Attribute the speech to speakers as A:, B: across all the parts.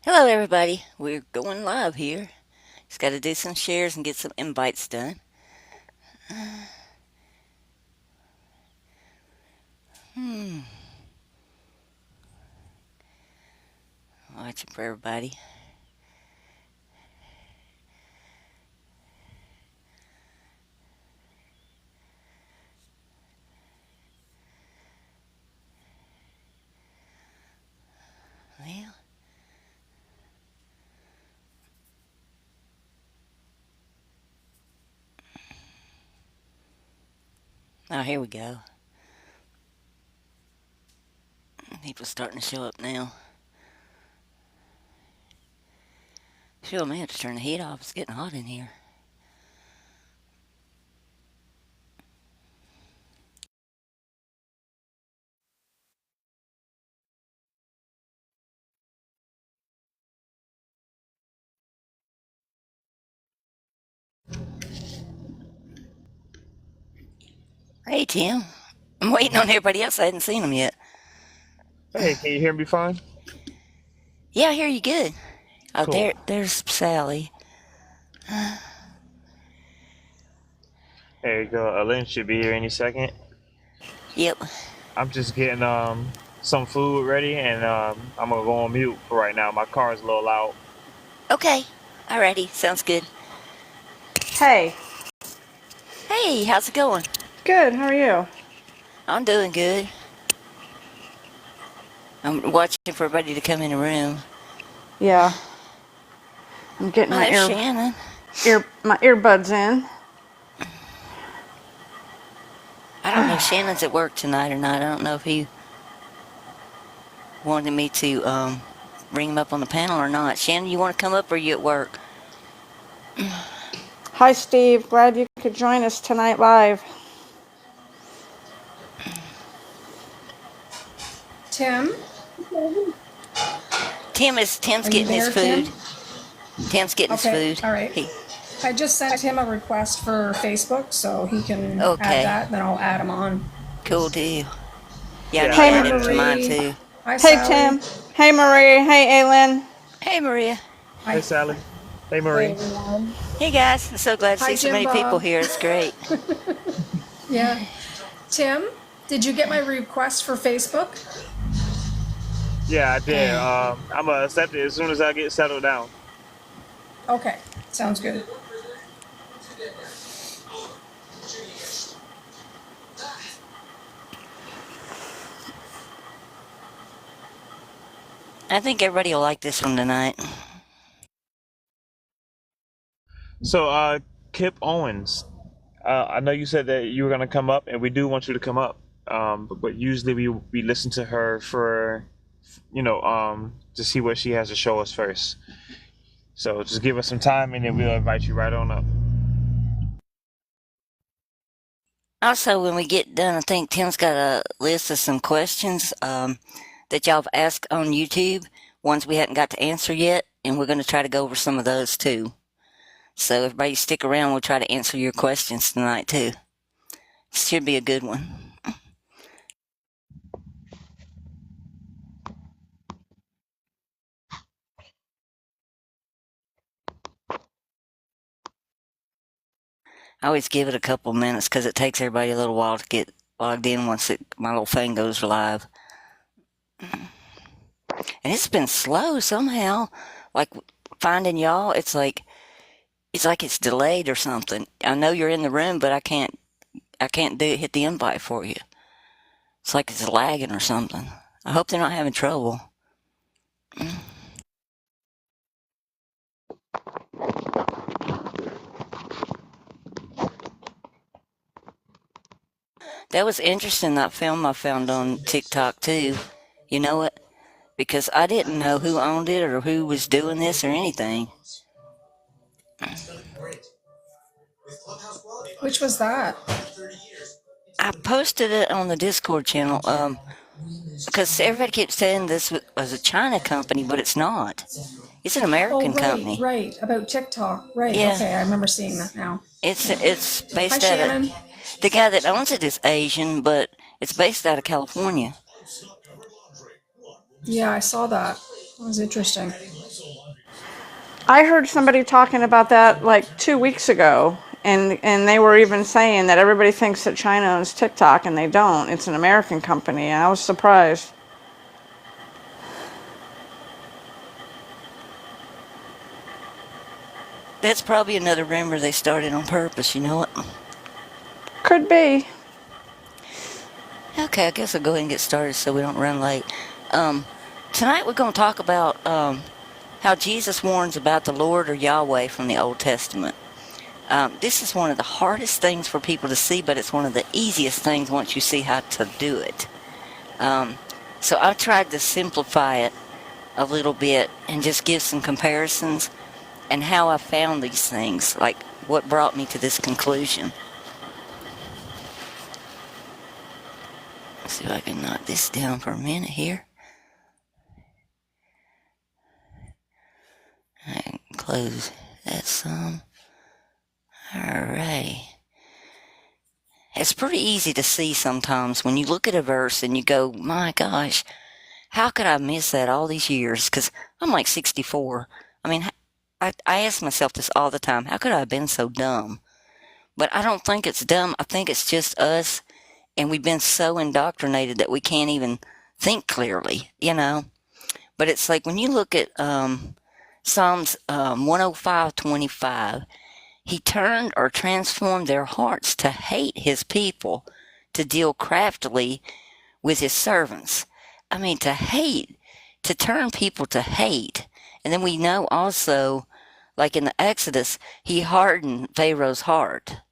A: Hello, everybody. We're going live here. Just got to do some shares and get some invites done. Hmm. Watching for everybody. Well, oh, here we go. People starting to show up now. Sure, I may have to turn the heat off. It's getting hot in here. Hey, Tim. I'm waiting on everybody else. I hadn't seen them yet.
B: Hey, can you hear me fine?
A: Yeah, I hear you good. Oh,
B: Cool.
A: there's Sally.
B: There you go. Lynn should be here any second.
A: Yep.
B: I'm just getting some food ready and I'm gonna go on mute for right now. My car is a little loud.
A: Okay. Alrighty. Sounds good.
C: Hey,
A: Hey, how's it going?
C: good. How are you?
A: I'm doing good. I'm watching for everybody to come in the room.
C: Yeah, I'm getting
A: Oh,
C: my
A: there's Shannon.
C: earbuds in.
A: I don't know if Shannon's at work tonight or not. I don't know if he wanted me to bring him up on the panel or not. Shannon, you want to come up or are you at work?
C: Hi, Steve. Glad you could join us tonight live.
D: Tim,
A: Tim's
D: are you
A: getting his
D: there, Tim?
A: food. Tim's getting his
D: Okay,
A: food.
D: all right.
A: He
D: I just sent him a request for Facebook so he can add
A: okay.
D: that, then I'll add him on.
A: Cool deal. Yeah, I
B: Yeah,
A: need
B: I
A: to
C: Hey,
A: add
D: Hi,
A: him to
B: added.
A: mine
D: Marie.
A: too.
D: Hi,
C: hey,
D: Sally.
C: Tim. Hey, Marie. Hey, Aylin.
A: Hey, Maria.
B: Hey
D: Hi.
B: Sally. Hey
E: Hey
B: Marie.
E: everyone.
A: Hey, guys. I'm so glad to see
D: Hi,
A: so
D: Jim
A: many people
D: Bob.
A: here. It's great.
D: Yeah. Tim, did you get my request for Facebook?
B: Yeah, I did. I'm gonna accept it as soon as I get settled down.
D: Okay, sounds good.
A: I think everybody will like this one tonight.
B: So, Kip Owens. I know you said that you were gonna come up, and we do want you to come up. But usually we listen to her for, to see what she has to show us first. So just give us some time, and then we'll invite you right on up.
A: Also, when we get done, I think Tim's got a list of some questions that y'all have asked on YouTube, ones we hadn't got to answer yet, and we're going to try to go over some of those too. So, everybody stick around. We'll try to answer your questions tonight too. Should be a good one. I always give it a couple minutes because it takes everybody a little while to get logged in once my little thing goes live. And it's been slow somehow. Like finding y'all, it's like it's delayed or something. I know you're in the room, but I can't hit the invite for you. It's like it's lagging or something. I hope they're not having trouble. That was interesting, that film I found on TikTok too. You know what? Because I didn't know who owned it or who was doing this or anything.
D: Which was that?
A: I posted it on the Discord channel because everybody keeps saying this was a China company, but it's not. It's an
D: Oh,
A: American
D: right,
A: company.
D: right. About TikTok. Right,
A: Yeah,
D: okay, I remember seeing that now.
A: it's
D: Hi,
A: based out of
D: Shannon.
A: the guy that owns it is Asian, but it's based out of California.
D: Yeah, I saw that. That was interesting.
C: I heard somebody talking about that like 2 weeks ago, and they were even saying that everybody thinks that China owns TikTok, and they don't. It's an American company. And I was surprised.
A: That's probably another rumor they started on purpose, you know what?
C: Could be.
A: Okay, I guess I'll go ahead and get started so we don't run late. Um, Tonight we're going to talk about how Jesus warns about the Lord or Yahweh from the Old Testament. This is one of the hardest things for people to see, but it's one of the easiest things once you see how to do it. So I tried to simplify it a little bit and just give some comparisons and how I found these things, like what brought me to this conclusion. Let's see if I can knock this down for a minute here. I can close that some. Alrighty. It's pretty easy to see sometimes when you look at a verse and you go, my gosh, how could I miss that all these years? Because I'm like 64. I mean, I ask myself this all the time. How could I have been so dumb? But I don't think it's dumb. I think it's just us, and we've been so indoctrinated that we can't even think clearly, you know? But it's like when you look at Psalms 105:25, he turned or transformed their hearts to hate his people, to deal craftily with his servants. I mean, to hate, to turn people to hate. And then we know also, like in the Exodus, he hardened Pharaoh's heart.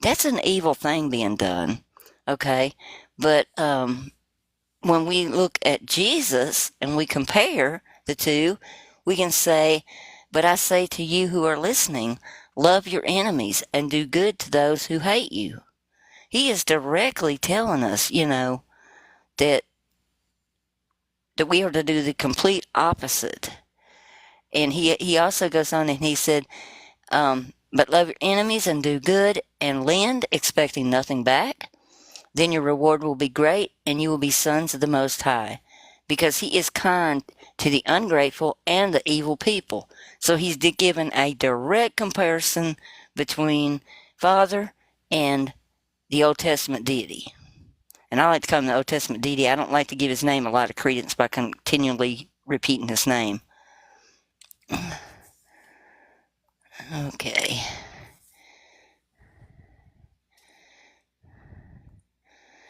A: That's an evil thing being done, okay? But when we look at Jesus and we compare the two, we can say, but I say to you who are listening, love your enemies and do good to those who hate you. He is directly telling us, you know, that we are to do the complete opposite. And he also goes on and he said, but love your enemies and do good and lend, expecting nothing back. Then your reward will be great, and you will be sons of the Most High, because he is kind to the ungrateful and the evil people. So he's given a direct comparison between Father and the Old Testament deity. And I like to call him the Old Testament deity. I don't like to give his name a lot of credence by continually repeating his name. Okay.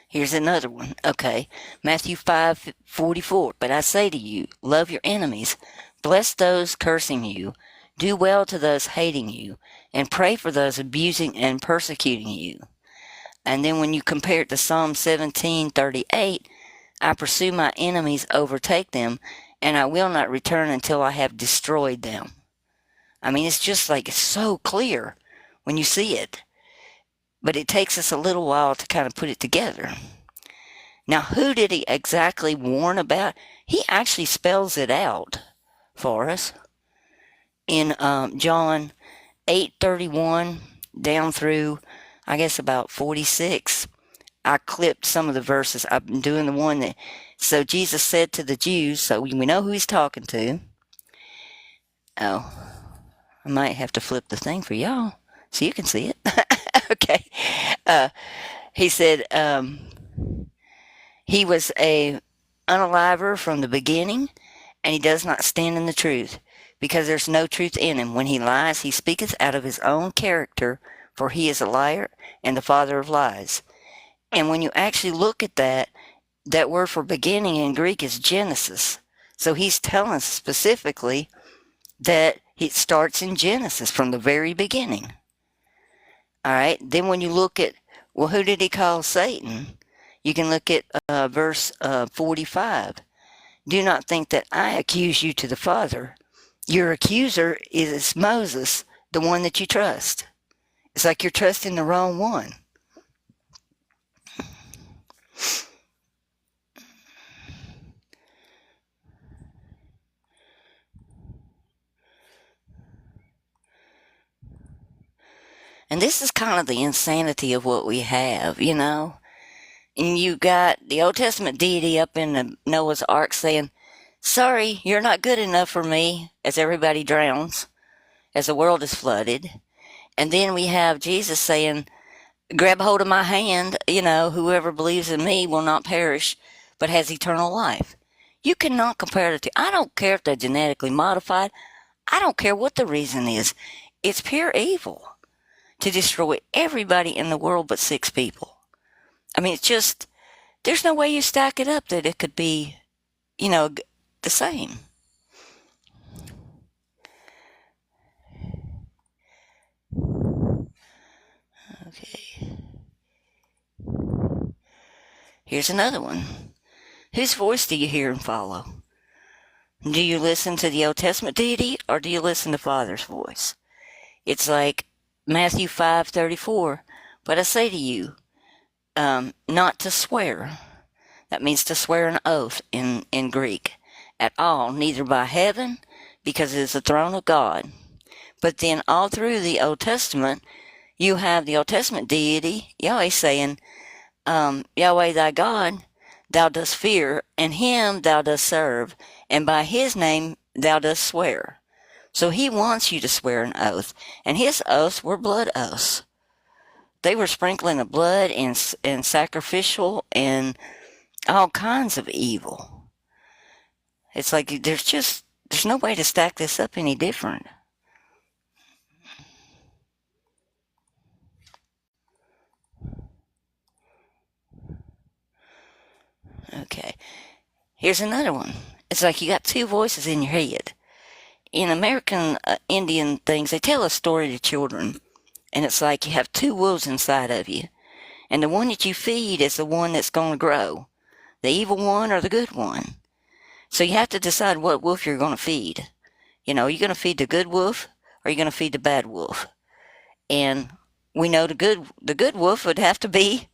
A: Here's another one. Okay. Matthew 5:44. But I say to you, love your enemies, bless those cursing you, do well to those hating you, and pray for those abusing and persecuting you. And then when you compare it to Psalm 17:38, I pursue my enemies, overtake them, and I will not return until I have destroyed them. I mean, it's just like it's so clear when you see it. But it takes us a little while to kind of put it together. Now, who did he exactly warn about? He actually spells it out for us in John 8:31 down through, I guess, about 46. I clipped some of the verses. I've been doing the one that. So Jesus said to the Jews, so we know who he's talking to. Oh, I might have to flip the thing for y'all so you can see it. Okay. He said he was a unaliver from the beginning, and he does not stand in the truth, because there's no truth in him. When he lies, he speaketh out of his own character, for he is a liar and the father of lies. And when you actually look at that word for beginning in Greek is Genesis. So he's telling us specifically that it starts in Genesis from the very beginning. All right. Then when you look at, well, who did he call Satan? You can look at verse 45. Do not think that I accuse you to the Father. Your accuser is Moses, the one that you trust. It's like you're trusting the wrong one. And this is kind of the insanity of what we have, you know. And you got the Old Testament deity up in the Noah's Ark saying, sorry, you're not good enough for me, as everybody drowns. as the world is flooded. And then we have Jesus saying, grab hold of my hand, whoever believes in me will not perish, but has eternal life. You cannot compare the two. I don't care if they're genetically modified. I don't care what the reason is. It's pure evil to destroy everybody in the world but 6 people. I mean, it's just, there's no way you stack it up that it could be, the same. Okay. Here's another one. Whose voice do you hear and follow? Do you listen to the Old Testament deity or do you listen to Father's voice? It's like Matthew 5:34. But I say to you, not to swear. That means to swear an oath in Greek. At all, neither by heaven, because it is the throne of God. But then all through the Old Testament, you have the Old Testament deity, Yahweh, saying, Yahweh thy God, thou dost fear, and him thou dost serve, and by his name thou dost swear. So he wants you to swear an oath, and his oaths were blood oaths. They were sprinkling of blood and sacrificial and all kinds of evil. It's like there's no way to stack this up any different. Okay. Here's another one. It's like you got 2 voices in your head. In American Indian things, they tell a story to children. And it's like you have 2 wolves inside of you. And the one that you feed is the one that's going to grow. The evil one or the good one. So you have to decide what wolf you're going to feed. Are you going to feed the good wolf or are you going to feed the bad wolf? And we know the good wolf would have to be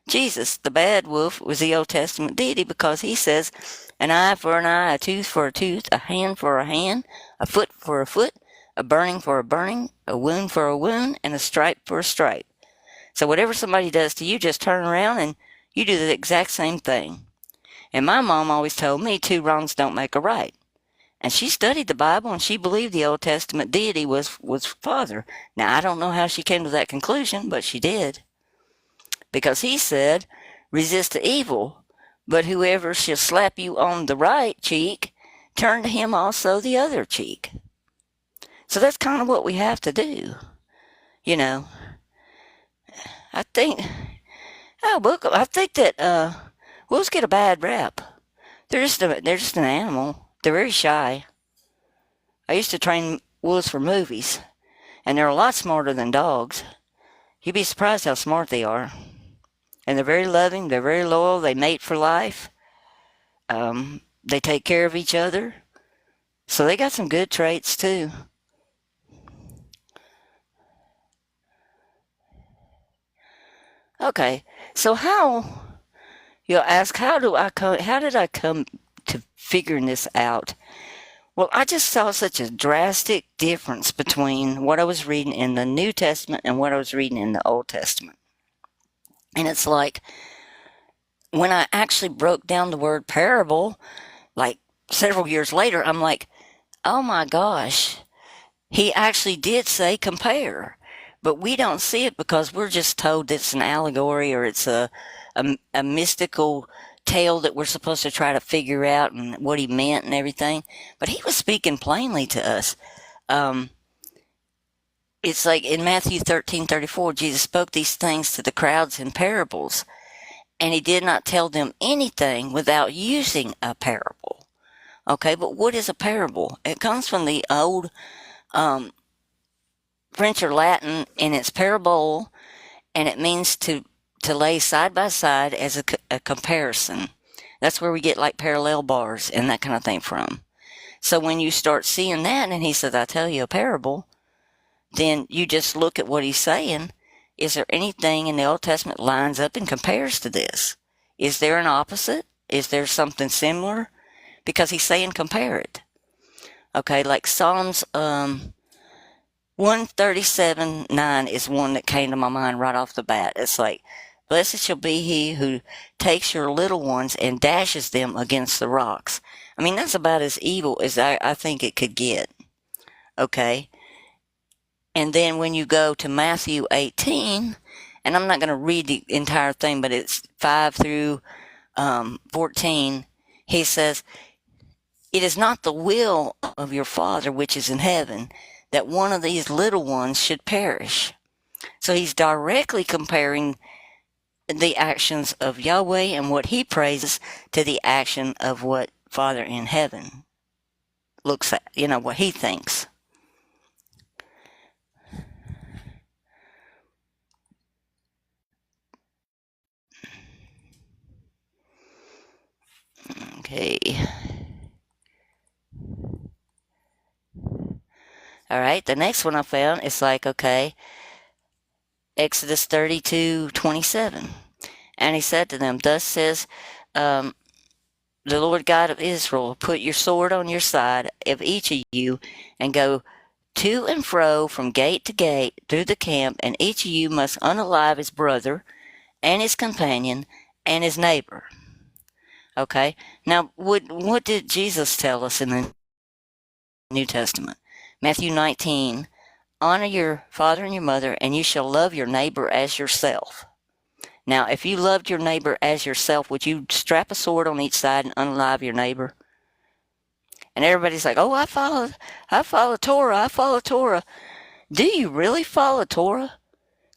A: Jesus. The bad wolf was the Old Testament deity because he says, an eye for an eye, a tooth for a tooth, a hand for a hand, a foot for a foot, a burning for a burning, a wound for a wound, and a stripe for a stripe. So whatever somebody does to you, just turn around and you do the exact same thing. And my mom always told me 2 wrongs don't make a right. And she studied the Bible and she believed the Old Testament deity was Father. Now, I don't know how she came to that conclusion, but she did. Because he said, resist the evil, but whoever shall slap you on the right cheek, turn to him also the other cheek. So that's kind of what we have to do. I think that wolves get a bad rap. They're just an animal. They're very shy. I used to train wolves for movies, and they're a lot smarter than dogs. You'd be surprised how smart they are. And they're very loving. They're very loyal. They mate for life. They take care of each other. So they got some good traits too. Okay, so you'll ask, how did I come to figuring this out? Well, I just saw such a drastic difference between what I was reading in the New Testament and what I was reading in the Old Testament. And it's like, when I actually broke down the word parable, like several years later, I'm like, oh my gosh, he actually did say compare. But we don't see it because we're just told it's an allegory or it's a mystical tale that we're supposed to try to figure out and what he meant and everything. But he was speaking plainly to us. It's like in Matthew 13:34, Jesus spoke these things to the crowds in parables, and he did not tell them anything without using a parable. Okay, but what is a parable? It comes from the old French or Latin, and it's parabole, and it means to lay side by side as a comparison. That's where we get like parallel bars and that kind of thing from. So when you start seeing that, and he says, I tell you a parable, then you just look at what he's saying. Is there anything in the Old Testament lines up and compares to this? Is there an opposite? Is there something similar? Because he's saying compare it. Okay, like Psalms 137:9 is one that came to my mind right off the bat. It's like, blessed shall be he who takes your little ones and dashes them against the rocks. I mean, that's about as evil as I think it could get. Okay? And then when you go to Matthew 18, and I'm not going to read the entire thing, but it's 5 through 14, he says, "It is not the will of your Father which is in heaven that one of these little ones should perish." So he's directly comparing the actions of Yahweh and what he praises to the action of what Father in heaven looks at, what he thinks. Okay. All right, the next one I found is like, okay, Exodus 32:27. And he said to them, "Thus says the Lord God of Israel, put your sword on your side of each of you, and go to and fro from gate to gate through the camp, and each of you must unalive his brother and his companion and his neighbor." Okay, now what did Jesus tell us in the New Testament? Matthew 19, "Honor your father and your mother, and you shall love your neighbor as yourself." Now, if you loved your neighbor as yourself, would you strap a sword on each side and unalive your neighbor? And everybody's like, "Oh, I follow Torah, I follow Torah." Do you really follow Torah?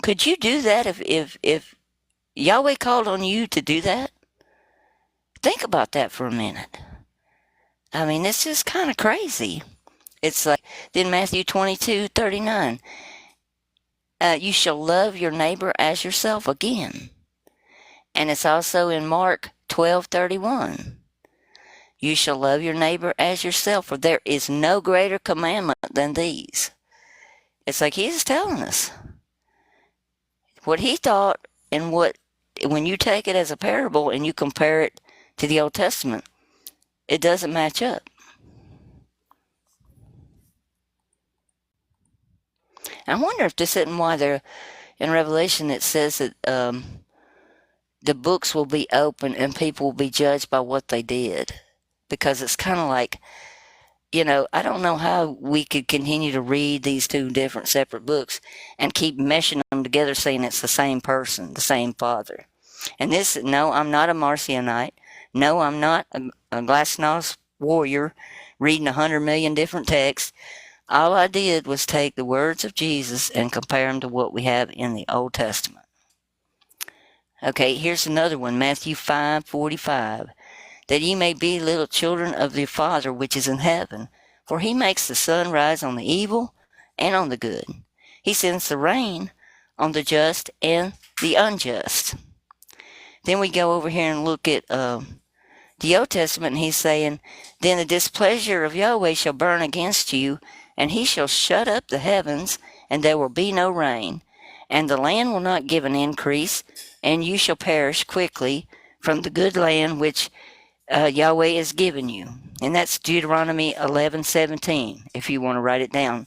A: Could you do that if Yahweh called on you to do that? Think about that for a minute. I mean, it's just kind of crazy. It's like, then Matthew 22:39, "You shall love your neighbor as yourself" again. And it's also in Mark 12:31. "You shall love your neighbor as yourself, for there is no greater commandment than these." It's like he's telling us what he thought, and when you take it as a parable and you compare it to the Old Testament, it doesn't match up. I wonder if this isn't why they're in Revelation it says that the books will be open and people will be judged by what they did. Because it's kind of like, I don't know how we could continue to read these two different separate books and keep meshing them together saying it's the same person, the same Father. And no, I'm not a Marcionite. No, I'm not a Glasnost warrior reading 100 million different texts. All I did was take the words of Jesus and compare them to what we have in the Old Testament. Okay, here's another one, Matthew 5:45. "That ye may be little children of the Father which is in heaven. For he makes the sun rise on the evil and on the good. He sends the rain on the just and the unjust." Then we go over here and look at the Old Testament, and he's saying, "Then the displeasure of Yahweh shall burn against you, and he shall shut up the heavens, and there will be no rain. And the land will not give an increase, and you shall perish quickly from the good land which Yahweh has given you." And that's Deuteronomy 11:17, if you want to write it down.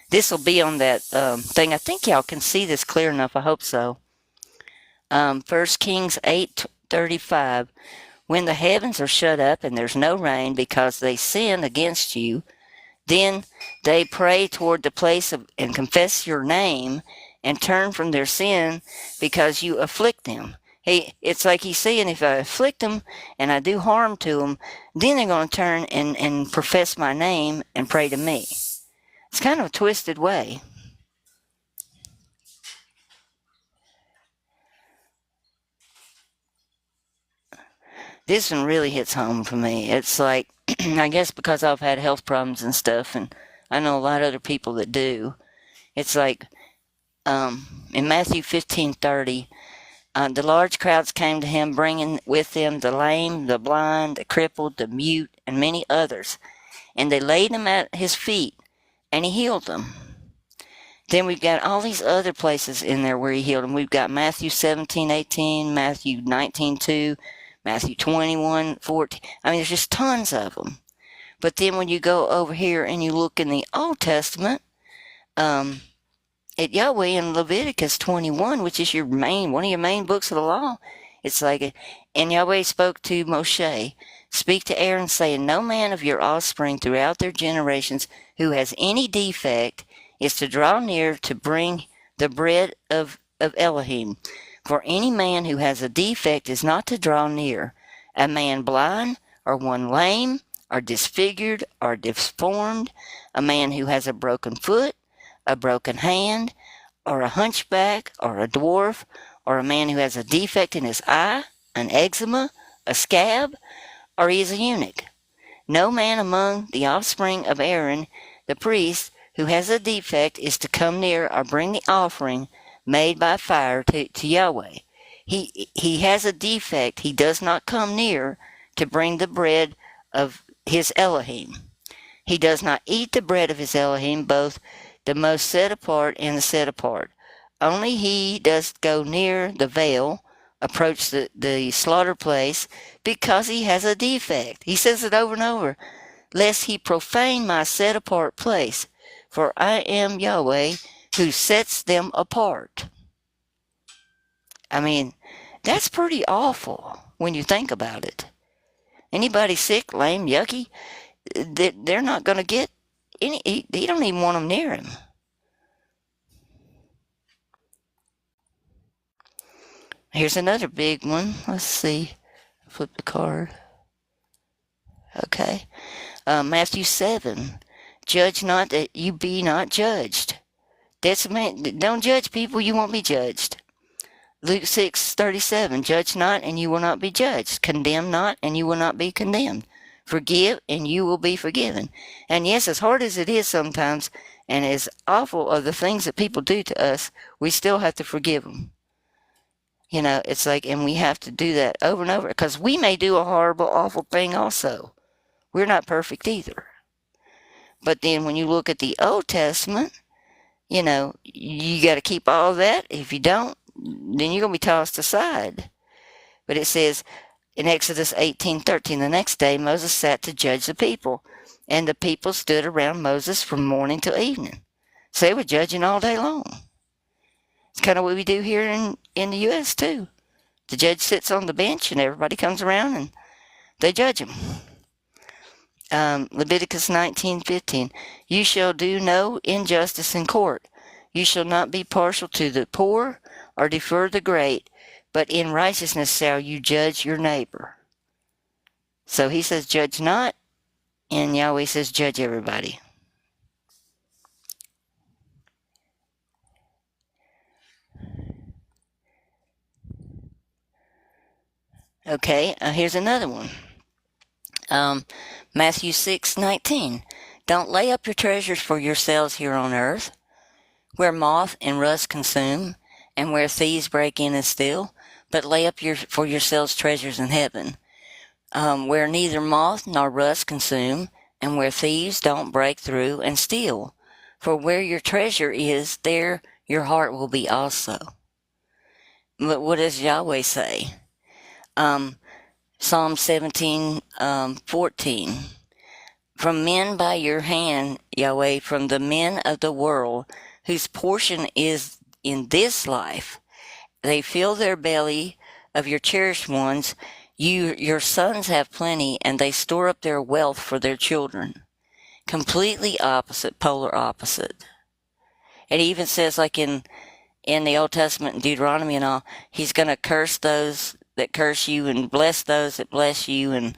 A: This will be on that thing. I think y'all can see this clear enough. I hope so. 1 Kings 8:35. "When the heavens are shut up and there's no rain because they sin against you, then they pray toward the place and confess your name and turn from their sin because you afflict them." It's like he's saying, if I afflict them and I do harm to them, then they're going to turn and profess my name and pray to me. It's kind of a twisted way. This one really hits home for me. It's like, I guess because I've had health problems and stuff, and I know a lot of other people that do. It's like in Matthew 15:30, the large crowds came to him, bringing with them the lame, the blind, the crippled, the mute, and many others. And they laid them at his feet, and he healed them. Then we've got all these other places in there where he healed them. We've got Matthew 17:18, Matthew 19:2, Matthew 21:14. I mean, there's just tons of them. But then when you go over here and you look in the Old Testament, at Yahweh in Leviticus 21, which is one of your main books of the law, it's like, "And Yahweh spoke to Moshe, speak to Aaron, saying, No man of your offspring throughout their generations who has any defect is to draw near to bring the bread of Elohim. For any man who has a defect is not to draw near. A man blind, or one lame, or disfigured, or deformed, a man who has a broken foot, a broken hand, or a hunchback, or a dwarf, or a man who has a defect in his eye, an eczema, a scab, or he is a eunuch. No man among the offspring of Aaron, the priest, who has a defect is to come near or bring the offering made by fire to Yahweh. He has a defect. He does not come near to bring the bread of his Elohim. He does not eat the bread of his Elohim, both the most set apart and the set apart. Only he does go near the veil, approach the slaughter place, because he has a defect. He says it over and over, lest he profane my set apart place, for I am Yahweh who sets them apart. I mean, that's pretty awful when you think about it. Anybody sick, lame, yucky, they're not going to get any. He don't even want them near him. Here's another big one. Let's see. Flip the card. Okay. Matthew 7. Judge not that you be not judged. Don't judge people, you won't be judged. Luke 6:37. Judge not, and you will not be judged. Condemn not, and you will not be condemned. Forgive, and you will be forgiven. And yes, as hard as it is sometimes, and as awful of the things that people do to us, we still have to forgive them. You know, it's like, and we have to do that over and over, because we may do a horrible, awful thing also. We're not perfect either. But then when you look at the Old Testament, you know, you got to keep all that. If you don't, then you're going to be tossed aside. But it says in Exodus 18:13, the next day Moses sat to judge the people, and the people stood around Moses from morning till evening. So they were judging all day long. It's kind of what we do here in the U.S. too. The judge sits on the bench, and everybody comes around, and they judge him. Leviticus 19:15. You shall do no injustice in court. You shall not be partial to the poor or defer the great, but in righteousness shall you judge your neighbor. So he says, judge not, and Yahweh says, judge everybody. Okay, here's another one. Matthew 6:19. Don't lay up your treasures for yourselves here on earth, where moth and rust consume, and where thieves break in and steal, but lay up for yourselves treasures in heaven, where neither moth nor rust consume, and where thieves don't break through and steal. For where your treasure is, there your heart will be also. But what does Yahweh say? Psalm 17:14. From men by your hand, Yahweh, from the men of the world, whose portion is in this life, they fill their belly of your cherished ones. Your sons have plenty, and they store up their wealth for their children. Completely opposite, polar opposite. It even says, like in the Old Testament, in Deuteronomy and all, he's going to curse those that curse you and bless those that bless you. And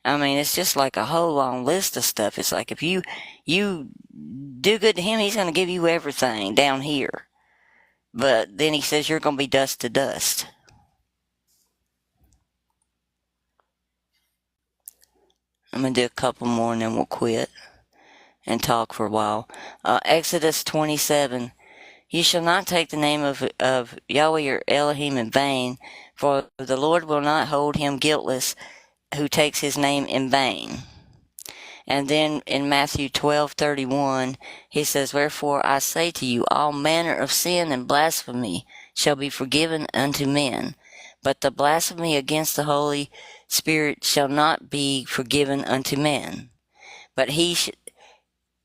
A: I mean, it's just like a whole long list of stuff. It's like if you do good to him, he's going to give you everything down here. But then he says you're going to be dust to dust. I'm going to do a couple more and then we'll quit and talk for a while. Exodus 27. You shall not take the name of Yahweh your Elohim in vain, for the Lord will not hold him guiltless who takes his name in vain. And then in Matthew 12:31, he says, wherefore I say to you, all manner of sin and blasphemy shall be forgiven unto men, but the blasphemy against the Holy Spirit shall not be forgiven unto men. But he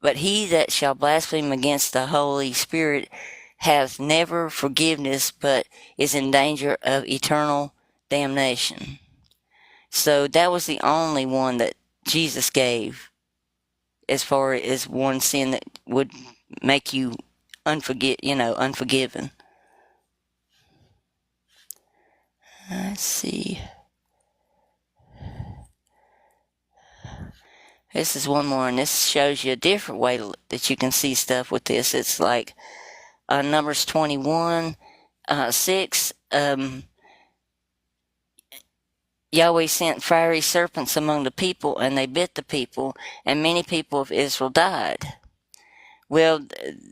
A: that shall blaspheme against the Holy Spirit hath never forgiveness, but is in danger of eternal damnation. So that was the only one that Jesus gave as far as one sin that would make you unforgiven. Let's see. This is one more, and this shows you a different way that you can see stuff with this. It's like Numbers 21, 6. Yahweh sent fiery serpents among the people, and they bit the people, and many people of Israel died. Well,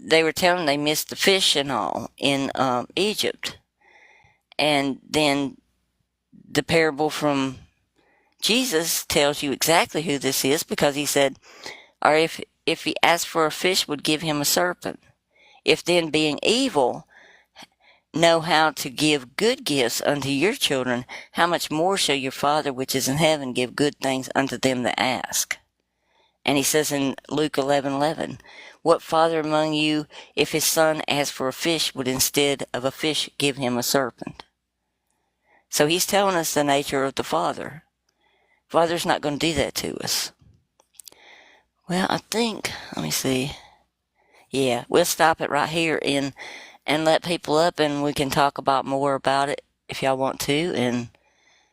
A: they were telling they missed the fish and all in Egypt. And then the parable from Jesus tells you exactly who this is, because he said, or if he asked for a fish, would give him a serpent. If then, being evil, know how to give good gifts unto your children, how much more shall your Father which is in heaven give good things unto them that ask? And he says in Luke 11:11, what father among you, if his son asks for a fish, would instead of a fish give him a serpent? So he's telling us the nature of the Father. Father's not going to do that to us. Well, I think, let me see. Yeah, we'll stop it right here and let people up, and we can talk about more about it if y'all want to, and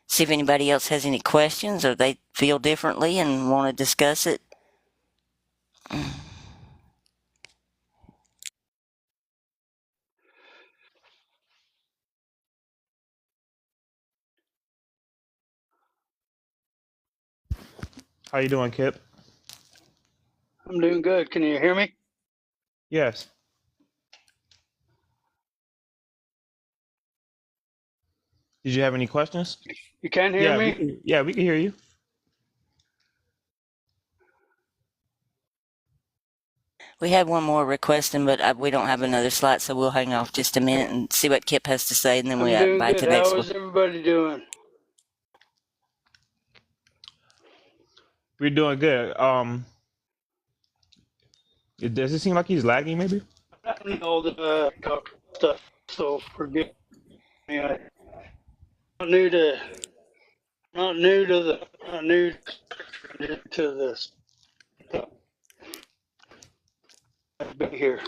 A: see if anybody else has any questions or they feel differently and want to discuss it.
B: How you doing, Kip?
E: I'm doing good. Can you hear me?
B: Yes. Did you have any questions?
E: You can hear
B: Yeah, we
E: me?
B: can. Yeah, we can hear you.
A: We had one more requesting, but we don't have another slot, so we'll hang off just a minute and see what Kip has to say, and then
E: I'm
A: we'll
E: doing
A: invite
E: good.
A: the next
E: How
A: one.
E: is everybody doing?
B: We're doing good. Does it seem like he's lagging? Maybe.
E: I don't know all the stuff, so forgive me. I'm not new to not new to this. I've been here.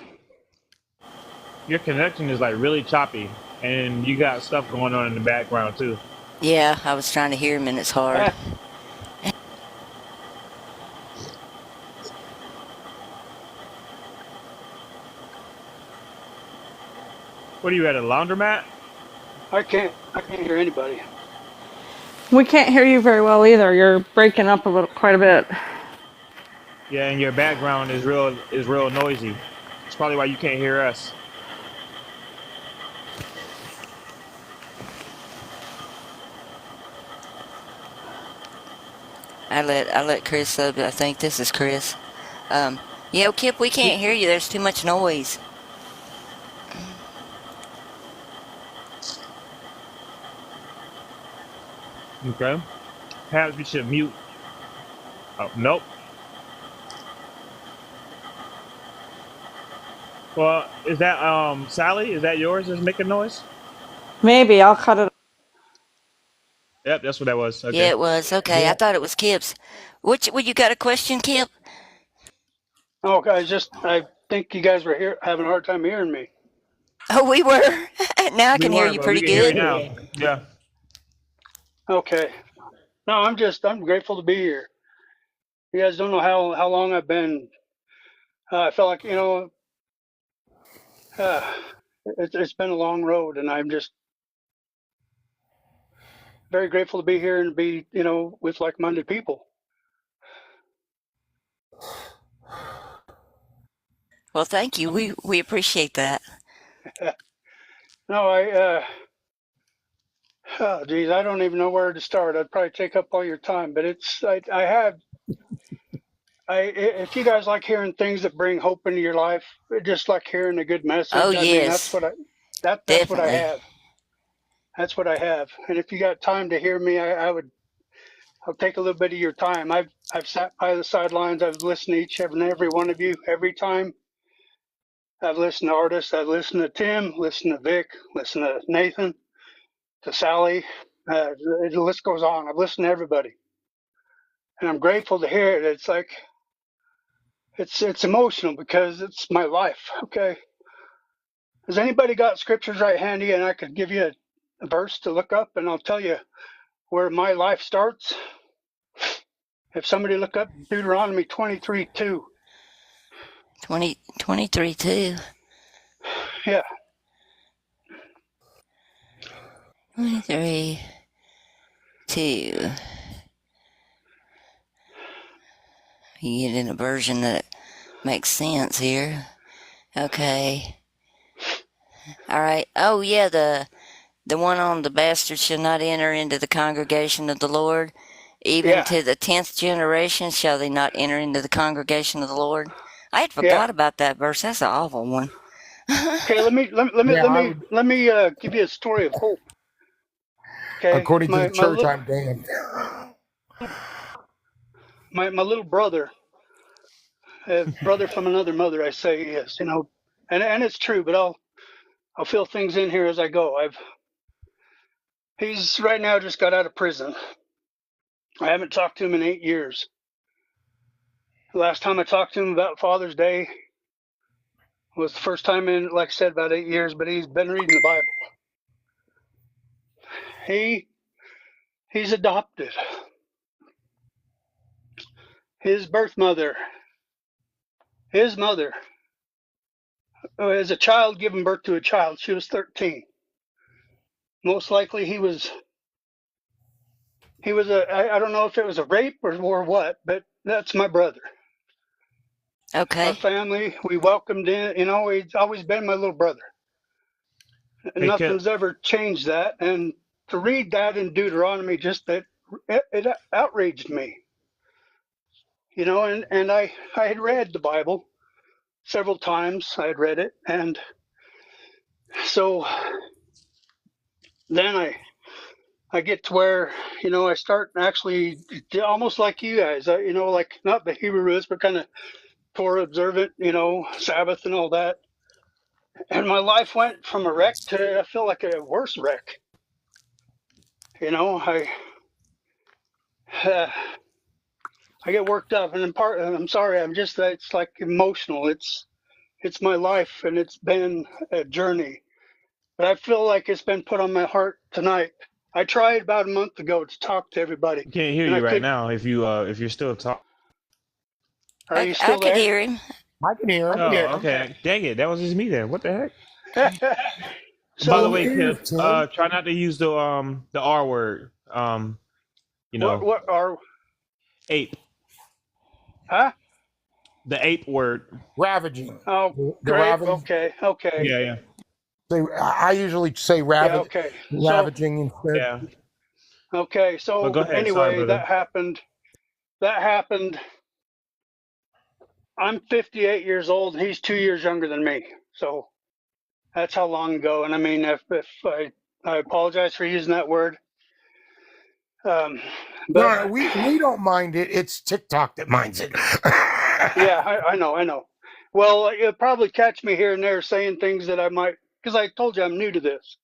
B: Your connection is like really choppy, and you got stuff going on in the background too.
A: Yeah, I was trying to hear him, and it's hard.
B: What are you at a laundromat?
E: I can't hear anybody.
C: We can't hear you very well either. You're breaking up quite a bit.
B: Yeah, and your background is real noisy. It's probably why you can't hear us.
A: I let Chris up. I think this is Chris. Kip, we can't hear you. There's too much noise.
B: Okay. Perhaps we should mute. Oh, nope. Well, is that Sally? Is that yours? That's making noise?
C: Maybe I'll cut it.
B: Yep, that's what that was.
A: Yeah,
B: Okay.
A: it was. Okay, I thought it was Kip's. Well, you got a question, Kip?
E: Oh, guys, I think you guys were here having a hard time hearing me.
A: Oh, we were. Now I
B: We
A: can hear
B: were,
A: you
B: but we
A: pretty
B: can hear you
A: good.
B: now. Yeah.
E: Okay. No, I'm grateful to be here. You guys don't know how long I've been. I felt like uh, it's been a long road, and I'm just very grateful to be here and be with like-minded people.
A: Well, thank you. We appreciate that.
E: No, oh, geez, I don't even know where to start. I'd probably take up all your time, but if you guys like hearing things that bring hope into your life, just like hearing a good
A: Oh,
E: message. I mean, that's
A: yes,
E: what that's what I
A: definitely.
E: have. That's what I have. And if you got time to hear me, I'll take a little bit of your time. I've sat by the sidelines. I've listened to each and every one of you every time. I've listened to artists. I've listened to Tim, listened to Vic, listened to Nathan, to Sally. The list goes on. I've listened to everybody, and I'm grateful to hear it. It's like it's emotional because it's my life. Okay. Has anybody got scriptures right handy, and I could give you a verse to look up, and I'll tell you where my life starts? If somebody look up Deuteronomy 23:2.
A: 23 2.
E: Yeah.
A: 23 2. You get in a version that makes sense here. Okay. All right. Oh yeah, the one on the bastard shall not enter into the congregation of the Lord. Even
E: Yeah.
A: to the 10th generation shall they not enter into the congregation of the Lord. I had
E: Yeah.
A: forgot about that verse. That's an awful one.
E: Okay, let me
F: Yeah, I would.
E: give you a story of hope. Okay.
F: According to the
E: My
F: church,
E: little
F: I'm damned.
E: my little brother, brother from another mother, I say he is, and it's true, but I'll fill things in here as I go. He's right now just got out of prison. I haven't talked to him in 8 years. The last time I talked to him about Father's Day was the first time in, like I said, about 8 years, but he's been reading the Bible. He's adopted. His birth mother, his mother, as a child, giving birth to a child, she was 13. Most likely I don't know if it was a rape or what, but that's my brother. Our
A: Okay.
E: family, we welcomed in, he's always been my little brother.
B: Hey, Kip.
E: Nothing's ever changed that. And to read that in Deuteronomy, just that it outraged me, and I had read the Bible several times. I had read it. And so then I get to where, I start actually almost like you guys, like not the Hebrew roots, but kind of Torah observant, Sabbath and all that. And my life went from a wreck to, I feel like a worse wreck. I I get worked up, and I'm sorry, it's like emotional. It's my life, and it's been a journey. But I feel like it's been put on my heart tonight. I tried about a month ago to talk to everybody,
B: Can't hear
E: and I
B: you right
E: could.
B: now. If you're still talking.
E: Are you
A: I
E: still
A: could
E: there?
A: hear him.
F: I can hear him.
B: Oh, okay. Dang it, that was just me then. What the heck? By the
E: So
B: way,
F: Who
B: Kip,
F: is Tim?
B: try not to use the R word. You know,
E: what are
B: ape.
E: huh?
B: The ape word.
F: Ravaging.
E: Oh,
F: The
E: great.
F: ravage.
E: Okay.
B: Yeah, yeah,
F: I usually say
E: Yeah, okay. So
F: ravaging instead.
B: yeah. But
E: so
B: go ahead. Sorry,
E: anyway,
B: brother.
E: That happened. I'm 58 years old, and he's 2 years younger than me. So that's how long ago. And I mean, if I apologize for using that word. Um, but
F: No, we don't mind it. It's TikTok that minds it.
E: yeah, I know. Well, you'll probably catch me here and there saying things that I might, because I told you I'm new to this.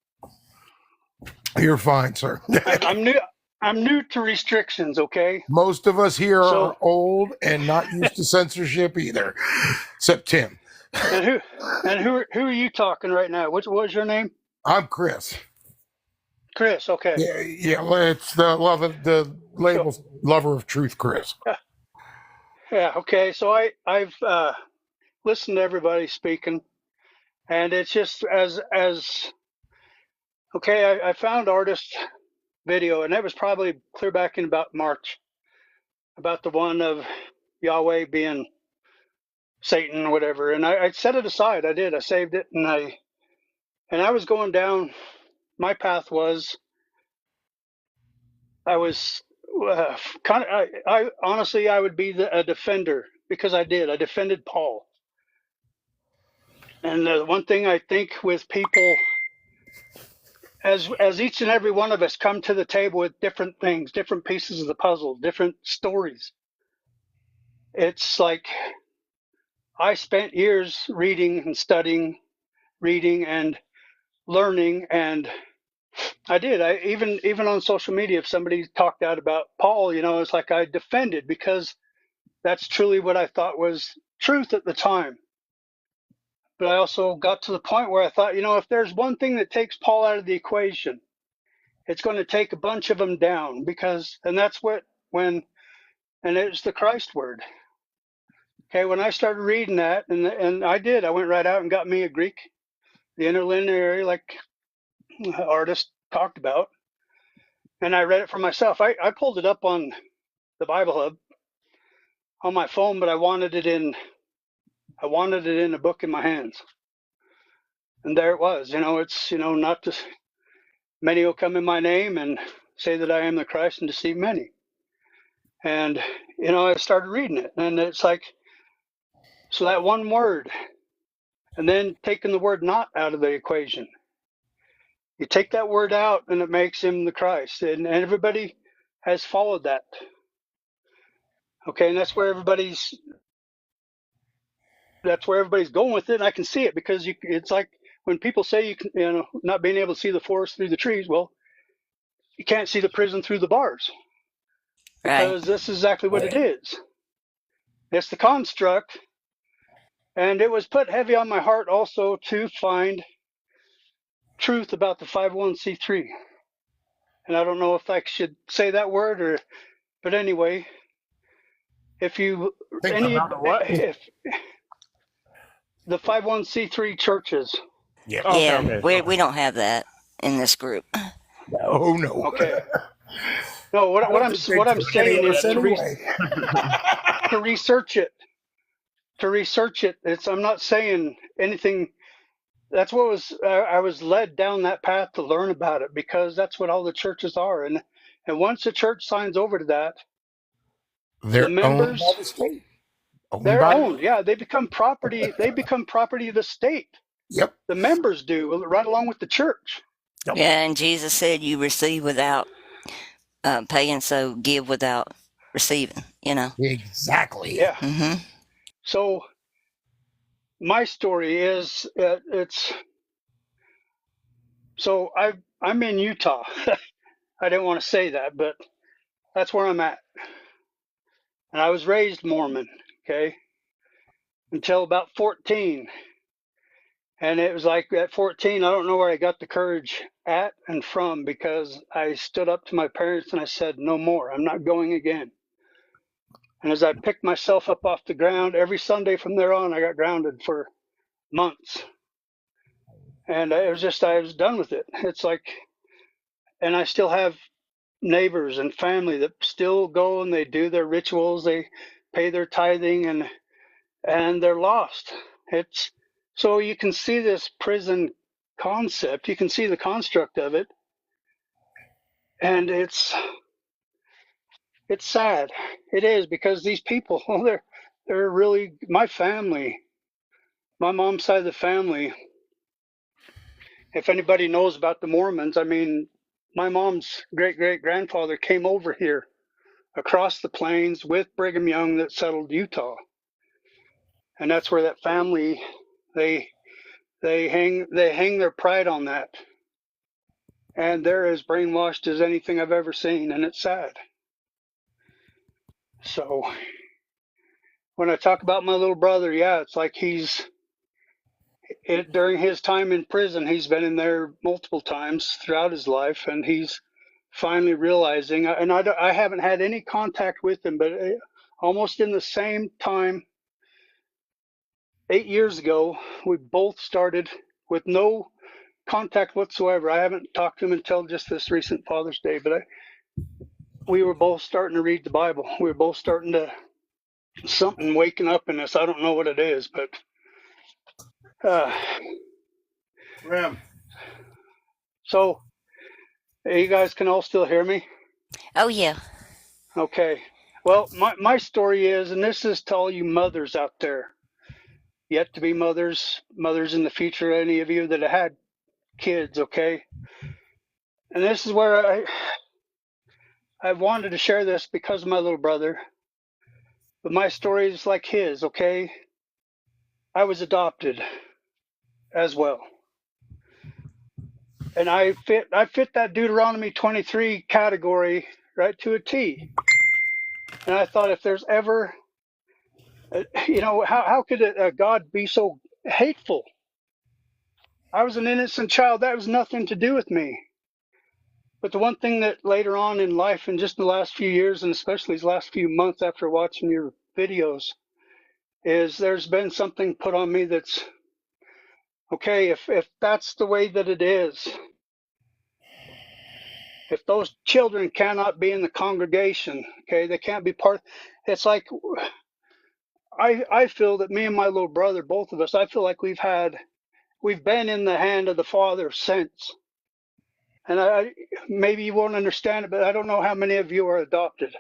F: You're fine, sir.
E: I'm new. I'm new to restrictions. Okay.
F: Most of us here
E: So
F: are old and not used to censorship either, except Tim.
E: and who are you talking right now? What was your name?
F: I'm Chris.
E: Chris. Okay.
F: Yeah. Well, it's the
E: So
F: label's lover of truth, Chris.
E: yeah. Okay. So I've listened to everybody speaking, and it's just as okay. I found artist video, and that was probably clear back in about March, about the one of Yahweh being Satan or whatever. And I set it aside. I did. I saved it, and I was going down. My path was I was kind of I honestly I would be a defender because I did. I defended Paul. And the one thing I think with people, as each and every one of us come to the table with different things, different pieces of the puzzle, different stories, it's like I spent years reading and studying, reading and learning, and I did. I even on social media, if somebody talked out about Paul, it's like I defended because that's truly what I thought was truth at the time. But I also got to the point where I thought, if there's one thing that takes Paul out of the equation, it's going to take a bunch of them down, and that's and it's the Christ word. Okay, when I started reading that, and I went right out and got me a Greek, the interlinear, like artist talked about, and I read it for myself. I pulled it up on the Bible Hub on my phone, but I wanted it in a book in my hands, and there it was. It's not to many will come in my name and say that I am the Christ and deceive many. And I started reading it, and it's like, so that one word, and then taking the word not out of the equation. You take that word out and it makes him the Christ. And everybody has followed that. Okay, and that's where everybody's going with it. And I can see it, because it's like when people say you can, not being able to see the forest through the trees. Well, you can't see the prison through the bars,
A: Right.
E: because this is exactly what it is. It's the construct. And it was put heavy on my heart also to find truth about the 501c3. And I don't know if I should say that word, but anyway, if the 501c3 churches.
F: Yeah.
A: Yeah,
B: Okay.
A: we don't have that in this group.
F: Oh no.
E: Okay. No, what I'm saying is to research it. To research it. I'm not saying anything. That's what I was led down that path to learn about it, because that's what all the churches are. And once a church signs over to that,
F: They're
E: the members,
F: owned by the state.
E: they're owned. Yeah, they become property. They become property of the state.
F: Yep.
E: The members do, right along with the church.
F: Yep.
A: Yeah, and Jesus said, "You receive without paying, so give without receiving."
F: Exactly.
E: Yeah.
A: Mm-hmm.
E: So my story is I'm in Utah. I didn't want to say that, but that's where I'm at. And I was raised Mormon, okay, until about 14. And it was like at 14, I don't know where I got the courage at and from, because I stood up to my parents and I said, no more, I'm not going again. And as I picked myself up off the ground, every Sunday from there on, I got grounded for months. And I was done with it. It's like, and I still have neighbors and family that still go and they do their rituals, they pay their tithing, and they're lost. It's so you can see this prison concept, you can see the construct of it, and it's sad. It is, because these people, well, they're really my family, my mom's side of the family. If anybody knows about the Mormons, I mean, my mom's great great grandfather came over here across the plains with Brigham Young that settled Utah. And that's where that family, they hang their pride on that. And they're as brainwashed as anything I've ever seen, and it's sad. So when I talk about my little brother, yeah, it's like during his time in prison, he's been in there multiple times throughout his life, and he's finally realizing, and I haven't had any contact with him, but almost in the same time, 8 years ago, we both started with no contact whatsoever. I haven't talked to him until just this recent Father's Day, but we were both starting to read the Bible. We were both starting to, something waking up in us. I don't know what it is, but so you guys can all still hear me?
A: Oh yeah.
E: Okay. Well, my story is, and this is to all you mothers out there, yet to be mothers in the future, any of you that have had kids, okay? And this is where I wanted to share this because of my little brother, but my story is like his, okay? I was adopted as well. And I fit that Deuteronomy 23 category right to a T. And I thought, if there's ever You know, how could a God be so hateful? I was an innocent child. That was nothing to do with me. But the one thing that later on in life, and just the last few years, and especially these last few months after watching your videos, is there's been something put on me that's okay. If that's the way that it is, if those children cannot be in the congregation, okay, they can't be part. It's like I feel that me and my little brother, both of us, I feel like we've been in the hand of the Father since. And maybe you won't understand it, but I don't know how many of you are adopted.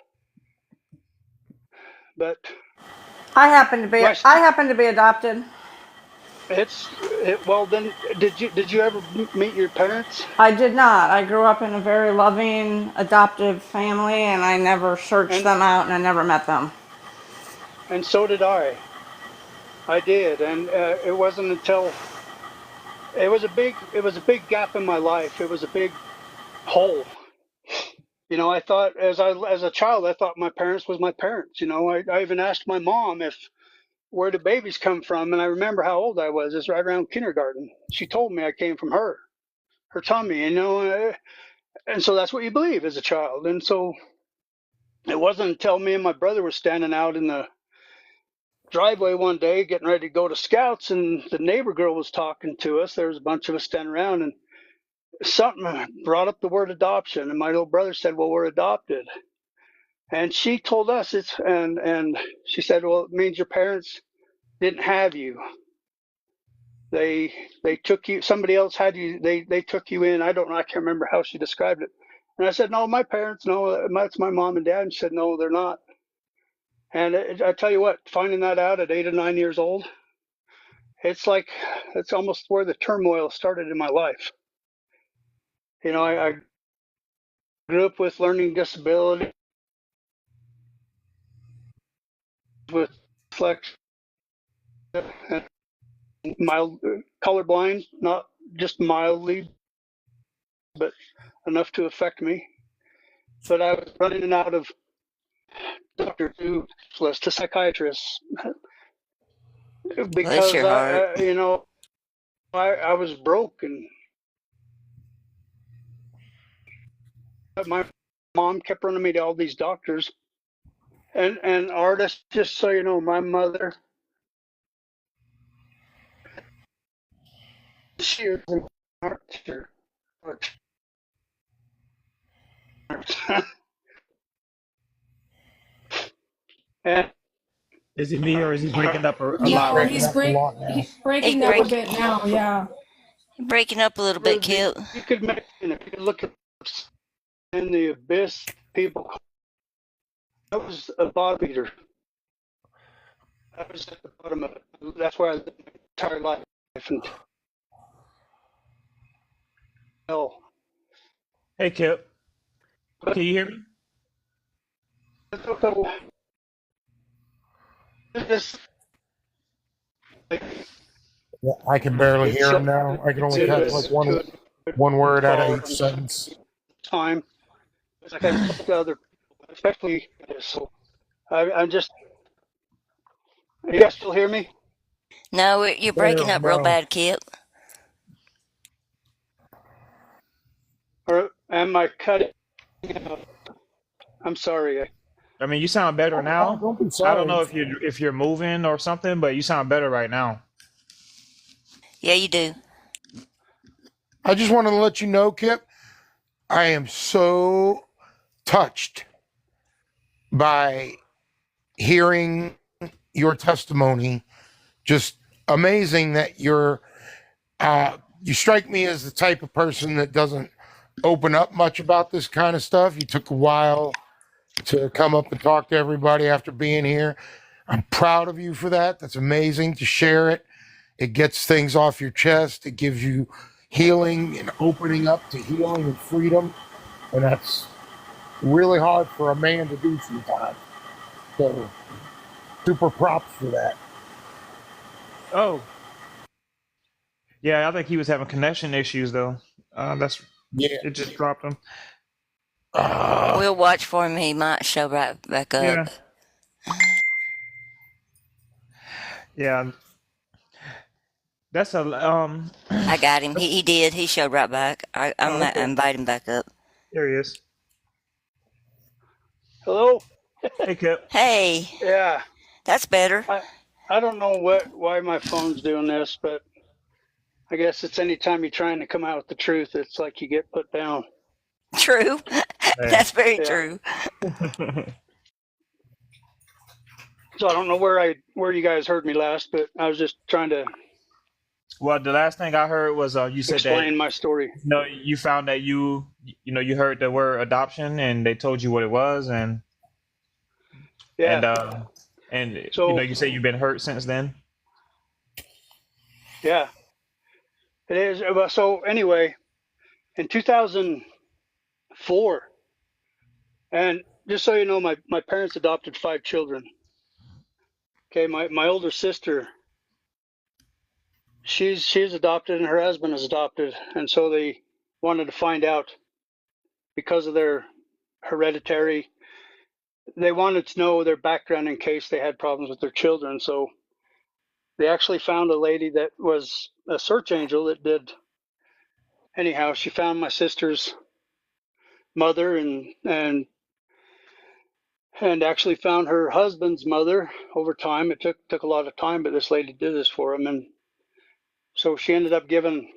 E: But
C: I happen to be.
E: my
C: I happen to be adopted.
E: well then did you ever meet your parents?
C: I did not. I grew up in a very loving adoptive family, and I never searched
E: And
C: them out, and I never met them.
E: so did I. I did, and it wasn't until it was a big gap in my life. It was a big hole. You know, I thought as a child, I thought my parents was my parents. You know, I even asked my mom if where do babies come from, and I remember how old I was. It's right around kindergarten. She told me I came from her tummy. You know, and so that's what you believe as a child. And so it wasn't until me and my brother were standing out in the driveway one day getting ready to go to scouts, and the neighbor girl was talking to us. There was a bunch of us standing around, and something brought up the word adoption, and my little brother said, well, we're adopted. And she told us and she said, well, it means your parents didn't have you. They took you, somebody else had you, they took you in. I don't know, I can't remember how she described it. And I said, no, my parents, no, that's my mom and dad. And she said, no, they're not. And I tell you what, finding that out at 8 or 9 years old, it's like, it's almost where the turmoil started in my life. You know, I grew up with learning disability, with dyslexia, and mild colorblind, not just mildly, but enough to affect me. But I was running in and out of doctor to specialist to psychiatrists
A: Bless
E: because
A: your heart.
E: you know, I was broke, and my mom kept running me to all these doctors and artists. Just so you know, my mother, she was an art teacher. And
B: Is it me or is he breaking up a
F: He's
B: lot
D: No,
B: right
F: breaking
D: he's
B: now?
F: up a lot now.
A: He's
D: breaking up a bit now. Yeah.
A: breaking up a little bit, Kip.
E: you could make, if you could look at in the abyss, people. I was a bottom eater. I was at the bottom of it. That's where I lived my entire life until.
B: Hey, Kip.
E: But
B: Can you hear me?
E: it's
F: Yeah, I can barely
E: it's
F: hear him now. I can only catch like one word out of
E: far
F: each sentence.
E: time. It's like I spoke to other people, especially this. So I'm just. You guys still hear me?
A: No, you're breaking
F: Barely,
A: up real
F: no.
A: bad, Kip.
E: Or am I cutting out? I'm sorry.
B: I mean, you sound better now.
F: Don't be
B: I don't know
F: sorry.
B: if you're moving or something, but you sound better right now.
A: Yeah, you do.
F: I just wanted to let you know, Kip, I am so touched by hearing your testimony. Just amazing that you strike me as the type of person that doesn't open up much about this kind of stuff. You took a while to come up and talk to everybody after being here. I'm proud of you for that. That's amazing to share it. It gets things off your chest. It gives you healing and opening up to healing and freedom. And that's really hard for a man to do sometimes. So super props for that.
B: Oh, yeah. I think he was having connection issues though. That's
F: Yeah.
B: it. Just dropped him.
F: Uh,
A: We'll watch for him. He might show right back up.
B: Yeah. Yeah, that's a
A: I got him. He did. He showed right back. I'm
B: Oh,
A: gonna
B: okay.
A: invite him back up.
B: There he is.
E: Hello?
B: Hey, Kip.
A: Hey,
E: Yeah.
A: that's better.
E: I don't know why my phone's doing this, but I guess it's anytime you're trying to come out with the truth, it's like you get put down.
A: True.
B: Hey.
A: That's very
E: Yeah.
A: true.
E: So I don't know where you guys heard me last, but I was just trying to
B: Well, the last thing I heard was you said that
E: explain my story.
B: you found that you heard the word adoption and they told you what it was and
E: Yeah.
B: uh and
E: So
B: you say you've been hurt since then.
E: yeah, it is. Well, so anyway, in 2004, and just so you know, my parents adopted 5 children. Okay, my older sister, she's adopted and her husband is adopted, and so they wanted to find out because of their hereditary. They wanted to know their background in case they had problems with their children. So they actually found a lady that was a search angel that did. Anyhow, she found my sister's mother and actually found her husband's mother over time. It took a lot of time, but this lady did this for him, and so she ended up giving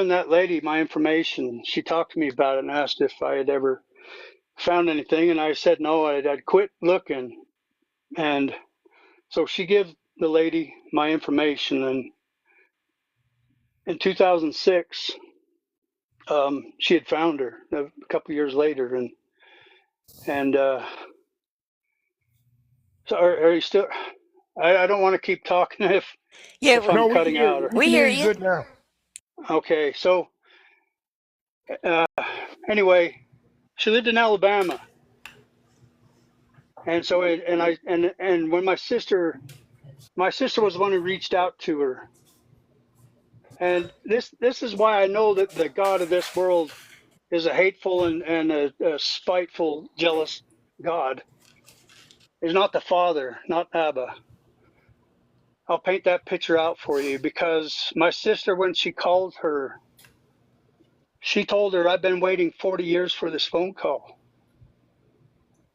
E: that lady my information. She talked to me about it and asked if I had ever found anything, and I said no, I'd quit looking. And so she gave the lady my information, and in 2006, she had found her a couple years later, and so are you still? I don't want to keep talking
A: Yeah,
E: if I'm
F: No, we can
E: cutting
F: hear
E: out.
F: you.
E: Or
F: We
A: we
F: can
A: hear
F: hear you
A: you.
F: good now.
E: okay, so uh, anyway, she lived in Alabama, and so and when my sister was the one who reached out to her, and this is why I know that the God of this world is a hateful and a spiteful, jealous God. He's not the Father, not Abba. I'll paint that picture out for you because my sister, when she called her, she told her, I've been waiting 40 years for this phone call.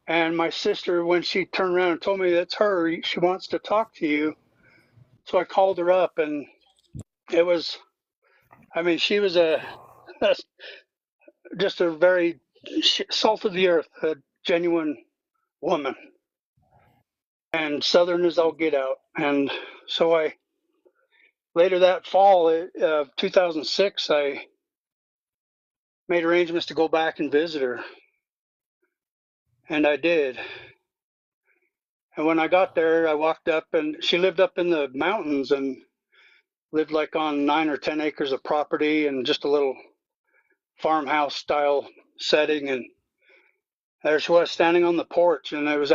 E: And my sister, when she turned around and told me that's her, she wants to talk to you. So I called her up, and it was, I mean, she was just a very salt of the earth, a genuine woman, and Southern as all get out. And so later that fall of 2006, I made arrangements to go back and visit her, and I did. And when I got there, I walked up, and she lived up in the mountains and lived like on 9 or 10 acres of property and just a little farmhouse style setting. And there she was standing on the porch, and it was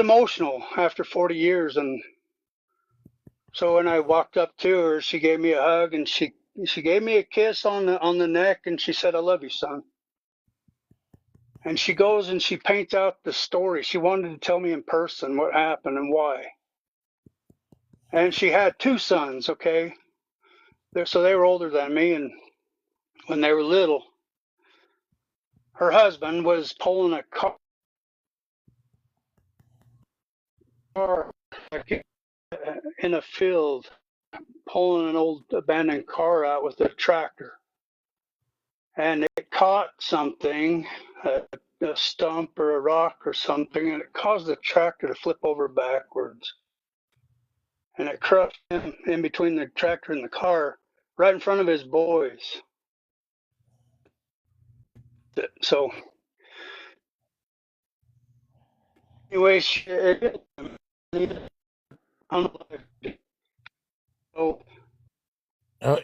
E: emotional after 40 years. And so when I walked up to her, she gave me a hug, and she gave me a kiss on the neck, and she said, "I love you, son." And she goes and she paints out the story. She wanted to tell me in person what happened and why. And she had 2 sons, okay? So they were older than me, and when they were little, her husband was pulling a car in a field, pulling an old abandoned car out with a tractor. And it caught something, a stump or a rock or something, and it caused the tractor to flip over backwards. And it crushed him in between the tractor and the car, right in front of his boys. So, anyway, so
F: Uh,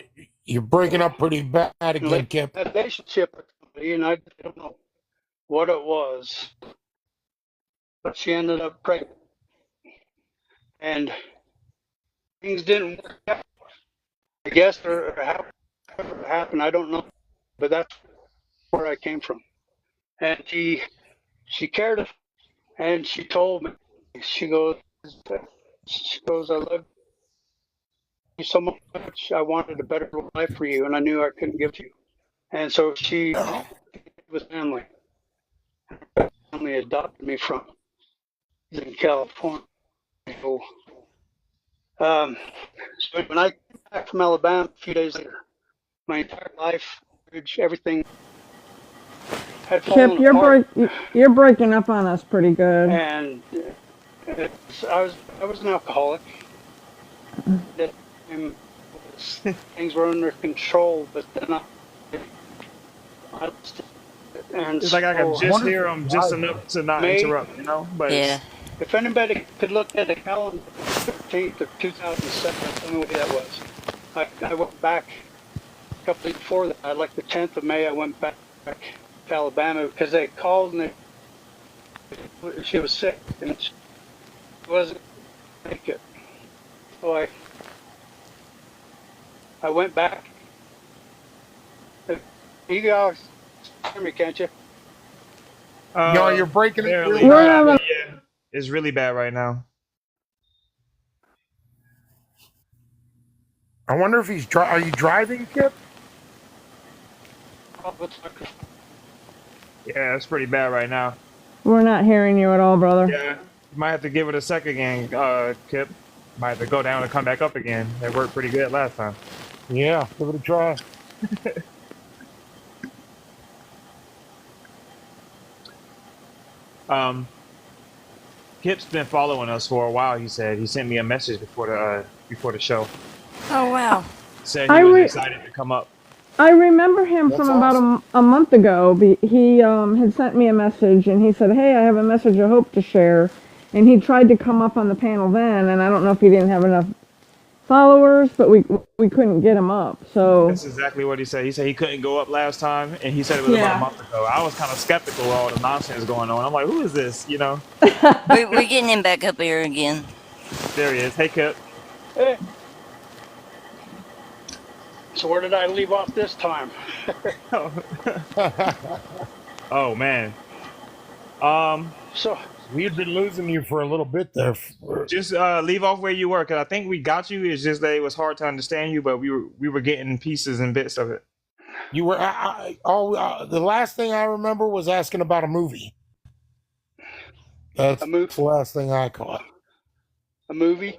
F: you're breaking up pretty bad again, Kip.
E: that relationship with somebody, and I don't know what it was, but she ended up pregnant, and things didn't work out. I guess, or however it happened, I don't know, but that's where I came from. And she cared, and she told me. She goes, I love you so much. I wanted a better life for you, and I knew I couldn't give to you. And so she was family adopted me from in California. So, so when I came back from Alabama a few days later, my entire life, everything had
C: Kip,
E: fallen apart,
C: you're breaking up on us pretty good.
E: and I was an alcoholic. That time things were under control, but then I lost it. And
B: It's like I can
E: so
F: I
B: just
F: wonder if
B: hear
F: he's
B: them just
F: driving.
B: enough to not
E: May,
B: interrupt, you know. But
A: Yeah.
B: it's
E: if anybody could look at the calendar, 13th of 2007, tell me what day that was. I went back a couple days before that, like the 10th of May, I went back to Alabama because they called and she was sick and she wasn't gonna make it. So I went back. You guys hear me, can't you?
F: No, you're breaking it really
B: barely.
C: We're
F: bad.
C: having
B: Yeah, it's really bad right now.
F: I wonder if he's are you driving, Kip?
B: Yeah, it's pretty bad right now.
C: we're not hearing you at all, brother.
B: Yeah, you might have to give it a second again, Kip. Might have to go down and come back up again. That worked pretty good last time.
F: Yeah, give it a try.
B: Um, Kip's been following us for a while. He said he sent me a message before the show.
A: Oh, wow.
B: Said
C: I
B: he was
C: re-
B: excited to come up.
C: I remember him
F: That's
C: from about
F: awesome.
C: a month ago. He had sent me a message and he said, "Hey, I have a message of hope to share." And he tried to come up on the panel then, and I don't know if he didn't have enough followers, but we couldn't get him up. So
B: That's exactly what he said. He said he couldn't go up last time, and he said it was about a
C: yeah,
B: month ago. I was kind of skeptical of all the nonsense going on. I'm like, who is this? You know?
A: We're getting him back up here again.
B: There he is. Hey, Kip.
E: Hey, so where did I leave off this time?
B: Oh man. Um,
E: So
F: We had been losing you for a little bit there.
B: just leave off where you were, cause I think we got you. It's just that it was hard to understand you, but we were getting pieces and bits of it.
F: You were the last thing I remember was asking about a movie. That's
E: a move,
F: the last thing I caught.
E: a movie.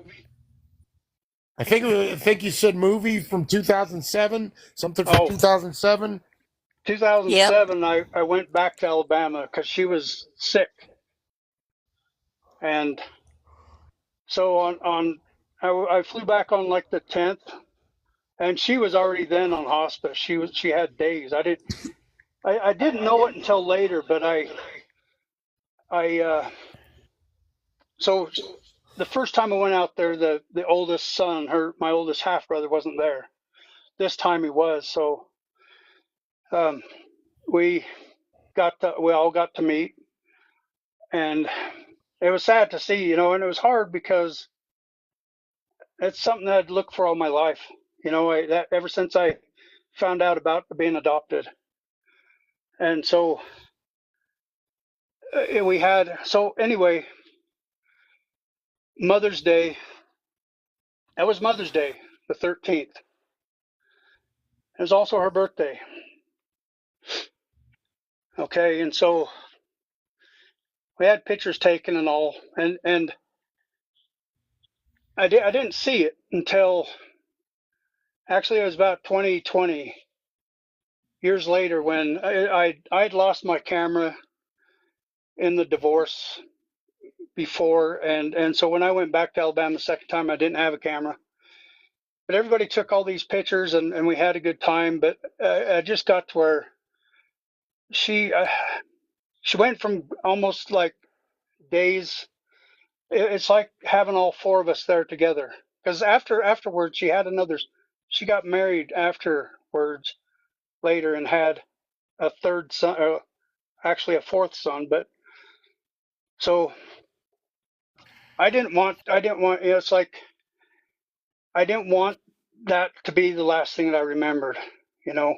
F: I think you said movie from 2007, something from
E: Oh,
F: 2007.
E: 2007. I went back to Alabama because she was sick, and so I flew back on like the 10th, and she was already then on hospice. She had days. I didn't know it until later, but I so the first time I went out there, the oldest son, my oldest half brother, wasn't there. This time he was. So um, we we all got to meet, and it was sad to see, and it was hard because it's something that I'd looked for all my life. That ever since I found out about being adopted, and so we had. So anyway, Mother's Day. That was Mother's Day, the 13th. It was also her birthday. Okay, and so we had pictures taken and all, and I didn't see it until actually it was about 20 years later when I'd lost my camera in the divorce before, and so when I went back to Alabama the second time, I didn't have a camera. But everybody took all these pictures, and we had a good time. But I just got to where she uh, she went from almost like days. It's like having all four of us there together. Because afterwards, she got married afterwards later and had a third son, actually a fourth son. But so I didn't want, it's like, I didn't want that to be the last thing that I remembered, you know.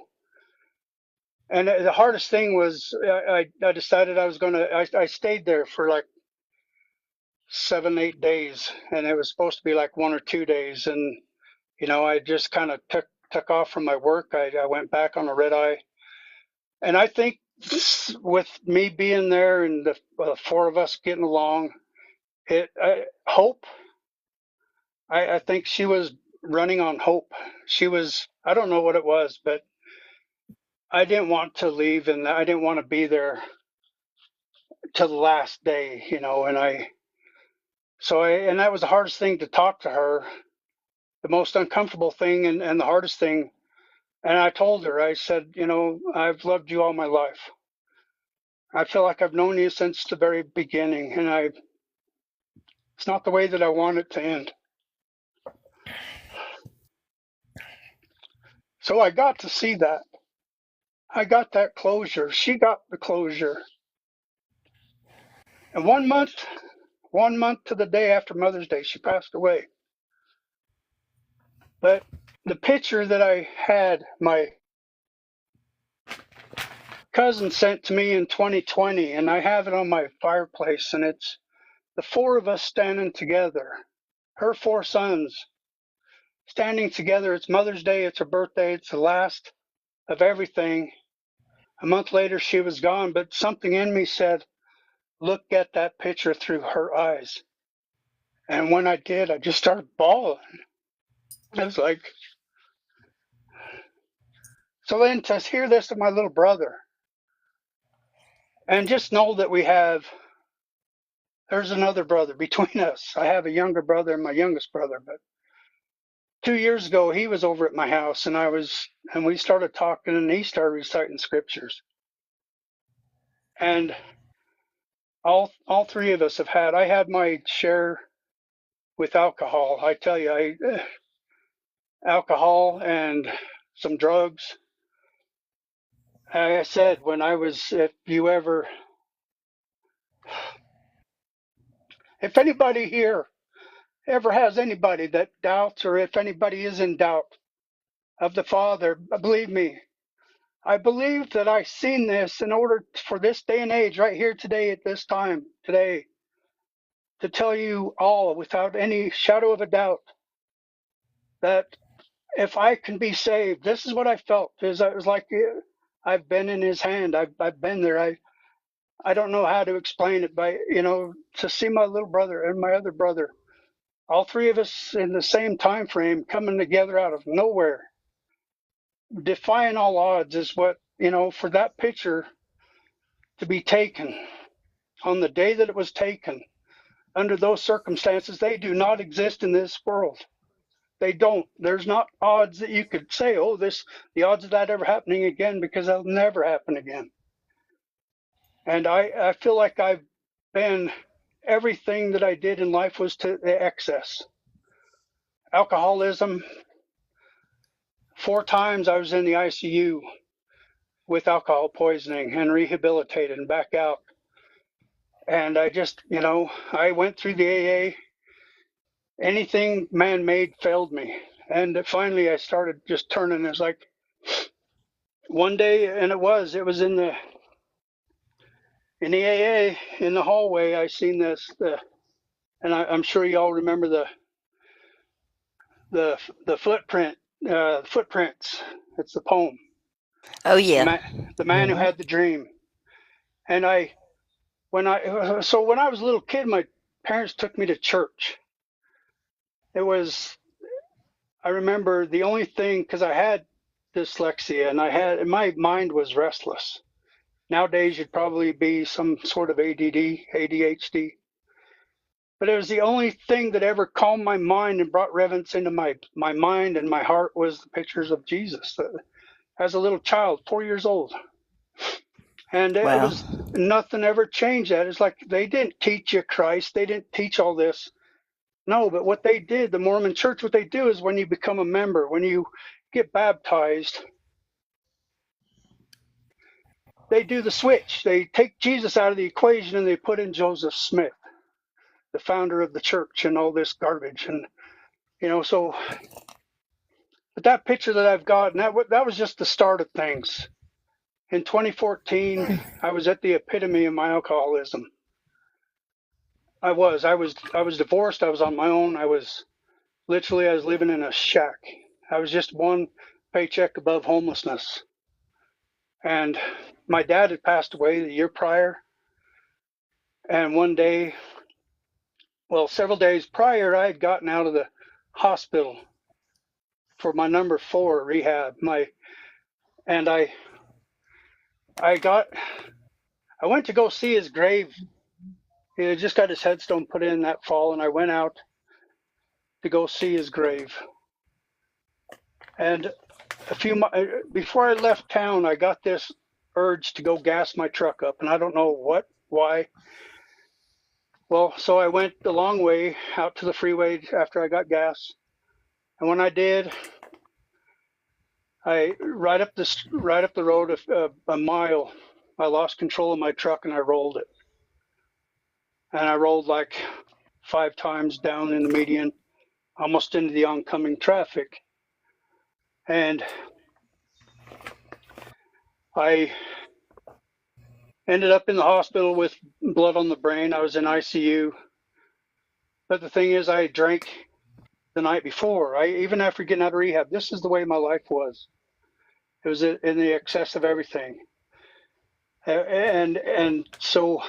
E: And the hardest thing was I decided I was going to, I stayed there for like 7, 8 days, and it was supposed to be like 1 or 2 days. And I just kind of took off from my work. I went back on a red eye, and I think with me being there and the four of us getting along, hope. I think she was running on hope. She was. I don't know what it was, but I didn't want to leave, and I didn't want to be there till the last day. And that was the hardest thing to talk to her, the most uncomfortable thing, and the hardest thing. And I told her, I said, I've loved you all my life. I feel like I've known you since the very beginning, and it's not the way that I want it to end. So I got to see that. I got that closure. She got the closure. And 1 month to the day after Mother's Day, she passed away. But the picture that I had, my cousin sent to me in 2020, and I have it on my fireplace, and it's the four of us standing together, her four sons standing together. It's Mother's Day, it's her birthday, it's the last of everything. A month later, she was gone, but something in me said, look at that picture through her eyes. And when I did, I just started bawling. I was like, so then to hear this of my little brother, and just know that there's another brother between us. I have a younger brother and my youngest brother, but 2 years ago, he was over at my house, and we started talking, and he started reciting scriptures. And all three of us I had my share with alcohol. I tell you, alcohol and some drugs. I said, if anybody here ever has anybody that doubts, or if anybody is in doubt of the Father, believe me, I believe that I've seen this in order for this day and age, right here today, at this time, today, to tell you all without any shadow of a doubt that if I can be saved, this is what I felt. It was like I've been in his hand. I've been there. I don't know how to explain it, but to see my little brother and my other brother, all three of us in the same time frame, coming together out of nowhere, defying all odds, is what, for that picture to be taken on the day that it was taken, under those circumstances. They do not exist in this world. They don't. There's not odds that you could say, the odds of that ever happening again, because that'll never happen again. And I feel like everything that I did in life was to the excess. Alcoholism, 4 times I was in the ICU with alcohol poisoning and rehabilitated and back out. And I just, I went through the AA. Anything man-made failed me. And finally I started just turning. It's like one day, and it was in the AA, in the hallway, I seen this, and I'm sure you all remember the footprints. It's the poem.
A: Oh yeah.
E: The man who had the dream. And when I was a little kid, my parents took me to church. I remember the only thing, because I had dyslexia, and my mind was restless. Nowadays, you'd probably be some sort of ADHD. But it was the only thing that ever calmed my mind and brought reverence into my mind and my heart, was the pictures of Jesus as a little child, 4 years old. And it
A: Wow.
E: was nothing ever changed that. It's like they didn't teach you Christ. They didn't teach all this. No, but what they did, the Mormon Church, what they do is when you become a member, when you get baptized, they do the switch. They take Jesus out of the equation and they put in Joseph Smith, the founder of the church, and all this garbage. And, but that picture that I've got, and that was just the start of things. In 2014, I was at the epitome of my alcoholism. I was divorced. I was on my own. I was living in a shack. I was just one paycheck above homelessness. And my dad had passed away the year prior. And one day, well, several days prior, I had gotten out of the hospital for my number 4 rehab. And I went to go see his grave. He had just got his headstone put in that fall, and I went out to go see his grave. And before I left town, I got this urge to go gas my truck up, and I don't know why. Well, so I went the long way out to the freeway after I got gas, and when I did, I right up the road a mile, I lost control of my truck and I rolled it, and I rolled like 5 times down in the median, almost into the oncoming traffic, and I ended up in the hospital with blood on the brain. I was in ICU. But the thing is, I drank the night before. Even after getting out of rehab, this is the way my life was. It was in the excess of everything. And so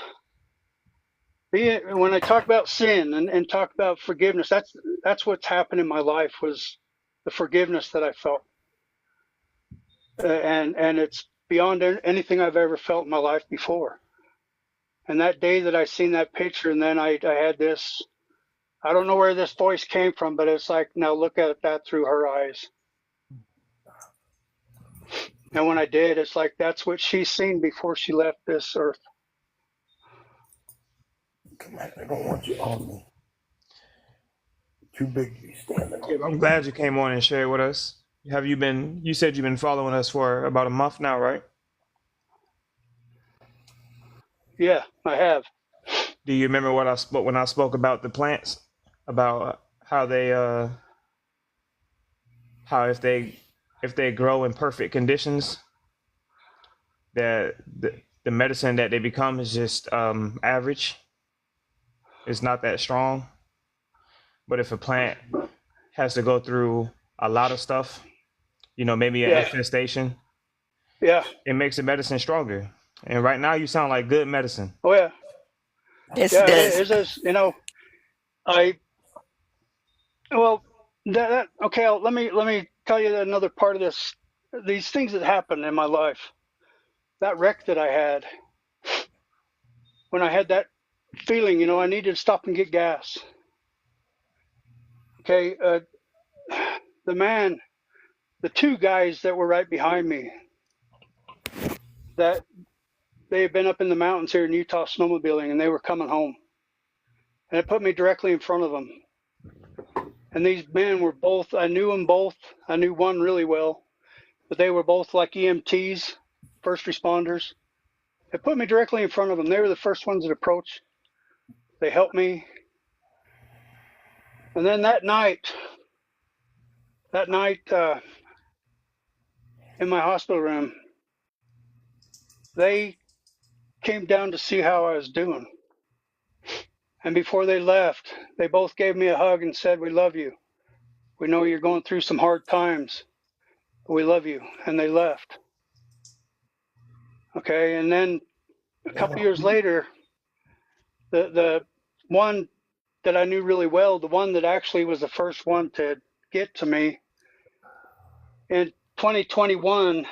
E: when I talk about sin and talk about forgiveness, that's what's happened in my life, was the forgiveness that I felt. And it's beyond anything I've ever felt in my life before. And that day that I seen that picture, and then I had this, I don't know where this voice came from, but it's like, now look at that through her eyes. And when I did, it's like, that's what she's seen before she left this earth.
F: Come on, I don't want you on me. Too big to be standing on.
B: I'm glad you came on and shared with us. You said you've been following us for about a month now, right?
E: Yeah, I have.
B: Do you remember when I spoke about the plants, about how they how if they grow in perfect conditions, that the medicine that they become is just average. It's not that strong. But if a plant has to go through a lot of stuff, maybe an infestation,
E: Yeah.
B: it makes the medicine stronger. And right now you sound like good medicine.
E: Oh yeah.
A: This
E: Yeah,
A: does.
E: it is. Okay. Let me tell you another part of this. These things that happened in my life, that wreck that I had, when I had that feeling, I needed to stop and get gas. Okay, the 2 guys that were right behind me, that they had been up in the mountains here in Utah snowmobiling, and they were coming home, and it put me directly in front of them. And these men were both, I knew them both. I knew one really well, but they were both like EMTs, first responders. It put me directly in front of them. They were the first ones that approached. They helped me. And then that night in my hospital room, they came down to see how I was doing. And before they left, they both gave me a hug and said, "We love you. We know you're going through some hard times, but we love you." And they left. Okay, and then a couple years later, the one that I knew really well, the one that actually was the first one to get to me, in 2021,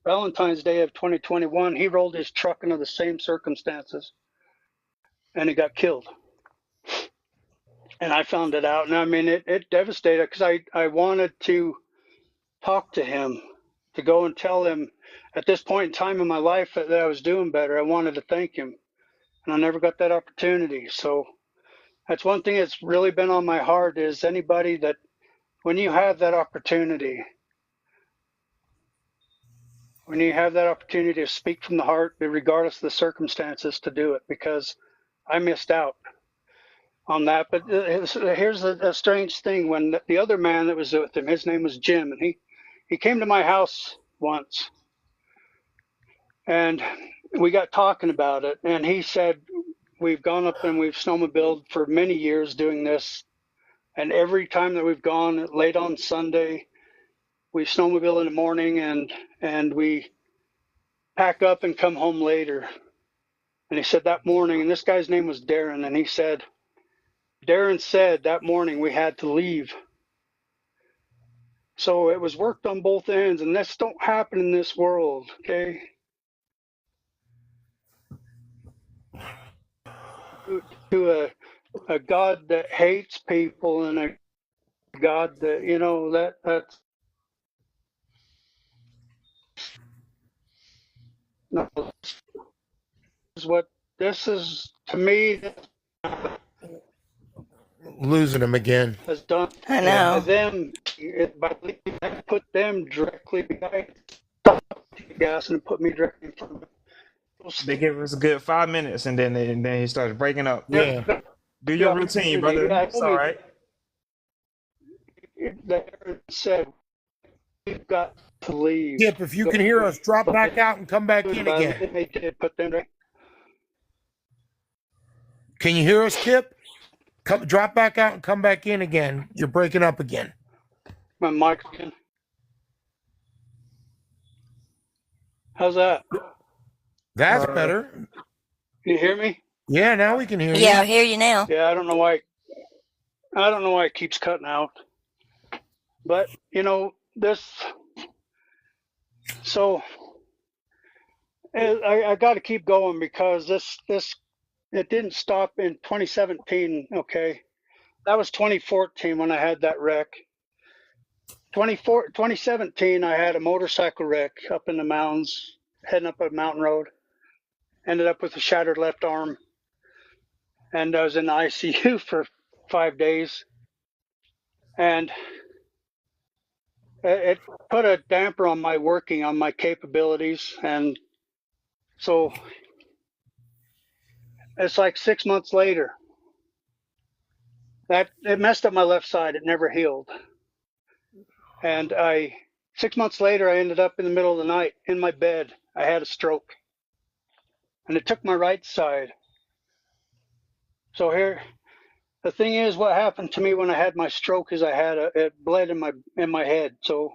E: Valentine's Day of 2021, he rolled his truck into the same circumstances, and he got killed. And I found it out, and I mean, it devastated, because I wanted to talk to him, to go and tell him at this point in time in my life that I was doing better. I wanted to thank him, and I never got that opportunity. So that's one thing that's really been on my heart, is anybody that, when you have that opportunity, to speak from the heart, regardless of the circumstances, to do it, because I missed out on that. But here's a strange thing. When the other man that was with him, his name was Jim, and he came to my house once, and we got talking about it, and he said, we've gone up and we've snowmobiled for many years doing this. And every time that we've gone late on Sunday, we snowmobile in the morning and we pack up and come home later. And he said that morning, and this guy's name was Darren, and he said, Darren said that morning we had to leave. So it was worked on both ends, and this don't happen in this world, okay? To a God that hates people and a God that, you know, that's no, this is what this is to me
F: Losing him again.
E: has done.
A: I
F: Yeah.
A: know.
E: Them by put them directly behind the gas and put me directly in front of it.
B: They give us a good 5 minutes, and then he starts breaking up.
F: Yeah.
B: Do your
E: Yeah,
B: routine, brother.
E: yeah,
B: It's all right.
E: That said, we've got to leave.
F: Kip, if you can hear us, drop back out and come back in again.
E: They did put them right.
F: Can you hear us, Kip? Come, drop back out and come back in again. You're breaking up again.
E: My mic. How's that?
F: That's better.
E: Can you hear me?
F: Yeah, now we can hear you.
A: Yeah, I hear you now.
E: Yeah, I don't know why. I don't know why it keeps cutting out. But you know this. So I got to keep going because this it didn't stop in 2017. Okay, that was 2014 when I had that wreck. 2017, I had a motorcycle wreck up in the mountains, heading up a mountain road. Ended up with a shattered left arm, and I was in the ICU for 5 days. And it put a damper on my working, on my capabilities. And so it's like 6 months later that it messed up my left side. It never healed. And 6 months later, I ended up in the middle of the night in my bed. I had a stroke and it took my right side. So here, the thing is, what happened to me when I had my stroke is it bled in my head. So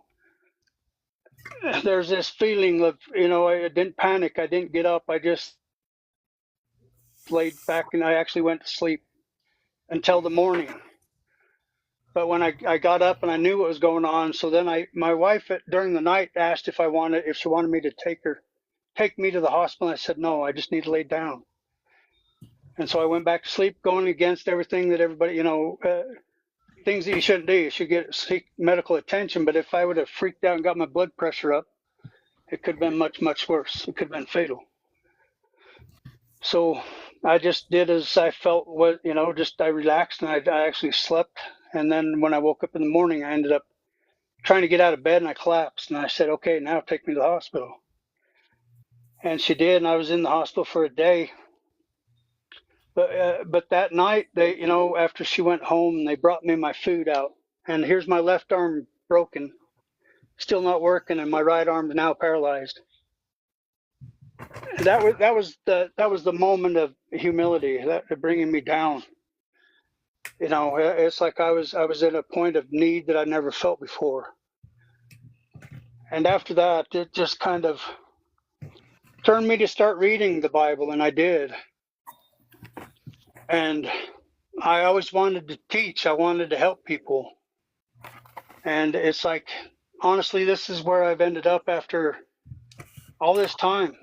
E: there's this feeling of, you know, I didn't panic. I didn't get up. I just laid back and I actually went to sleep until the morning. But when I got up and I knew what was going on, so then my wife during the night asked if she wanted me to take me to the hospital. I said no, I just need to lay down. And so I went back to sleep, going against everything that everybody, you know, things that you shouldn't do. You should seek medical attention. But if I would have freaked out and got my blood pressure up, it could have been much, much worse. It could have been fatal. So I just did as I felt, you know, just I relaxed and I actually slept. And then when I woke up in the morning, I ended up trying to get out of bed and I collapsed. And I said, okay, now take me to the hospital. And she did. And I was in the hospital for a day. But that night, they, you know, after she went home, they brought me my food out. And here's my left arm broken, still not working, and my right arm is now paralyzed. That was the moment of humility, that bringing me down. You know, it's like I was at a point of need that I never felt before. And after that, it just kind of turned me to start reading the Bible, and I did. And I always wanted to teach. I wanted to help people. And it's like, honestly, this is where I've ended up after all this time,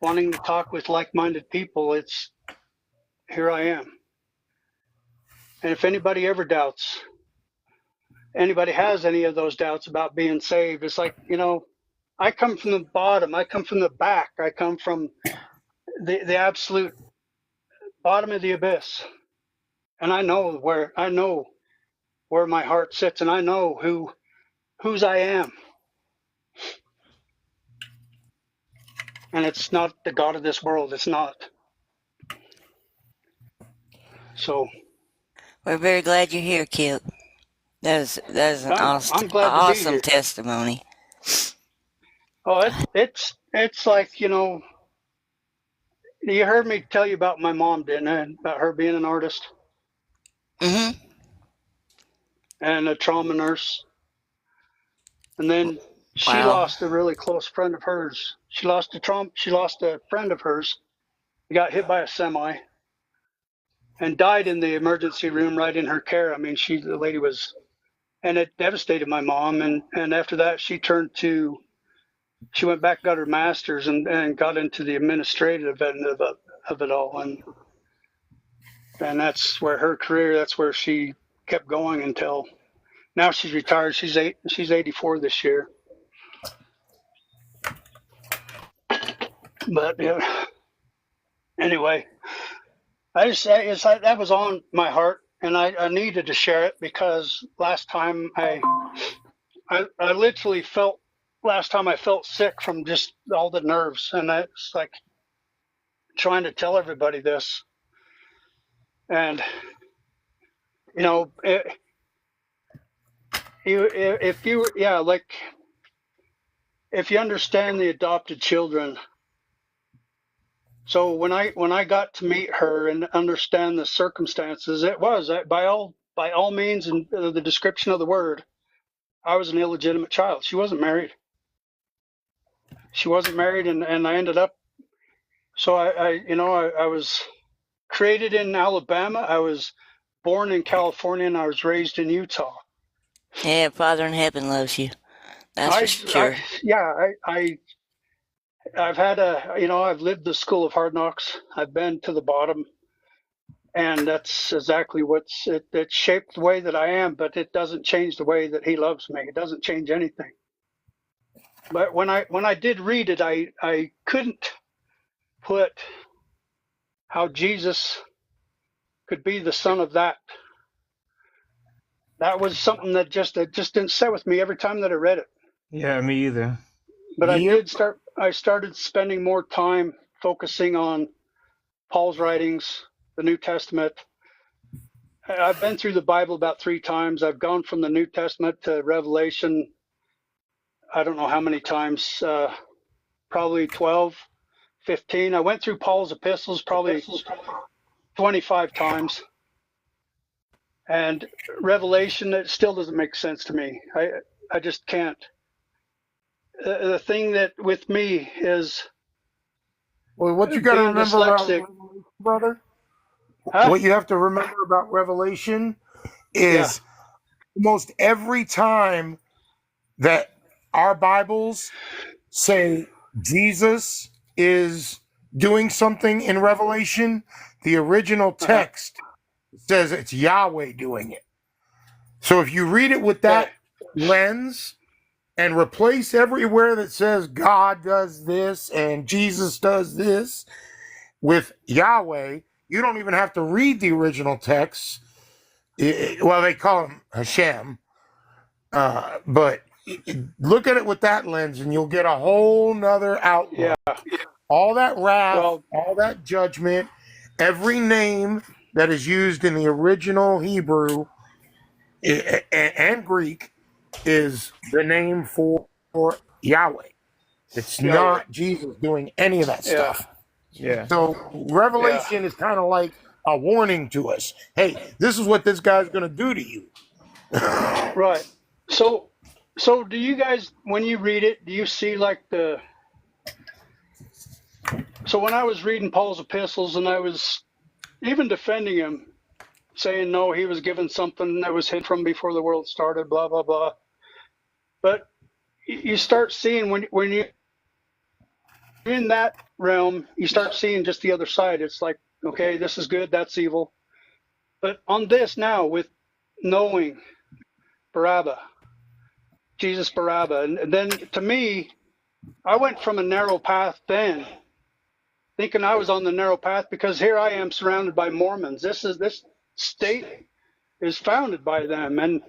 E: wanting to talk with like-minded people. It's here I am. And if anybody ever doubts, anybody has any of those doubts about being saved, it's like, you know, I come from the bottom. I come from the back. I come from the absolute bottom of the abyss. And I know where my heart sits, and I know whose I am. And it's not the God of this world. It's not. So
A: We're very glad you're here, Kip. That is an
E: I'm glad to be here.
A: testimony.
E: Oh, it's like, you know, You heard me tell you about my mom, didn't I? About her being an artist
A: Mm-hmm.
E: and a trauma nurse. And then she
A: Wow.
E: lost a really close friend of hers. She lost a friend of hers. He got hit by a semi and died in the emergency room right in her care. I mean, the lady was, and it devastated my mom. And after that, she went back, got her master's, and got into the administrative end of it all. And that's where she kept going until now. She's retired. She's 84 this year. But yeah, anyway, that was on my heart, and I needed to share it because last time I literally felt sick from just all the nerves, and it's like trying to tell everybody this. And you know, if you yeah, like if you understand the adopted children. So when I got to meet her and understand the circumstances, it was by all means, in the description of the word, I was an illegitimate child. She wasn't married. And I ended up. So I was created in Alabama. I was born in California, and I was raised in Utah.
A: Yeah, Father in heaven loves you. That's for
E: I, I
A: sure.
E: yeah, I've I've lived the school of hard knocks. I've been to the bottom, and that's exactly it shaped the way that I am, but it doesn't change the way that he loves me. It doesn't change anything. But when I did read it, I couldn't put how Jesus could be the son of that. That was something that just didn't sit with me every time that I read it.
B: Yeah, me either.
E: But
F: Yep.
E: I started spending more time focusing on Paul's writings, the New Testament. I've been through the Bible about 3 times. I've gone from the New Testament to Revelation. I don't know how many times, probably 12, 15. I went through Paul's epistles probably 25 times. And Revelation, it still doesn't make sense to me. I just can't. The thing that with me is
F: Well, what you got to
E: being
F: remember about
E: dyslexic.
F: Revelation, brother,
E: Huh?
F: what you have to remember about Revelation
E: Yeah.
F: is almost every time that our Bibles say Jesus is doing something in Revelation, the original
E: Uh-huh.
F: text says it's Yahweh doing it. So if you read it with
E: Okay.
F: that lens and replace everywhere that says God does this and Jesus does this with Yahweh, you don't even have to read the original text. Well, they call him Hashem, but look at it with that lens and you'll get a whole nother
E: Yeah.
F: outlook. All that wrath,
E: Well,
F: all that judgment, every name that is used in the original Hebrew and Greek is the name for Yahweh. It's
E: yeah.
F: not Jesus doing any of that
E: Yeah.
F: stuff.
B: Yeah.
F: So
E: Yeah.
F: Revelation is kind of like a warning to us. Hey, this is what this guy's going to do to you.
E: Right. So, so do you guys, when you read it, do you see like so when I was reading Paul's epistles and I was even defending him, saying, no, he was given something that was hidden from before the world started, blah, blah, blah. But you start seeing when you're in that realm, you start seeing just the other side. It's like, okay, this is good, that's evil. But on this now, with knowing Barabbas, Jesus Barabbas, and then to me, I went from a narrow path then, thinking I was on the narrow path because here I am surrounded by Mormons. This state is founded by them, and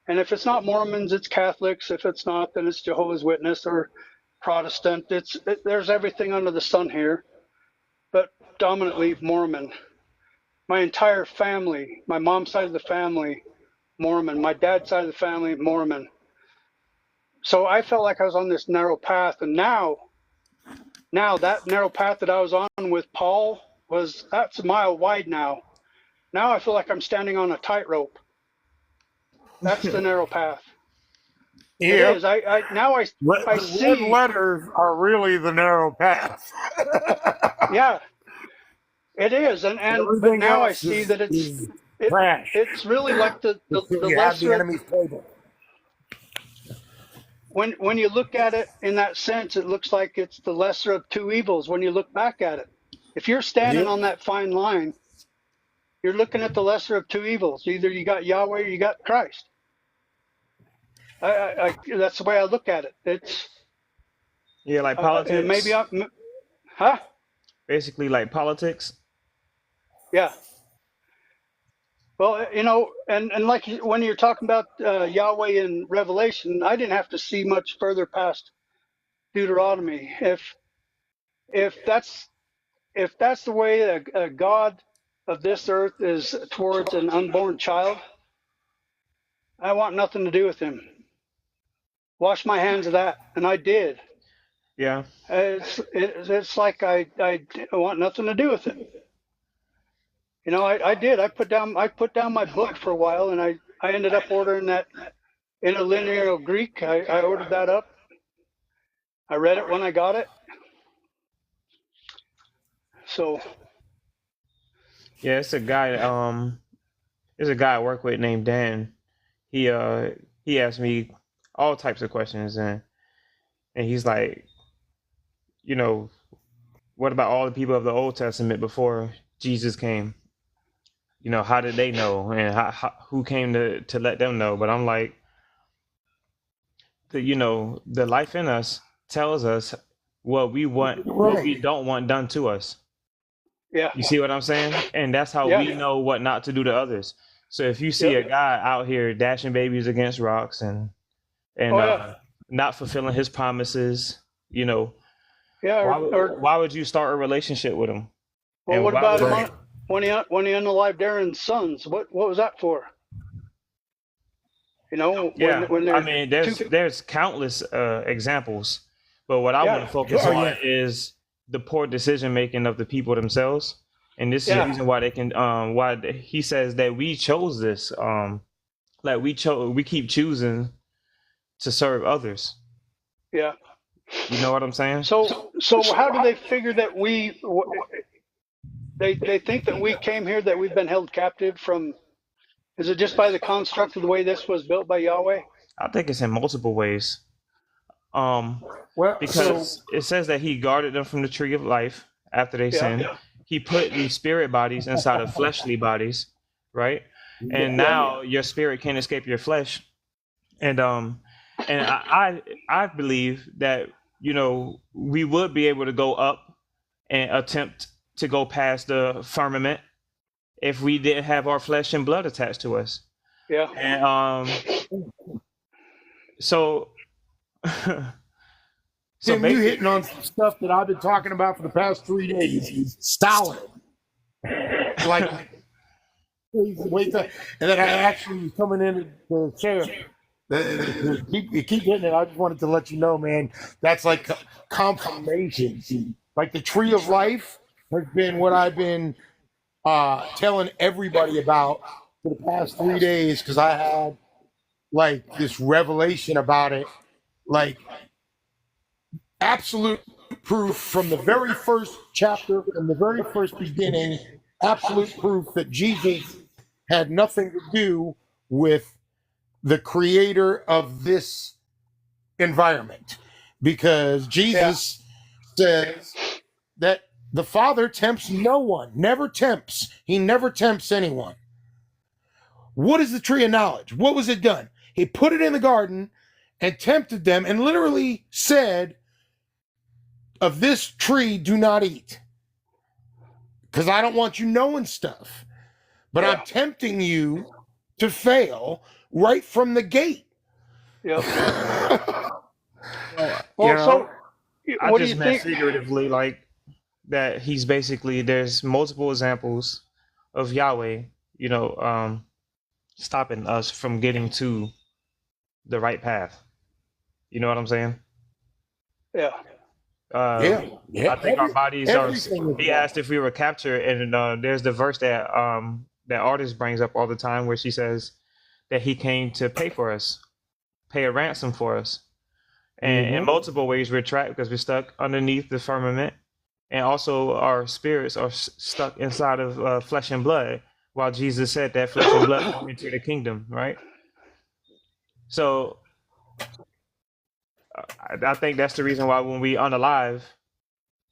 E: if it's not Mormons, it's Catholics. If it's not, then it's Jehovah's Witness or Protestant. There's everything under the sun here, but dominantly Mormon. My entire family, my mom's side of the family, Mormon. My dad's side of the family, Mormon. So I felt like I was on this narrow path, and now Now that narrow path that I was on with Paul that's a mile wide now. Now I feel like I'm standing on a tightrope. That's the narrow path. It
F: Yep.
E: is. I now I
F: The red
E: see.
F: letters are really the narrow path.
E: Yeah, it is. But
F: Everything
E: now I
F: else
E: see that
F: is
E: it
F: trash.
E: it's really like the
F: Until
E: the
F: you have the
E: lesser
F: enemy's playbook.
E: when you look at it in that sense, it looks like it's the lesser of two evils when you look back at it. If you're standing
F: Yep.
E: on that fine line, you're looking at the lesser of two evils. Either you got Yahweh or you got Christ. That's the way I look at it. It's
B: Yeah, like
E: maybe
B: politics.
E: huh?
B: Basically, like politics.
E: Yeah. Well, and like when you're talking about Yahweh in Revelation, I didn't have to see much further past Deuteronomy. If that's if that's the way a God of this earth is towards an unborn child, I want nothing to do with him. Wash my hands of that, and I did.
B: Yeah.
E: It's like I want nothing to do with it. I did. I put down my book for a while, and I ended up ordering that interlinear Greek. I ordered that up. I read it when I got it. So
B: Yeah, it's a guy. There's a guy I work with named Dan. He asked me all types of questions, and he's like, you know, what about all the people of the Old Testament before Jesus came? How did they know, and who came to let them know? But I'm like, the life in us tells us what we want, what we
F: Right.
B: don't want done to us.
E: yeah,
B: You see what I'm saying? And that's how
E: yeah,
B: we know what not to do to others. So if you see
E: yep.
B: a guy out here dashing babies against rocks and
E: Oh yeah,
B: not fulfilling his promises,
E: yeah. Or
B: why would you start a relationship with him?
E: well,
B: And
E: what
B: why
E: about
B: would
E: him
F: Right.
E: when he unalived Aaron's sons? What was that for?
B: yeah,
E: When
B: I
E: they're
B: mean,
E: two.
B: there's countless examples, but what I want
E: Yeah,
B: to focus
F: Oh
B: on
F: yeah.
B: is the poor decision making of the people themselves, and this is the
E: yeah,
B: reason why they can why he says that we chose this like we keep choosing to serve others.
E: yeah.
B: You know what I'm saying?
E: So how do they figure that they think that we came here, that we've been held captive from? Is it just by the construct of the way this was built by Yahweh?
B: I think it's in multiple ways. Um,
F: Well, so
B: because it says that he guarded them from the tree of life after they
E: Yeah,
B: sinned. He put these spirit bodies inside of fleshly bodies, right? And
E: yeah,
B: now your spirit can't escape your flesh. And I believe that we would be able to go up and attempt to go past the firmament if we didn't have our flesh and blood attached to us.
E: yeah,
B: And so so
F: Tim, you
B: basically,
F: hitting on some stuff that I've been talking about for the past 3 days. Stalin. Like, wait, and then I actually was coming in to share. You keep hitting it. I just wanted to let you know, man. That's like confirmation. Like the tree of life has been what I've been telling everybody about for the past 3 days because I had like this revelation about it, like absolute proof from the very first chapter, from the very first beginning, absolute proof that Jesus had nothing to do with the creator of this environment because
E: yeah,
F: Jesus says that the Father tempts no one, never tempts. He never tempts anyone. What is the tree of knowledge? What was it done? He put it in the garden and tempted them and literally said, of this tree, do not eat. Because I don't want you knowing stuff. But I'm
E: yeah,
F: tempting you to fail right from the gate.
E: yep.
B: well,
E: Well, so
B: I
E: what do you
B: just meant
E: think?
B: figuratively, like that he's basically there's multiple examples of Yahweh, stopping us from getting to the right path. You know what I'm saying?
E: Yeah,
B: Uh,
F: Yeah, yeah.
B: I think our bodies are.
F: Everything is
B: He
F: law.
B: asked if we were captured, and there's the verse that artist brings up all the time, where she says that he came to pay for us, pay a ransom for us, and in
F: Hmm.
B: multiple ways we're trapped because we're stuck underneath the firmament, and also our spirits are stuck inside of flesh and blood. While Jesus said that flesh and blood won't enter the kingdom, right? So I think that's the reason why when we unalive,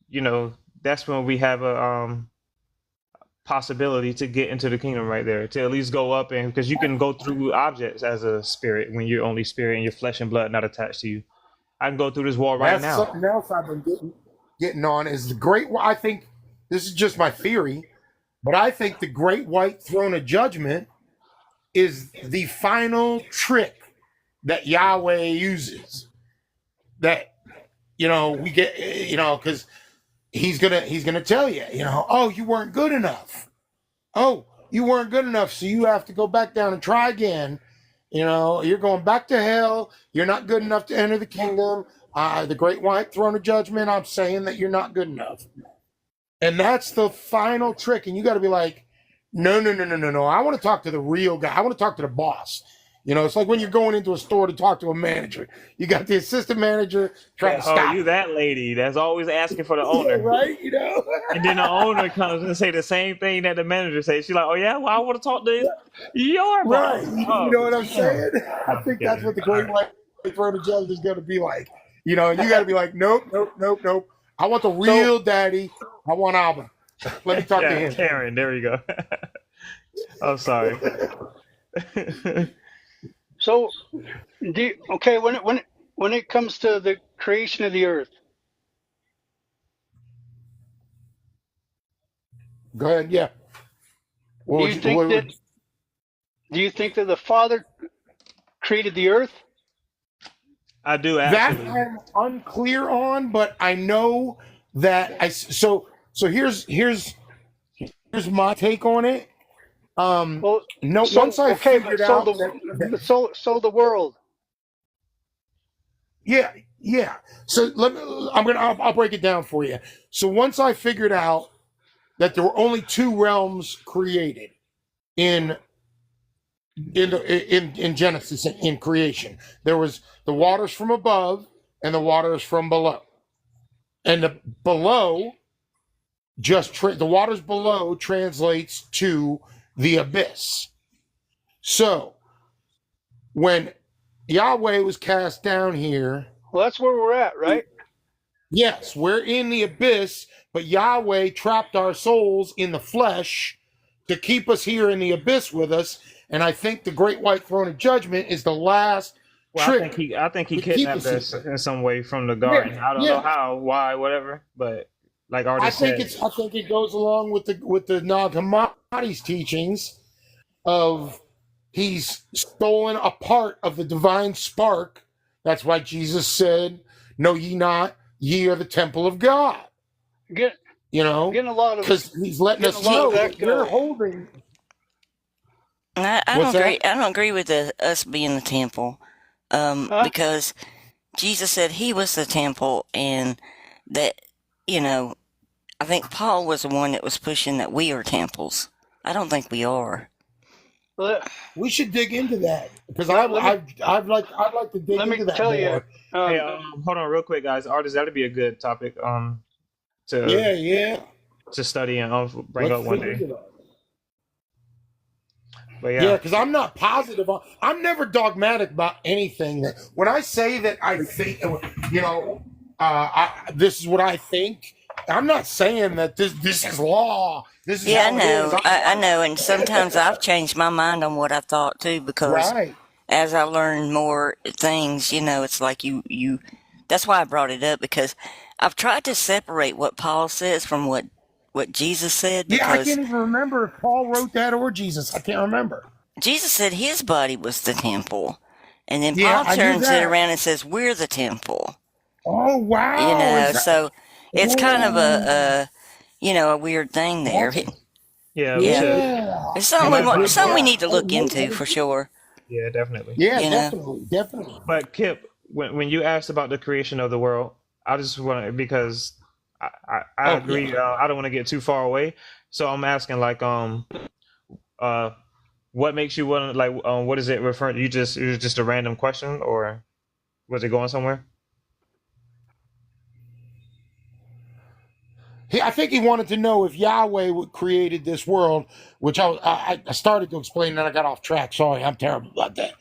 B: you know, that's when we have a possibility to get into the kingdom right there, to at least go up, and because you can go through objects as a spirit when you're only spirit and your flesh and blood not attached to you. I can go through this wall right
F: That's
B: now.
F: something else I've been getting on is the great. I think this is just my theory, but I think the great white throne of judgment is the final trick that Yahweh uses. That we get because he's gonna tell you oh, you weren't good enough. Oh, you weren't good enough, so you have to go back down and try again. You're going back to hell. You're not good enough to enter the kingdom. The great white throne of judgment, I'm saying that you're not good enough. And that's the final trick. And you got to be like, no, no, no, no, no, no. I want to talk to the real guy. I want to talk to the boss. It's like when you're going into a store to talk to a manager. You got the assistant manager trying to
B: Oh,
F: stop.
B: you that lady that's always asking for the
F: Yeah,
B: owner.
F: right?
B: And then the owner comes and say the same thing that the manager says. She's like, "Oh yeah, well I want to talk to your
F: Right.
B: boss."
F: You
B: Oh,
F: know what I'm
B: damn.
F: saying? I think
B: Yeah.
F: that's what the
B: All
F: great
B: right.
F: white throne of judgment is going to be like. And you got to be like, nope, nope, nope, nope. I want the real daddy. I want Abba. Let me talk to
B: Yeah,
F: him.
B: Karen. There we go. I'm sorry.
E: So, okay, when it comes to the creation of the earth,
F: Go ahead. Yeah.
E: do you think that the Father created the earth?
B: I do
F: that
B: actually.
F: I'm unclear on, but I know that so here's my take on it.
E: Well,
F: No,
E: so
F: once I
E: okay, but
F: figured
E: so
F: out that
E: so the world.
F: yeah, yeah. So I'll break it down for you. So once I figured out that there were only two realms created in in Genesis, in creation, there was the waters from above and the waters from below, and the below the waters below translates to the abyss. So when Yahweh was cast down here,
E: Well, that's where we're at, right?
F: yes, we're in the abyss, but Yahweh trapped our souls in the flesh to keep us here in the abyss with us. And I think the great white throne of judgment is the last
B: Well,
F: trick
B: I think he
F: to keep
B: kidnapped
F: us
B: us
F: here.
B: in some way from the garden.
F: Yeah,
B: I don't know
F: yeah.
B: how, why, whatever. But like
F: I
B: artist
F: think
B: said,
F: it goes along with the Nag Hammadi's teachings of he's stolen a part of the divine spark. That's why Jesus said, "Know ye not, ye are the temple of God."
E: Get getting a lot of
F: Because he's letting us know that we're
E: echo.
F: holding.
A: I
F: What's
A: don't agree.
F: that?
A: I don't agree with us being the temple,
E: Huh?
A: because Jesus said he was the temple, and that you know, I think Paul was the one that was pushing that we are temples. I don't think we are.
E: Let,
F: We should dig into that because
E: let, let me
F: I'd like to dig
E: let me
F: into that
E: tell you.
F: more.
B: hey,
E: Um,
B: hold on real quick, guys. Artist, that'd be a good topic to
F: Yeah, yeah.
B: study and bring
F: Let's
B: up one
F: dig into
B: day.
F: that.
B: But
F: Yeah,
B: yeah,
F: because I'm not positive. I'm never dogmatic about anything. That when I say that I think, this is what I think. I'm not saying that this is law. This is
A: Yeah, I
F: how it is.
A: know. I know, and sometimes I've changed my mind on what I thought too, because
F: Right.
A: as I learn more things, it's like you. That's why I brought it up, because I've tried to separate what Paul says from what Jesus said,
F: Yeah, I
A: because
F: can't even remember if Paul wrote that or Jesus. I can't remember.
A: Jesus said his body was the temple, and then
F: Yeah,
A: Paul
F: I knew
A: turns it
F: that.
A: around and says we're the temple.
F: Oh wow! Is that?
A: So it's kind of
F: Oh,
A: a weird thing there.
F: that's
B: yeah, we
A: Yeah,
B: should.
F: yeah.
A: it's
B: And
A: something
B: that's why I
A: something we
B: brought.
A: need to
F: I didn't
A: look
F: know.
A: into for sure.
B: Yeah, definitely.
F: Yeah,
A: You know.
F: definitely, definitely.
B: But Kip, when you asked about the creation of the world, I just want because I
F: Oh
B: agree.
F: yeah.
B: I don't want to get too far away, so I'm asking like uh what makes you want to like what is it referring? You just it was just a random question or was it going somewhere?
F: I think he wanted to know if Yahweh created this world, which I started to explain, and then I got off track. Sorry, I'm terrible about that.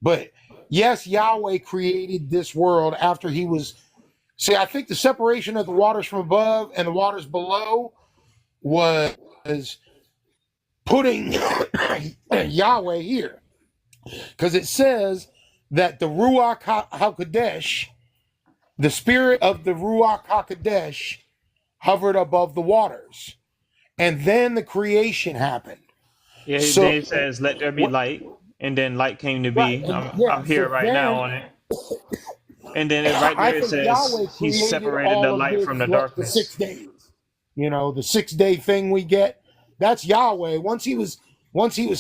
F: But yes, Yahweh created this world after he was. See, I think the separation of the waters from above and the waters below was putting Yahweh here, because it says that the Ruach HaKodesh, the spirit of the Ruach HaKodesh, hovered above the waters, and then the creation happened.
B: Yeah, then
F: So
B: it says, "Let there be
F: what?
B: light," and then light came to
F: Right,
B: be.
F: and
B: I'm
F: yeah.
B: here
F: So
B: right now
F: then
B: on it, and then right
F: I
B: there it
F: think
B: says
F: Yahweh
B: He
F: created
B: separated the
F: all of
B: light
F: this,
B: from the
F: what, the
B: darkness.
F: 6 days. The 6 day thing we get. That's Yahweh. Once he was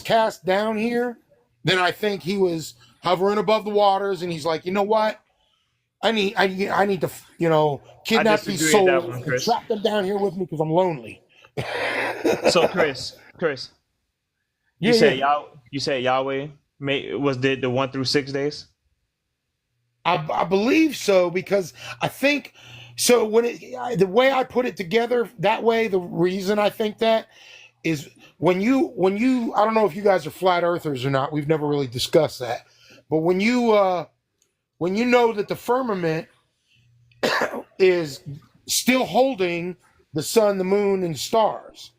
F: cast down here, then I think he was hovering above the waters, and he's like, you know what? I need to
B: I
F: kidnap these
B: disagree with that
F: souls
B: one,
F: and
B: Chris.
F: trap them down here with me because I'm lonely.
B: So, Chris,
F: Yeah, yeah.
B: You said Yahweh did the 1 through 6 days.
F: I believe so, because I think so. The way I put it together that way, the reason I think that is when you I don't know if you guys are flat earthers or not. We've never really discussed that, but when you know that the firmament is still holding the sun, the moon, and stars,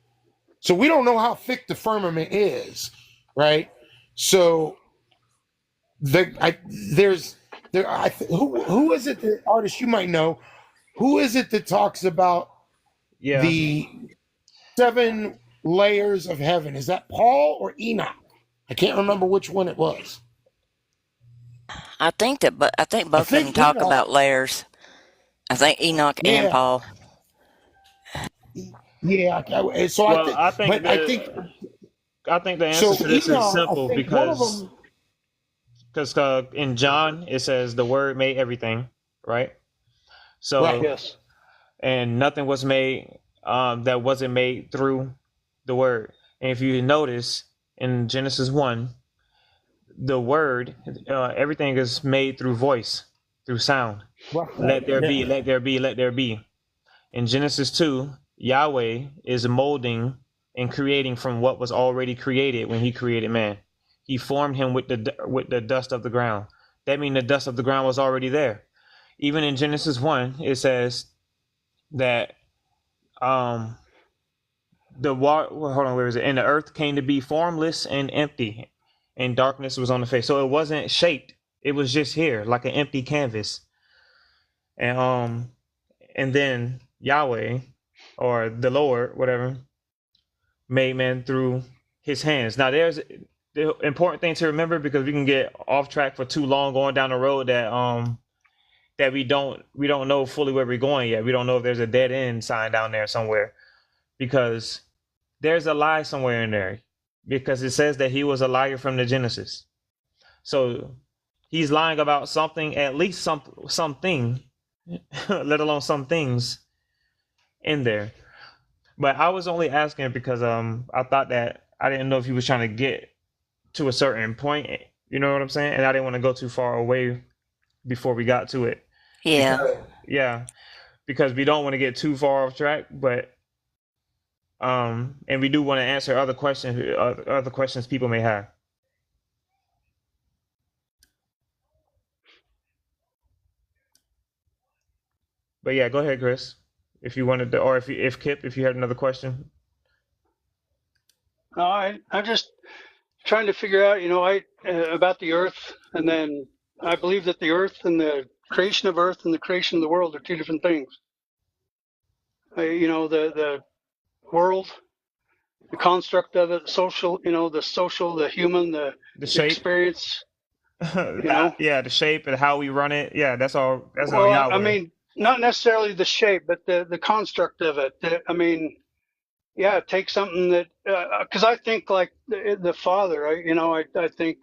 F: so we don't know how thick the firmament is, right? So there's who is it, the artist you might know, who is it that talks about
B: Yeah,
F: the 7 layers of heaven? Is that Paul or Enoch? I can't remember which one it was.
A: But I think
F: I
A: both of them
F: think
A: talk
F: Enoch.
A: about layers. I think Enoch and
F: Yeah,
A: Paul.
F: yeah. So I
B: well,
F: think, but
B: I think the answer
F: so
B: to this is
F: Enoch. I
B: simple
F: think one of
B: because
F: them.
B: in John it says the Word made everything, right?
F: Right.
B: So
E: Yes.
B: and nothing was made that wasn't made through the Word. And if you notice in Genesis 1, the Word, everything is made through voice, through sound.
F: Right.
B: Let there
F: Yeah.
B: be, let there be, let there be. In Genesis 2, Yahweh is molding and creating from what was already created when he created man. He formed him with the dust of the ground. That means the dust of the ground was already there. Even in Genesis 1, it says that um the water, hold on, where is it? And the earth came to be formless and empty, and darkness was on the face. So it wasn't shaped. It was just here, like an empty canvas. And then Yahweh or the Lord, whatever, made man through his hands. Now there's the important thing to remember, because we can get off track for too long going down the road that we don't know fully where we're going yet. We don't know if there's a dead end sign down there somewhere, because there's a lie somewhere in there, because it says that he was a liar from the Genesis. So he's lying about something, at least something, let alone some things in there. But I was only asking because I thought that I didn't know if he was trying to get to a certain point. You know what I'm saying? And I didn't want to go too far away before we got to it.
A: Yeah.
B: Because yeah, because we don't want to get too far off track, but and we do want to answer other questions people may have. But yeah, go ahead, Chris. If you wanted to, or if Kip, if you had another question.
E: No, I'm just trying to figure out, about the earth, and then I believe that the earth and the creation of earth and the creation of the world are two different things. The world, the construct of it, social, the social, the human, the
B: The shape,
E: experience, you know.
B: yeah, the shape and how we run it. Yeah, that's all. That's all
E: Well, I
B: Yahweh.
E: mean, not necessarily the shape, but the construct of it. I mean, yeah, take something that, because I think like the Father, I think,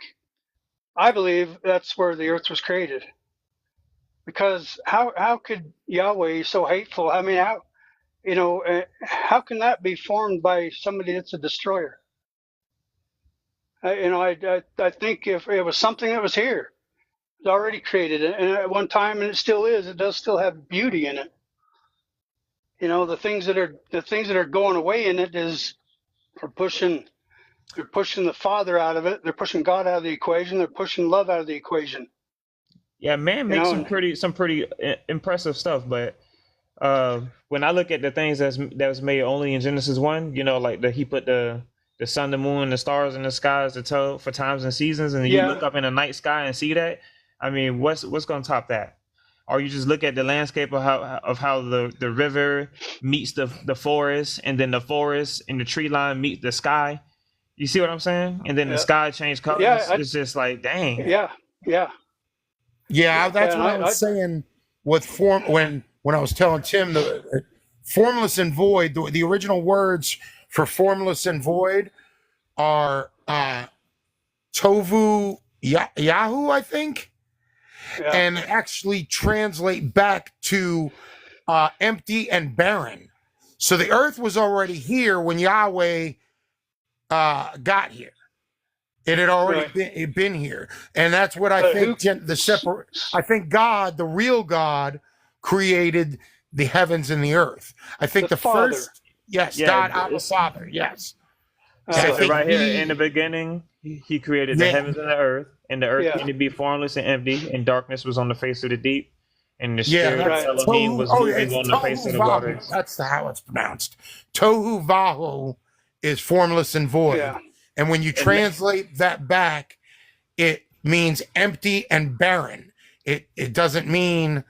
E: I believe that's where the earth was created. because how could Yahweh be so hateful? I mean, how can that be formed by somebody that's a destroyer? I think if it was something that was here, it's already created, and at one time, and it still is. It does still have beauty in it. The things that are going away in it is are pushing. They're pushing the Father out of it. They're pushing God out of the equation. They're pushing love out of the equation.
B: Yeah, man
E: You
B: makes
E: know,
B: some pretty impressive stuff, but when I look at the things that was made only in Genesis 1, like he put the sun, the moon, the stars in the skies to tell for times and seasons, and you
E: yeah,
B: look up in the night sky and see that. I mean, what's gonna top that? Or you just look at the landscape of how the river meets the forest, and then the forest and the tree line meet the sky. You see what I'm saying? And then the
E: yeah,
B: sky changed
E: yeah,
B: colors. It's just like, dang.
E: yeah, yeah,
F: Yeah,
E: yeah.
F: that's
E: And
F: what I was saying with form when I was telling Tim the formless and void. The original words for formless and void are tovu Yahoo, I think,
E: yeah,
F: and actually translate back to empty and barren. So the earth was already here when Yahweh got here. It had already
E: right.
F: been here, and that's what I
E: But who?
F: think. I think God, the real God, created the heavens and the earth. I think
E: The
F: the
E: Father.
F: first, yes,
B: Yeah,
F: God, Abba,
B: it's
F: Father, yes, and I
B: says it
F: think
E: Okay.
B: right here. In the
F: He,
B: beginning, he created the
F: yeah,
B: heavens and the earth
E: Yeah.
B: came to be formless and empty, and darkness was on the face of the deep, and the
F: yeah,
B: spirit of
F: that's
E: Right.
B: Elohim
F: Tohu.
B: was
F: Oh,
B: moving
F: it's
B: on the face
F: Tohu
B: of the
F: Vahu.
B: waters.
F: That's how it's pronounced. Tohu Vahu is formless and void,
E: Yeah.
F: and when you
B: And
F: translate that back, it means empty and barren. It doesn't mean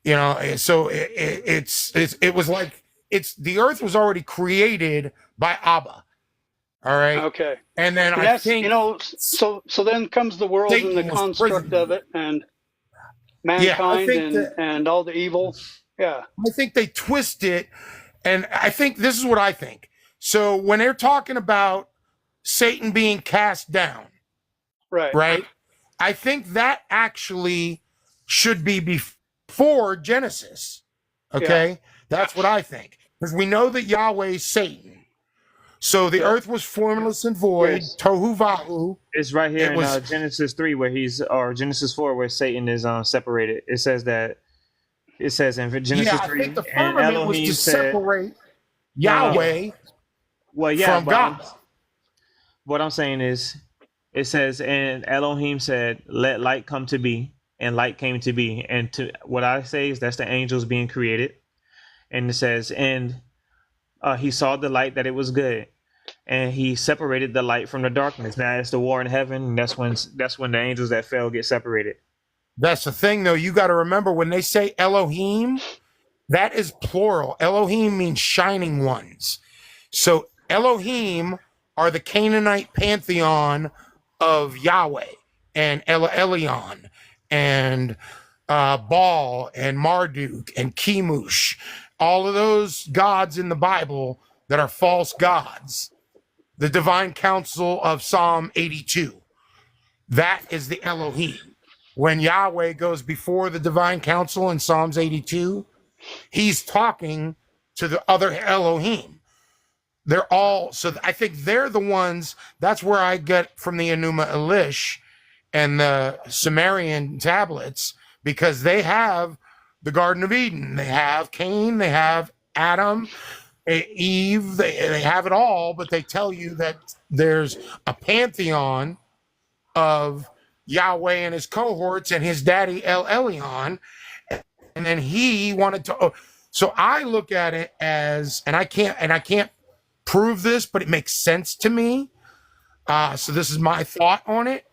F: so it was like it's the earth was already created by Abba, all right,
E: Okay.
F: and then
E: And
F: I
E: that's
F: think
E: so then comes the world and the
F: Satan was
E: construct
F: prisoned
E: of
F: in it.
E: it and
F: Yeah, I
E: mankind
F: think
E: and all the evil. Yeah.
F: they twist it, and I think this is what I think. So when they're talking about Satan being cast down,
E: Right.
F: right, I think that actually should be before Genesis.
E: Yeah.
F: Okay, that's what I think, because we know that Yahweh is Satan. So the
E: Yeah.
F: earth was formless and void,
E: Yes.
F: tohu vahu.
B: it's right here
F: It
B: in
F: was,
B: Genesis 3 or Genesis 4 where Satan is separated. It says in
F: yeah,
B: Genesis
F: I think
B: 3,
F: the
B: and
F: firmament was to
B: Elohim said,
F: separate
B: no, no,
F: Yahweh
B: well, yeah,
F: from
B: but
F: God.
B: what I'm saying is, it says, and Elohim said, "Let light come to be," and light came to be. And to what I say is that's the angels being created. And it says, and he saw the light that it was good, and he separated the light from the darkness. Now it's the war in heaven, and that's when the angels that fell get separated.
F: That's the thing, though. You got to remember when they say Elohim, that is plural. Elohim means shining ones. So Elohim are the Canaanite pantheon of Yahweh and Elion and Baal and Marduk and Chemosh. All of those gods in the Bible that are false gods. The divine council of Psalm 82. That is the Elohim. When Yahweh goes before the divine council in Psalms 82, he's talking to the other Elohim. They're all, so I think they're the ones, that's where I get from the Enuma Elish and the Sumerian tablets, because they have the Garden of Eden. They have Cain, they have Adam, Eve, they have it all, but they tell you that there's a pantheon of Yahweh and his cohorts and his daddy El Elyon, and then he wanted to. So I look at it as, and I can't prove this, but it makes sense to me. So this is my thought on it.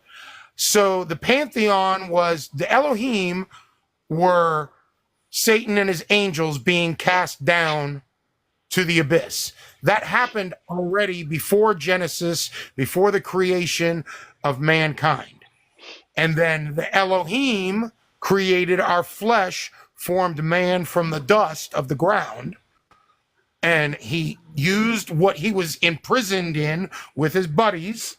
F: So the pantheon was the Elohim were Satan and his angels being cast down to the abyss. That happened already before Genesis, before the creation of mankind. And then the Elohim created our flesh, formed man from the dust of the ground. And he used what he was imprisoned in with his buddies.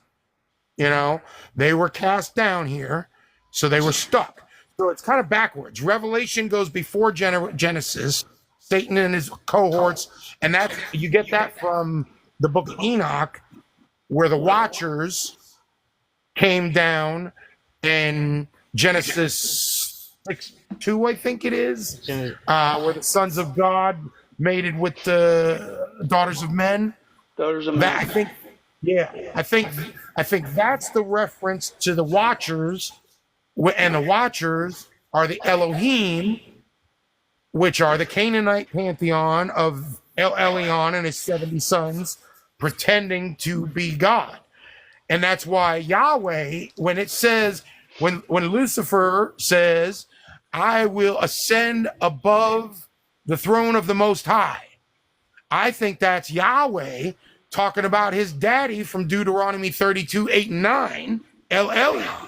F: They were cast down here. So they were stuck. So it's kind of backwards. Revelation goes before Genesis, Satan and his cohorts, and that you get that from the book of Enoch, where the Watchers came down in Genesis 6:2, I think it is, where the sons of God mated with the daughters of men.
E: Daughters of
F: That I
E: men.
F: think, yeah, I think that's the reference to the Watchers, and the Watchers are the Elohim, which are the Canaanite pantheon of El Elyon and his 70 sons, pretending to be God. And that's why Yahweh, when it says, when Lucifer says, I will ascend above the throne of the Most High, I think that's Yahweh talking about his daddy from Deuteronomy 32:8 and 9, El Elyon.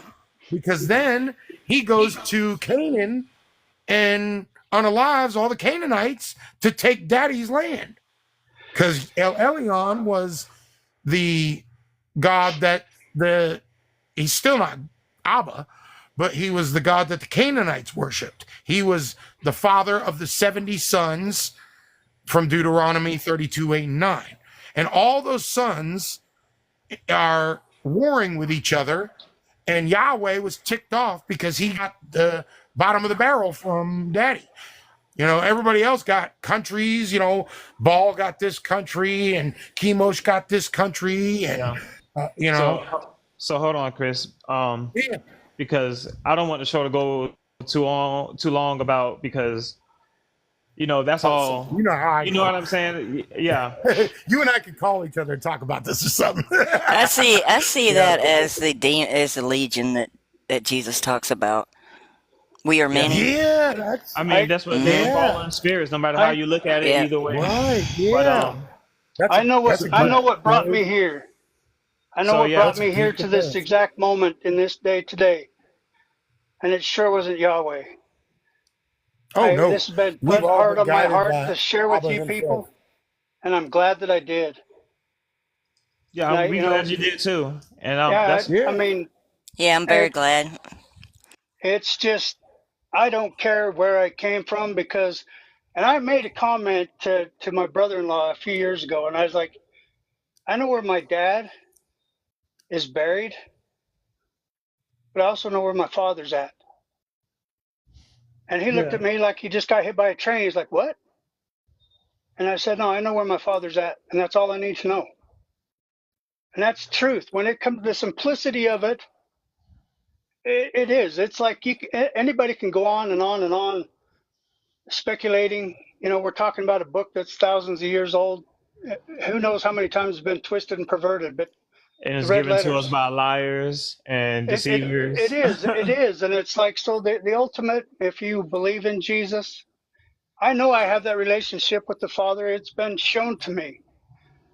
F: Because then he goes to Canaan and unalives all the Canaanites to take daddy's land. Because El Elyon was the God that he's still not Abba, but he was the God that the Canaanites worshipped. He was the father of the 70 sons from Deuteronomy 32:8 and 9. And all those sons are warring with each other. And Yahweh was ticked off because he got the bottom of the barrel from daddy. Everybody else got countries, Baal got this country and Chemosh got this country. And,
B: So hold on, Chris.
F: Yeah.
B: Because I don't want the show to go too long about, because that's all.
F: You know how
B: You know what I'm saying? Yeah.
F: You and I could call each other and talk about this or something.
A: I see that as the legion that Jesus talks about. We are many.
F: Yeah, that's.
B: I mean, that's what they're fallen spirits. No matter how you look at it,
A: Yeah.
B: either way.
F: Right. Yeah.
B: But,
E: I know what brought me here. I know
B: So,
E: what
B: yeah,
E: brought
F: that's a
E: me here
F: beautiful
E: to this
F: thing.
E: exact moment in this day today. And it sure wasn't Yahweh.
F: Oh no,
E: This has been
F: we've
E: put
F: all
E: hard
F: been
E: on my
F: guided
E: heart
F: by
E: to share with
F: Abba
E: you
F: himself.
E: people, and I'm glad that I did.
B: yeah,
E: Now,
B: I'm glad you did too. And
E: Yeah,
B: that's
E: I mean,
A: Yeah, I'm very glad.
E: it's just, I don't care where I came from because, and I made a comment to my brother-in-law a few years ago, and I was like, I know where my dad is buried, but I also know where my father's at. And he looked at me like he just got hit by a train. He's like, what? And I said, no, I know where my father's at, and that's all I need to know. And that's truth. When it comes to the simplicity of it, it is. It's like anybody can go on and on and on speculating. We're talking about a book that's thousands of years old. Who knows how many times it's been twisted and perverted, but
B: and
E: the
B: it's
E: red
B: given to us
E: letters.
B: by liars and
E: It
B: deceivers.
E: is. And it's like, so the ultimate, if you believe in Jesus, I know I have that relationship with the Father. It's been shown to me.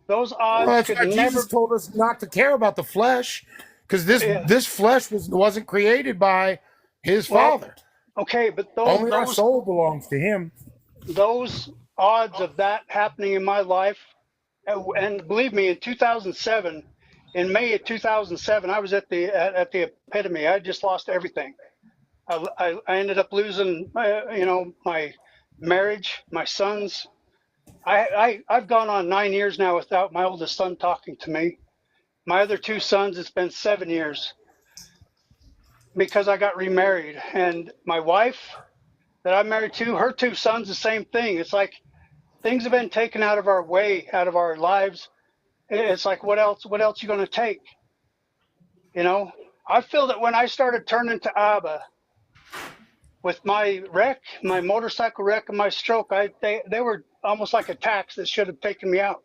E: Those
F: Well,
E: odds
F: that's
E: could
F: why Jesus
E: never.
F: told us not to care about the flesh, because
E: Yeah,
F: this flesh wasn't created by his
E: well,
F: Father.
E: okay, but
F: Only our soul belongs to him.
E: those odds of that happening in my life, and believe me, in 2007, in May of 2007, I was at the epitome. I just lost everything. I ended up losing, my marriage, my sons. I've gone on 9 years now without my oldest son talking to me. My other two sons, it's been 7 years because I got remarried, and my wife that I'm married to, her two sons, the same thing. It's like things have been taken out of our way, out of our lives. It's like, what else? What else you going to take? I feel that when I started turning to Abba with my wreck, my motorcycle wreck, and my stroke, they were almost like a tax that should have taken me out.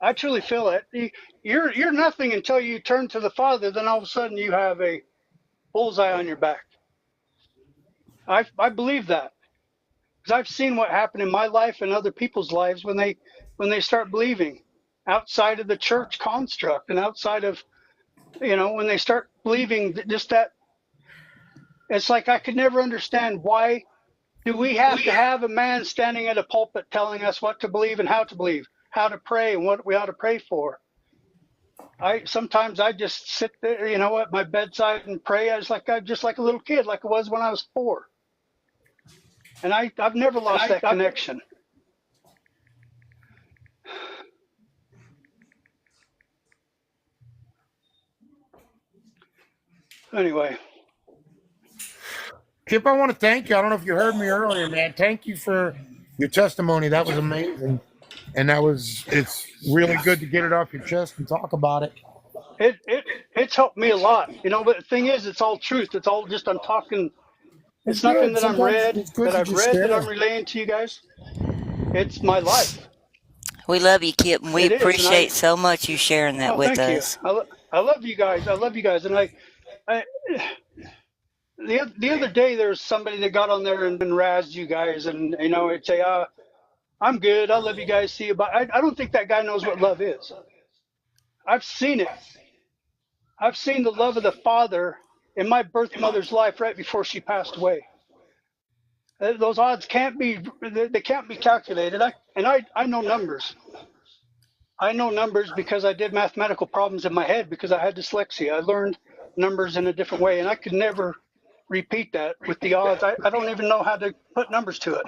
E: I truly feel it. You're nothing until you turn to the Father. Then all of a sudden you have a bullseye on your back. I believe that because I've seen what happened in my life and other people's lives when they start believing outside of the church construct and outside of when they start believing just that. It's like I could never understand, why do we have to have a man standing at a pulpit telling us what to believe and how to believe, how to pray and what we ought to pray for? Sometimes I just sit there, at my bedside and pray. I'm just like a little kid, like I was when I was 4. And I've never lost that connection. Anyway.
F: Kip, I want to thank you. I don't know if you heard me earlier, man. Thank you for your testimony. That was amazing. And it's really good to get it off your chest and talk about it.
E: It's helped me a lot, but the thing is, it's all truth. It's all just, I'm talking, it's nothing that I've read that I'm relaying to you guys. It's my life.
A: We love you, Kip, and we appreciate so much you sharing that with us.
E: I love you guys. I love you guys. And the other day, there was somebody that got on there and razzed you guys, and it'd say, I'm good. I love you guys. See you. But I don't think that guy knows what love is. I've seen it. I've seen the love of the Father in my birth mother's life right before she passed away. Those odds can't be calculated. I know numbers. I know numbers because I did mathematical problems in my head because I had dyslexia. I learned numbers in a different way, and I could never repeat that with the odds. I don't even know how to put numbers to it.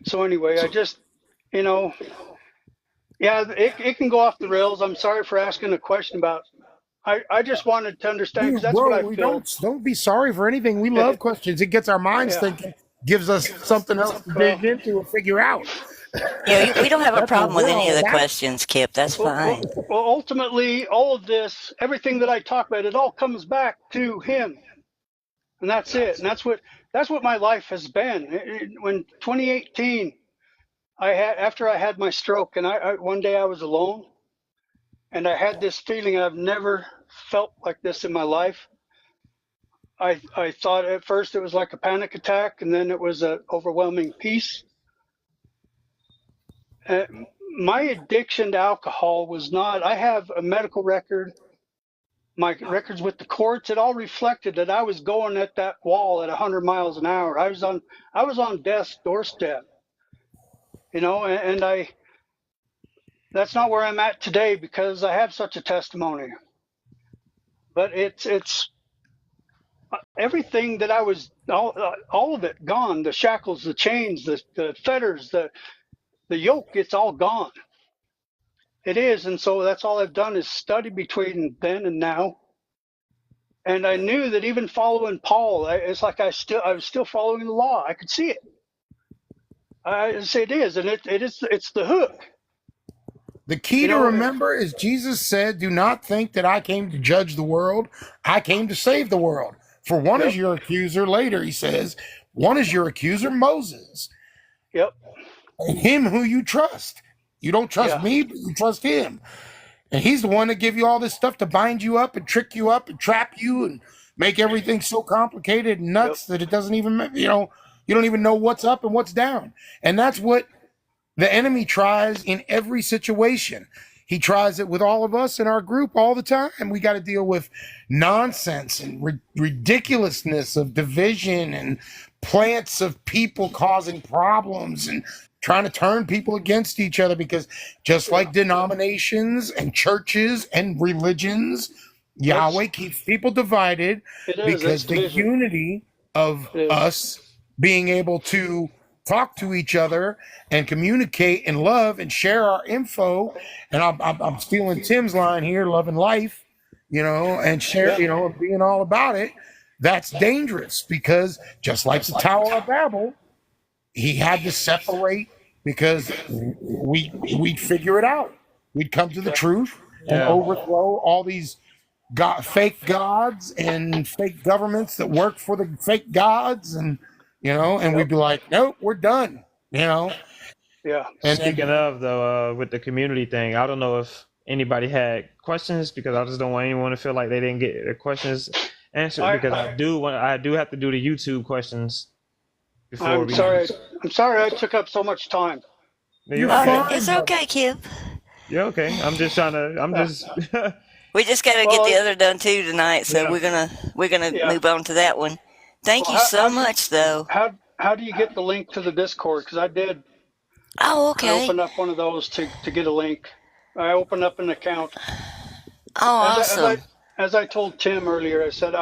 E: So anyway, I just, it can go off the rails. I'm sorry for asking a question about. I just wanted to understand because that's what I feel.
F: Don't be sorry for anything. We love questions. It gets our minds thinking, gives us something else to dig into and figure out.
A: Yeah, we don't have a problem with any of the questions, Kip. That's fine.
E: Well, ultimately, all of this, everything that I talk about, it all comes back to Him, and that's it. And that's what my life has been. When 2018, after I had my stroke, and one day I was alone, and I had this feeling I've never felt like this in my life. I thought at first it was like a panic attack, and then it was an overwhelming peace. My addiction to alcohol was not. I have a medical record. My records with the courts, it all reflected that I was going at that wall at 100 miles an hour. I was on death's doorstep, and that's not where I'm at today because I have such a testimony. But it's everything that I was, all of it gone. The shackles, the chains, the fetters, the yoke, it's all gone. It is. And so that's all I've done is study between then and now. And I knew that even following Paul, it's like I was still following the law. I could see it. I say it is. And it's the hook.
F: The key to remember is Jesus said, do not think that I came to judge the world. I came to save the world. For one is your accuser. Later, he says, one is your accuser, Moses.
E: Yep.
F: Him who you trust. You don't trust me, but you trust him. And he's the one that give you all this stuff to bind you up and trick you up and trap you and make everything so complicated and nuts that it doesn't even, you don't even know what's up and what's down. And that's what the enemy tries in every situation. He tries it with all of us in our group all the time. We got to deal with nonsense and ridiculousness of division and plants of people causing problems and trying to turn people against each other because just like denominations and churches and religions, Yahweh keeps people divided because the unity of us being able to talk to each other and communicate and love and share our info. And I'm stealing Tim's line here, love and life, and share, being all about it. That's dangerous because just like the Tower of Babel, he had to separate because we'd figure it out. We'd come to the truth and overthrow all these fake gods and fake governments that work for the fake gods and we'd be like, nope, we're done,
E: Yeah.
B: And speaking of, though, with the community thing, I don't know if anybody had questions because I just don't want anyone to feel like they didn't get their questions answered because I do have to do the YouTube questions before
E: I'm sorry I took up so much time.
A: It's okay, Kip.
B: You're okay. I'm just
A: We just got to get the other done too tonight, so we're gonna move on to that one. Thank you so much, though.
E: How do you get the link to the Discord? Because I did.
A: Oh,
E: I
A: okay.
E: opened up one of those to get a link. I opened up an account.
A: Oh,
E: As I, as I,
A: awesome.
E: as I told Tim earlier, I said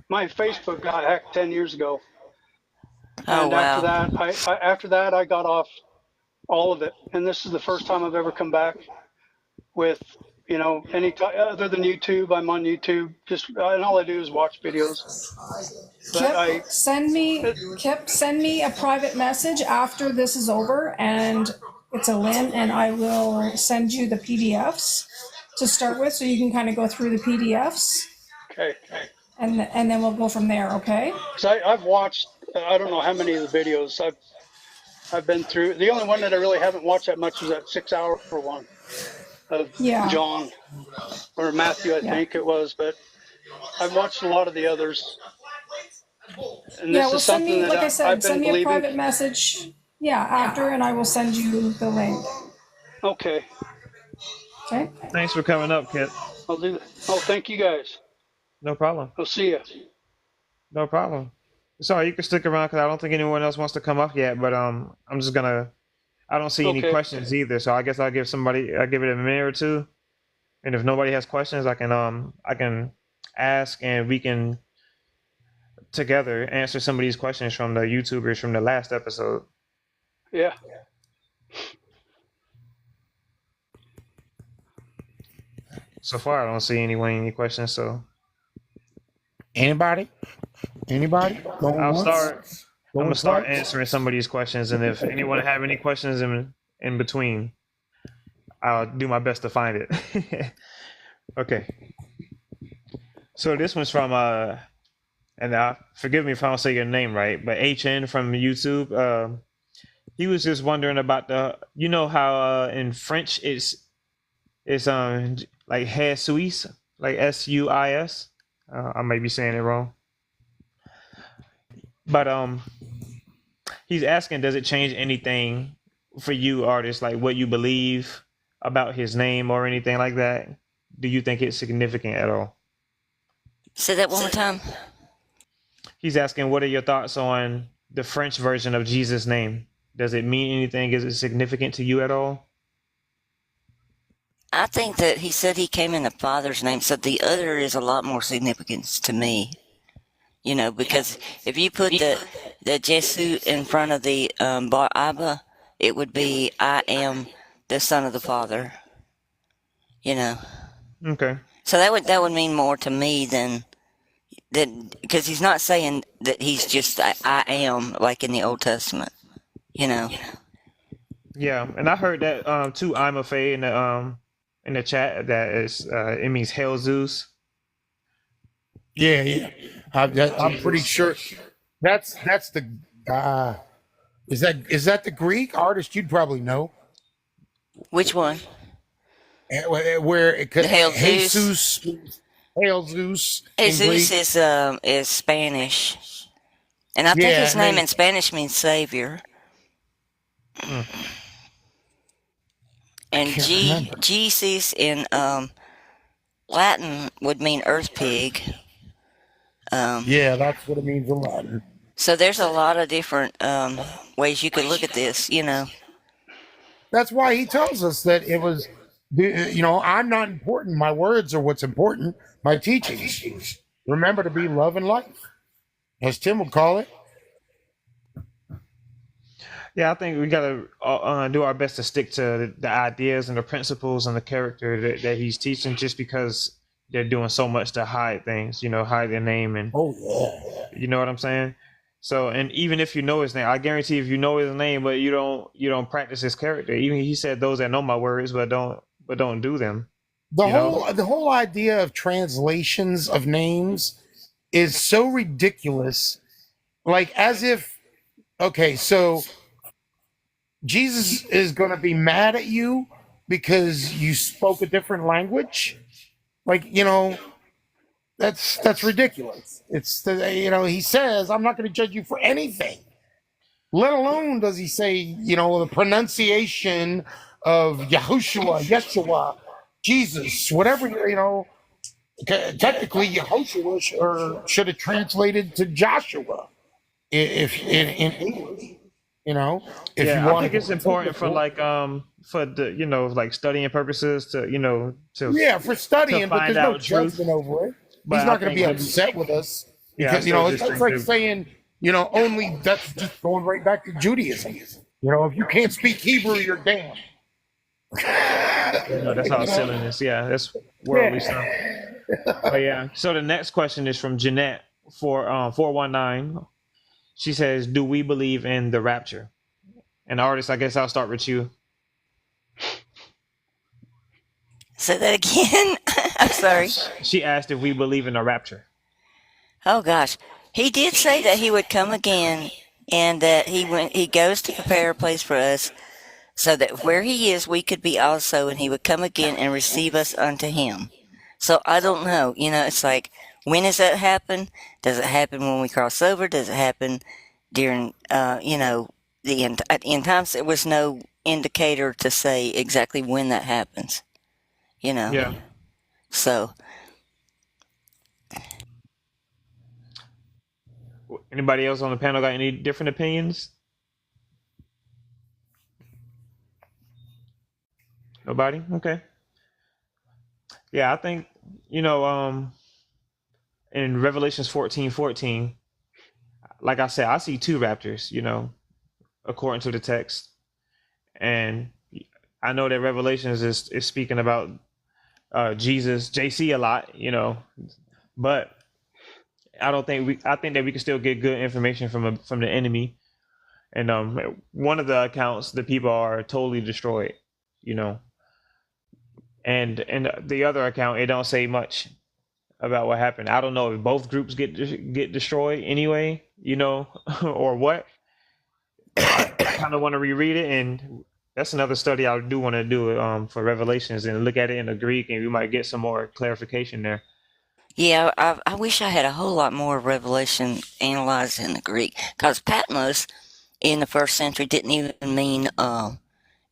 E: my Facebook got hacked 10 years ago.
A: Oh,
E: And after
A: wow.
E: that, I got off all of it. And this is the first time I've ever come back with, other than YouTube. I'm on YouTube, and all I do is watch videos. But
D: Kip, send me a private message after this is over, and it's a Lynn, and I will send you the PDFs to start with, so you can kind of go through the PDFs,
E: okay.
D: and then we'll go from there. Okay?
E: Because I've watched, I don't know how many of the videos I've been through. The only one that I really haven't watched that much was that 6 hour one of
D: Yeah.
E: John or Matthew, I
D: Yeah.
E: think it was. But I've watched a lot of the others. And
D: Yeah.
E: this
D: Well,
E: is
D: send
E: something
D: me,
E: that
D: like I
E: I've
D: said,
E: been
D: send me a
E: believing.
D: private message. Yeah, after, and I will send you the link.
E: Okay,
D: Okay?
B: Thanks for coming up, Kip.
E: I'll do that. Oh, thank you guys.
B: No problem.
E: I'll see you.
B: No problem. Sorry, you can stick around because I don't think anyone else wants to come up yet. But I'm just gonna. I don't see any
E: Okay.
B: questions either, so I guess I'll give somebody. I'll give it a minute or two, and if nobody has questions, I can ask, and we can together answer some of these questions from the YouTubers from the last episode.
E: Yeah.
B: So far, I don't see any questions. So
F: Anybody? Anybody? Going
B: I'll
F: once?
B: start. I'm
F: Going
B: gonna start
F: twice?
B: answering some of these questions, and if anyone have any questions in between, I'll do my best to find it. Okay. So this one's from and forgive me if I don't say your name right, but HN from YouTube. He was just wondering about you know how in French it's like Jesus, like Suis. I may be saying it wrong, but he's asking, does it change anything for you, artists, like what you believe about his name or anything like that? Do you think it's significant at all?
A: Say that one more time.
B: He's asking, what are your thoughts on the French version of Jesus' name? Does it mean anything? Is it significant to you at all?
A: I think that he said he came in the Father's name, so the other is a lot more significance to me. Because if you put the Jesus in front of the Bar Abba, it would be I am the Son of the Father.
B: Okay.
A: So that would mean more to me than because he's not saying that he's just I am like in the Old Testament. You know.
B: Yeah, and I heard that too. I'm a Faye in the chat that is it means Hail Zeus.
F: Yeah, yeah. I'm pretty sure that's the. Is that the Greek artist? You'd probably know.
A: Which one?
F: Where it could
A: The Hail Zeus.
F: Jesus, Hail Zeus in
A: Jesus
F: Greek.
A: is Spanish, and I think
F: Yeah,
A: his
F: and
A: name
F: they
A: in Spanish means Savior.
B: Mm.
A: And
F: can't remember.
A: Jesus in Latin would mean earth pig.
F: Yeah, that's what it means in Latin.
A: So there's a lot of different ways you could look at this.
F: That's why he tells us that it was, I'm not important. My words are what's important. My teachings. Remember to be love and life, as Tim would call it.
B: Yeah, I think we gotta do our best to stick to the ideas and the principles and the character that he's teaching, just because they're doing so much to hide things, hide their name, and
F: Oh yeah.
B: you know what I'm saying. So, and even if you know his name, I guarantee if you know his name, but you don't practice his character. Even he said, "Those that know my words, but don't do them."
F: The
B: You know.
F: whole idea of translations of names is so ridiculous. Like as if, okay, so Jesus is going to be mad at you because you spoke a different language. Like, that's ridiculous. He says, I'm not going to judge you for anything. Let alone does he say, the pronunciation of Yeshua, Jesus, whatever, technically Yehoshua should have translated to Joshua if in English. You know, if you
B: Yeah, I
F: want to
B: think
F: get
B: it's important for
F: technical.
B: like for the like studying purposes to
F: Yeah, for
B: to
F: studying, but
B: find
F: there's no
B: out truth.
F: judgment over it. He's
B: But I
F: not going to
B: think
F: be upset with us
B: yeah, I
F: because
B: still just
F: it's
B: think
F: like
B: that
F: saying only that's just going right back to Judaism. If you can't speak Hebrew, you're damned.
B: that's all silliness. Yeah, that's worldly stuff.
F: Yeah.
B: But yeah, so the next question is from Jeanette for 419. She says, "Do we believe in the rapture?" And artist, I guess I'll start with you.
A: Say that again. I'm sorry.
B: She asked if we believe in the rapture.
A: Oh gosh, he did say that he would come again, and that he goes to prepare a place for us, so that where he is, we could be also, and he would come again and receive us unto him. So I don't know. It's like, when does that happen? Does it happen when we cross over? Does it happen during, at the end times? There was no indicator to say exactly when that happens. You know.
B: Yeah.
A: So
B: Anybody else on the panel got any different opinions? Nobody? Okay. Yeah, I think, in Revelations 14:14, like I said, I see two raptors, according to the text. And I know that Revelations is speaking about Jesus, JC a lot, but I think that we can still get good information from the enemy. And one of the accounts, the people are totally destroyed, you know. And the other account, it don't say much about what happened. I don't know if both groups get destroyed anyway, or what. I kind of want to reread it, and that's another study I do want to do for Revelations and look at it in the Greek, and we might get some more clarification there.
A: yeah, I wish I had a whole lot more Revelation analyzed in the Greek, because Patmos in the first century didn't even mean.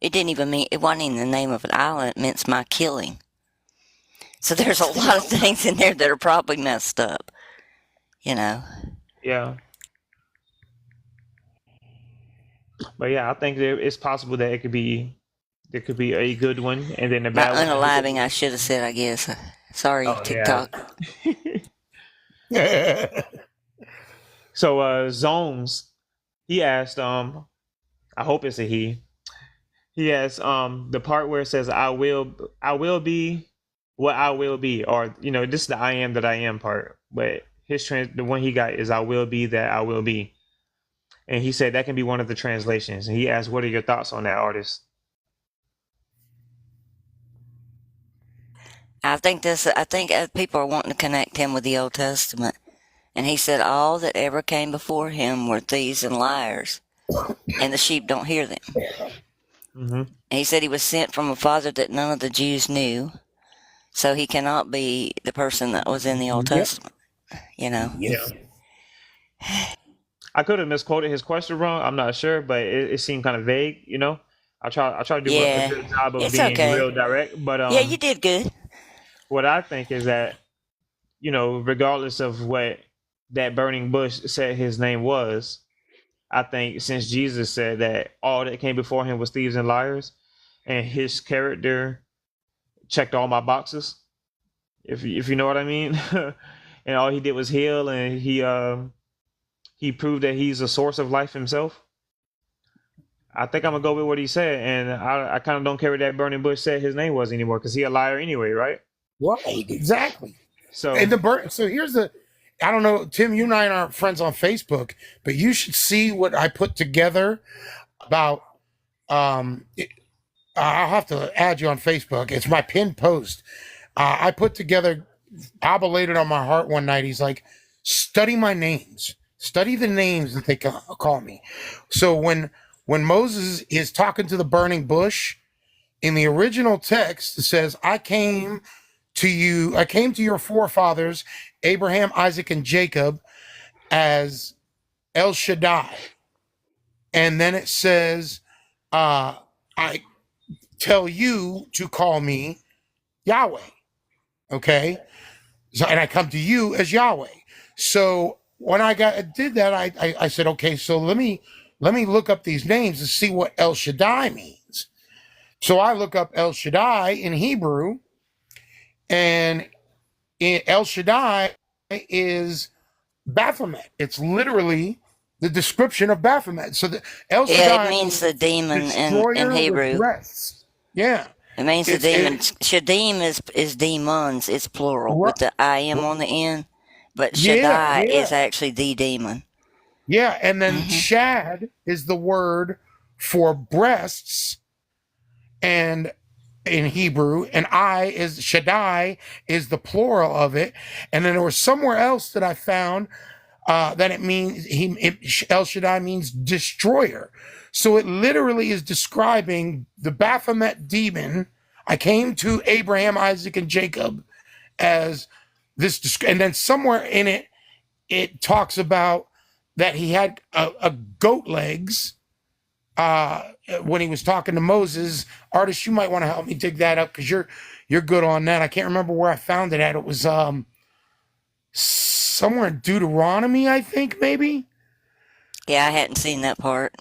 A: It didn't even mean, it wasn't even the name of an island. It meant my killing. So there's a lot of things in there that are probably messed up. You know.
B: Yeah, but yeah, I think it's possible that there could be a good one and then a
A: My
B: bad one.
A: unaliving, I should have said, I guess. Sorry,
B: Oh yeah.
A: TikTok.
B: So Zones, he asked, I hope it's a he. He asked the part where it says I will be what I will be, or this is the I am that I am part. But the one he got is I will be that I will be. And he said that can be one of the translations. And he asked, what are your thoughts on that, artist?
A: I think people are wanting to connect him with the Old Testament. And he said, all that ever came before him were thieves and liars, and the sheep don't hear them.
B: Mm-hmm.
A: And he said he was sent from a father that none of the Jews knew, so he cannot be the person that was in the Old Testament.
B: Yeah. I could have misquoted his question wrong. I'm not sure, but it seemed kind of vague. I try to do a
A: Yeah,
B: good job of
A: it's
B: being
A: okay.
B: real direct. But
A: Yeah, you did good.
B: what I think is that regardless of what that burning bush said his name was, I think since Jesus said that all that came before him was thieves and liars, and his character checked all my boxes, if you know what I mean, and all he did was heal, and he proved that he's a source of life himself. I think I'm gonna go with what he said, and I kind of don't care what that burning bush said his name was anymore, because he a liar anyway, right?
F: Right, exactly.
B: So
F: And so here's I don't know, Tim, you and I aren't friends on Facebook, but you should see what I put together about. I'll have to add you on Facebook. It's my pinned post. I put together. Abba laid it on my heart one night. He's like, study my names, study the names that they call me. So when Moses is talking to the burning bush in the original text, it says, I came to your forefathers, Abraham, Isaac, and Jacob, as El Shaddai. And then it says, I tell you to call me Yahweh. Okay. So, and I come to you as Yahweh. So when I did that, I said, okay, so let me let me look up these names and see what El Shaddai means. So I look up El Shaddai in Hebrew, and El Shaddai is Baphomet. It's literally the description of Baphomet. So the El
A: Yeah, it
F: Shaddai
A: means
F: means
A: the demon in
F: destroyer with
A: Hebrew.
F: breasts. Yeah.
A: It means the
F: It's
A: demon.
F: it
A: Shadim is demons. It's plural
F: right.
A: with the I am on the end. But
F: Yeah,
A: Shaddai
F: yeah.
A: is actually the demon.
F: Yeah. And then
A: Hmm.
F: shad is the word for breasts and in Hebrew, and I is Shaddai is the plural of it. And then there was somewhere else that I found that it means El Shaddai means destroyer. So it literally is describing the Baphomet demon. I came to Abraham, Isaac, and Jacob as this, and then somewhere in it, it talks about that he had a goat legs when he was talking to Moses. Artist, you might want to help me dig that up because you're good on that. I can't remember where I found it at. It was somewhere in Deuteronomy, I think, maybe.
A: Yeah, I hadn't seen that part.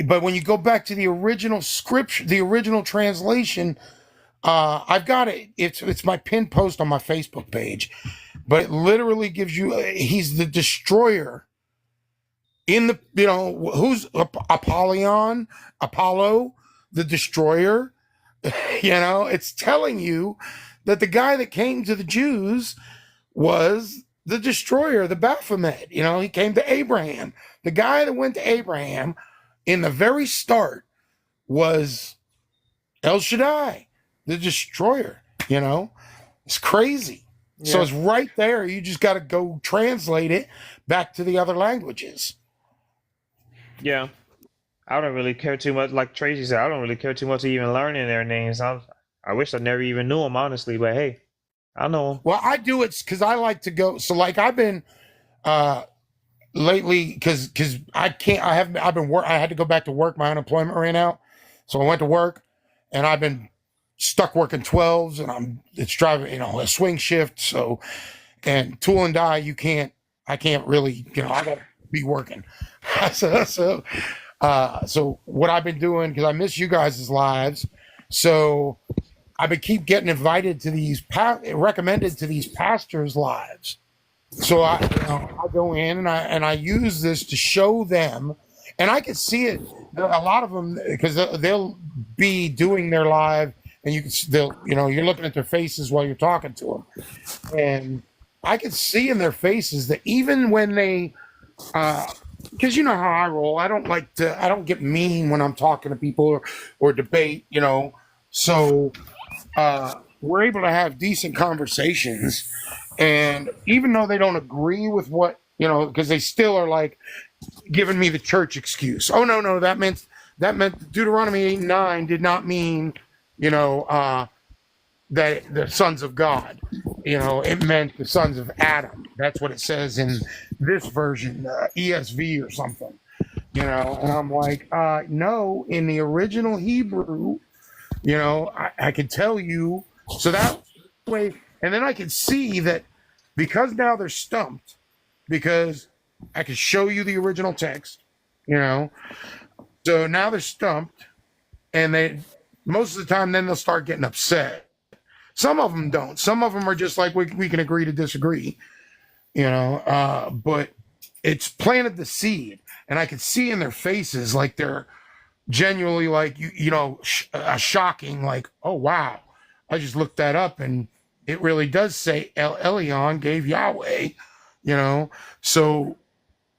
F: But when you go back to the original scripture, the original translation, I've got it. It's my pinned post on my Facebook page, but it literally gives you. He's the destroyer in the who's Apollyon, Apollo, the destroyer. It's telling you that the guy that came to the Jews was the destroyer, the Baphomet. He came to Abraham. The guy that went to Abraham in the very start was El Shaddai, the destroyer. It's crazy. So
B: Yeah.
F: it's right there. You just got to go translate it back to the other languages.
B: Yeah. I don't really care too much. Like Tracy said, I don't really care too much to even learning their names. I wish I never even knew them, honestly. But hey, I know 'em.
F: Well, I do it because I like to go. So, like, I've been uh lately because I've been I had to go back to work. My unemployment ran out, so I went to work, and I've been stuck working 12s, and it's driving a swing shift. So, and tool and die, I can't really I gotta be working. So what I've been doing, because I miss you guys' lives, so I've been keep getting invited to these recommended to these pastors' lives. So I go in and I use this to show them, and I can see it. A lot of them, because they'll be doing their live, and you're looking at their faces while you're talking to them, and I can see in their faces that even when they, because you know how I roll, I don't get mean when I'm talking to people or debate, so we're able to have decent conversations. And even though they don't agree with what, because they still are like giving me the church excuse. Oh, no, that meant Deuteronomy 8:9 did not mean, that the sons of God. It meant the sons of Adam. That's what it says in this version, ESV or something. And I'm like, no, in the original Hebrew, I could tell you. So that way, and then I can see that because now they're stumped, because I can show you the original text, you know. So now they're stumped, and they most of the time then they'll start getting upset. Some of them don't. Some of them are just like we can agree to disagree, but it's planted the seed, and I can see in their faces like they're genuinely like shocking, like, oh wow, I just looked that up and it really does say El Elyon gave Yahweh, so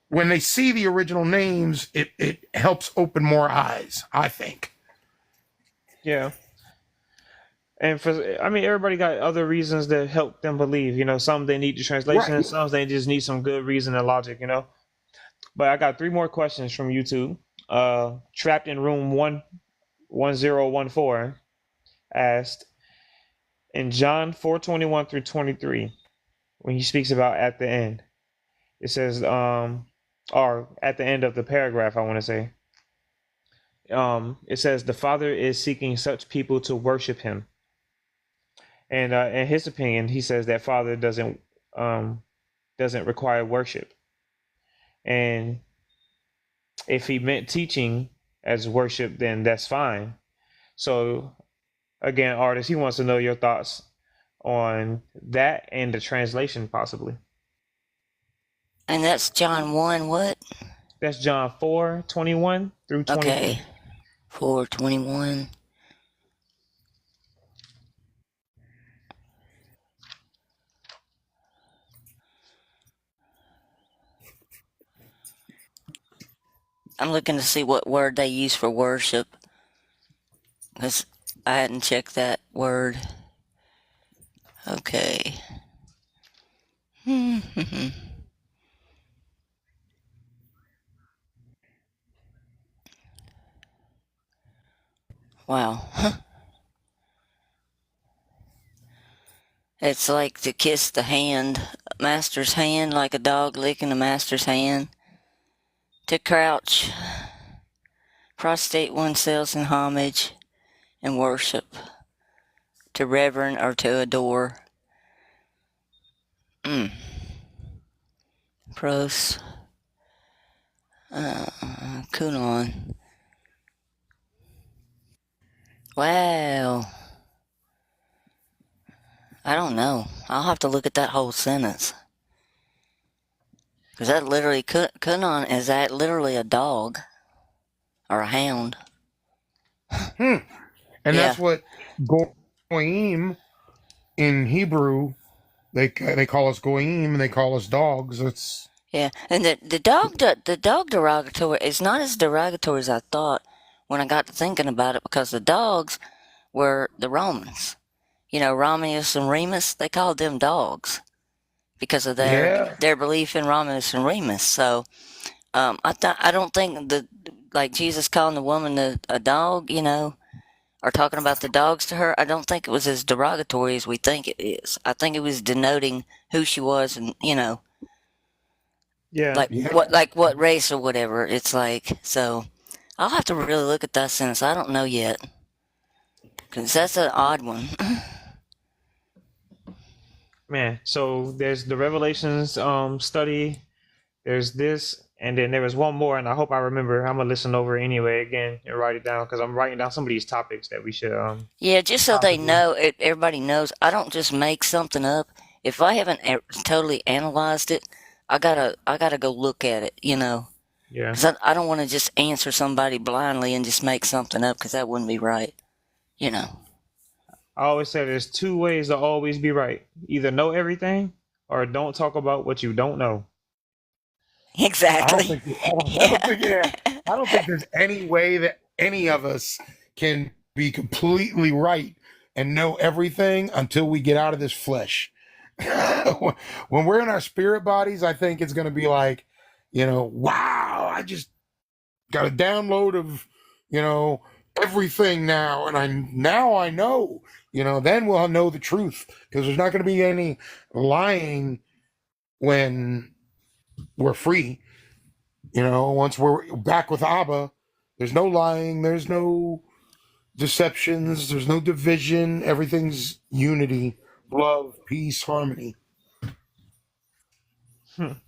F: when they see the original names, it helps open more eyes, I think.
B: yeah. And everybody got other reasons that help them believe. Some they need the translation,
F: Right.
B: and some they just need some good reason and logic. But I got three more questions from YouTube. Trapped in room 11014 asked in John 4:21 through 23 when he speaks about at the end. It says or at the end of the paragraph, I want to say. It says the Father is seeking such people to worship Him. And in his opinion, he says that Father doesn't require worship. And If he meant teaching as worship, then that's fine. So again, artist, he wants to know your thoughts on that and the translation, possibly.
A: And that's John 1, what?
B: That's John 4:21 through 24.
A: Okay. 4:21. I'm looking to see what word they use for worship, because I hadn't checked that word. Okay. Wow. It's like to kiss the hand, master's hand, like a dog licking the master's hand. To crouch, prostrate oneself in homage and worship. To reverence or to adore. Pros. Kunon. Wow. I don't know. I'll have to look at that whole sentence. Because that literally, Kunon, is that literally a dog? Or a hound?
F: And
A: Yeah.
F: that's what goyim in Hebrew, they call us goyim and they call us dogs. It's
A: Yeah, and the dog derogatory is not as derogatory as I thought when I got to thinking about it, because the dogs were the Romans. You know, Romulus and Remus, they called them dogs because of
F: yeah.
A: their belief in Romulus and Remus. So I don't think like Jesus calling the woman a dog, you know, or talking about the dogs to her, I don't think it was as derogatory as we think it is. I think it was denoting who she was, and you know,
B: Yeah.
A: like what race or whatever. It's like, so I'll have to really look at that sentence. I don't know yet, because that's an odd one.
B: Man, so there's the Revelations study, there's this, and then there was one more, and I hope I remember. I'm gonna listen over it anyway again and write it down, because I'm writing down some of these topics that we should
A: Yeah, just so they
B: possibly.
A: know, everybody knows, I don't just make something up. If I haven't totally analyzed it, I gotta go look at it, you know,
B: Yeah.
A: because I don't want to just answer somebody blindly and just make something up, because that wouldn't be right, you know.
B: I always say there's two ways to always be right. Either know everything or don't talk about what you don't know.
F: I don't
A: Exactly.
F: think I don't think yeah. I don't think there's any way that any of us can be completely right and know everything until we get out of this flesh. When we're in our spirit bodies, I think it's going to be like, wow, I just got a download of, everything now, and I know, then we'll know the truth, because there's not going to be any lying when we're free. Once we're back with Abba, there's no lying, there's no deceptions, there's no division. Everything's unity, love, peace, harmony.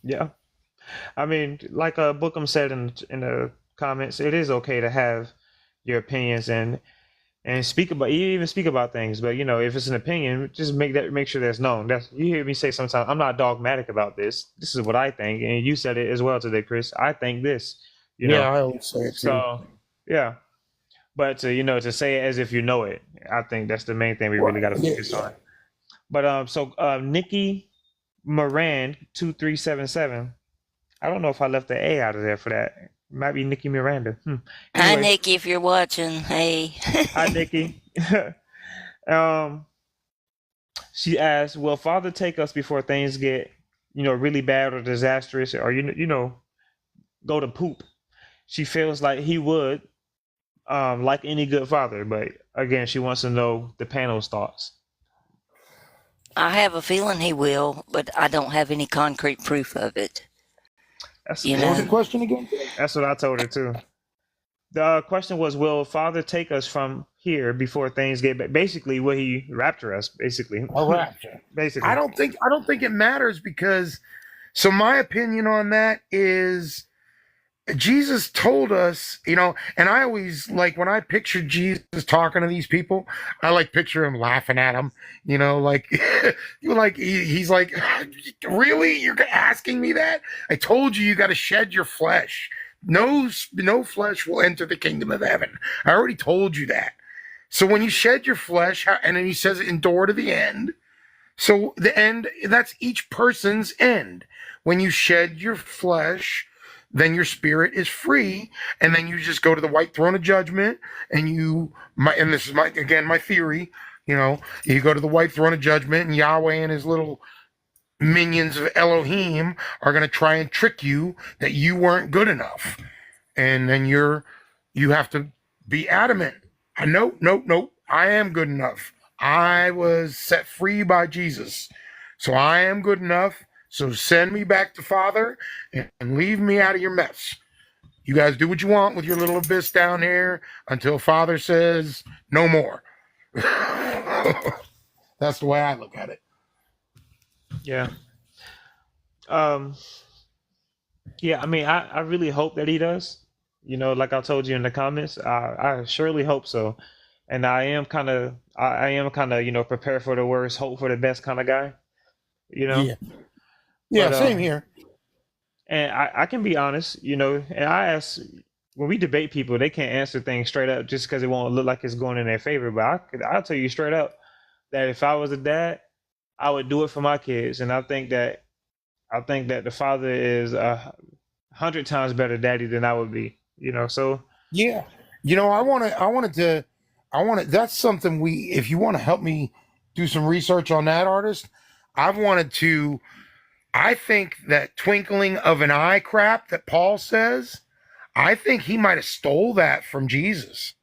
B: Yeah. I mean, like Bookham said in the comments, it is okay to have your opinions and speak about, you even speak about things, but if it's an opinion, just make sure that's known. That's, you hear me say sometimes, I'm not dogmatic about this. This is what I think, and you said it as well today, Chris. I think this, you
F: Yeah,
B: know.
F: I always say it too.
B: So yeah, but to say it as if you know it, I think that's the main thing we really
F: Right.
B: got to
F: Yeah,
B: focus
F: yeah.
B: on. But Nikki Moran 2377. I don't know if I left the A out of there for that. It might be Nikki Miranda.
A: Hi,
B: Anyway,
A: Nikki, if you're watching. Hey.
B: hi Nikki. um, she asked, "Will Father take us before things get, really bad or disastrous, or go to poop?" She feels like he would, like any good father. But again, she wants to know the panel's thoughts.
A: I have a feeling he will, but I don't have any concrete proof of it.
B: That's
A: You
F: What was the
A: know?
F: question again?
B: that's what I told her too. The question was, "Will Father take us from here before things get bad?" Basically, will he rapture us? Basically,
F: A rapture.
B: basically.
F: I don't think it matters, because so my opinion on that is Jesus told us, and I always like when I picture Jesus talking to these people, I like picture him laughing at them, like he's like, really, you're asking me that? I told you got to shed your flesh. No flesh will enter the kingdom of heaven. I already told you that. So when you shed your flesh, and then he says endure to the end. So the end, that's each person's end. When you shed your flesh, then your spirit is free, and then you just go to the white throne of judgment, and and this is my theory, you go to the white throne of judgment, and Yahweh and his little minions of Elohim are going to try and trick you that you weren't good enough. And then you have to be adamant. No, I am good enough. I was set free by Jesus. So I am good enough. So send me back to Father and leave me out of your mess. You guys do what you want with your little abyss down here until Father says no more. That's the way I look at it.
B: Yeah. Yeah, I mean, I really hope that he does. Like I told you in the comments, I surely hope so. And I am kind of prepared for the worst, hope for the best kind of guy. You know,
F: Yeah,
B: but
F: same here.
B: and I can be honest, and I ask when we debate people, they can't answer things straight up just because it won't look like it's going in their favor. But I'll tell you straight up that if I was a dad, I would do it for my kids, and I think that the father is 100 times better daddy than I would be. So
F: Yeah. That's something if you want to help me do some research on that artist, I think that twinkling of an eye crap that Paul says, I think he might have stole that from Jesus.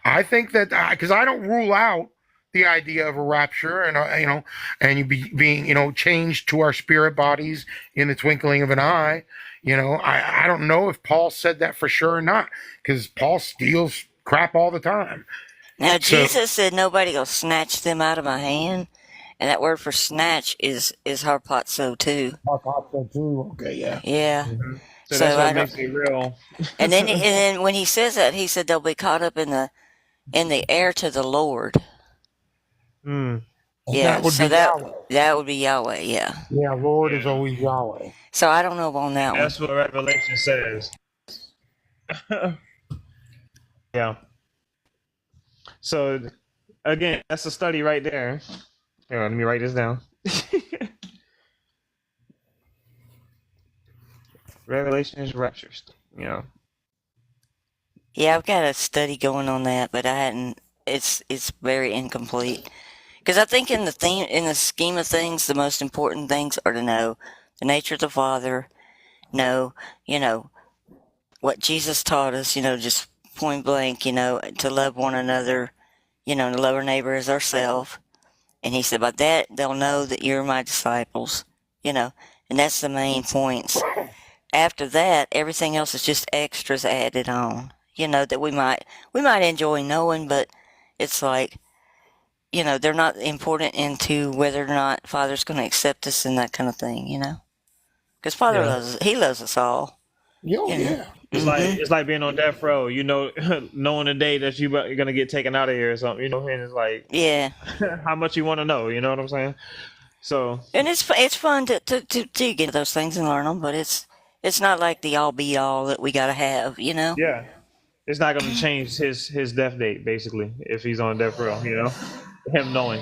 F: I think that because I don't rule out the idea of a rapture and and you being changed to our spirit bodies in the twinkling of an eye. I don't know if Paul said that for sure or not because Paul steals crap all the time.
A: Now,
F: So
A: Jesus said nobody will snatch them out of my hand. And that word for snatch is harpazo too.
F: I thought so too. Okay, yeah.
A: Yeah.
B: hmm so that's
A: So
B: what
A: I don't.
B: makes it real.
A: And then when he says that, he said they'll be caught up in the air to the Lord.
B: mm,
F: And
A: Yeah.
F: that would
A: So
F: be
A: that
F: Yahweh.
A: that would be Yahweh. Yeah.
F: Yeah, Lord is
B: yeah,
F: always Yahweh.
A: So I don't know on that one.
B: that's what Revelation says. Yeah. So again, that's a study right there. Hang on, let me write this down. Revelations, raptures.
A: Yeah, I've got a study going on that, but I hadn't. It's very incomplete because I think in the scheme of things, the most important things are to know the nature of the Father, know you know what Jesus taught us, just point blank, to love one another, to love our neighbor as ourselves. And he said, by that, they'll know that you're my disciples, and that's the main points. After that, everything else is just extras added on, that we might enjoy knowing, but it's like, they're not important into whether or not Father's going to accept us and that kind of thing. Because Father
B: Yeah.
A: he loves us all,
F: Yo,
A: you know.
F: yeah.
B: It's like
A: hmm
B: it's like being on death row, knowing the day that you're gonna get taken out of here or something, and it's like
A: Yeah.
B: how much you want to know, you know what I'm saying? So
A: And it's fun to get those things and learn them, but it's not like the all be all that we got to have.
B: yeah, it's not gonna change his death date basically if he's on death row, him knowing.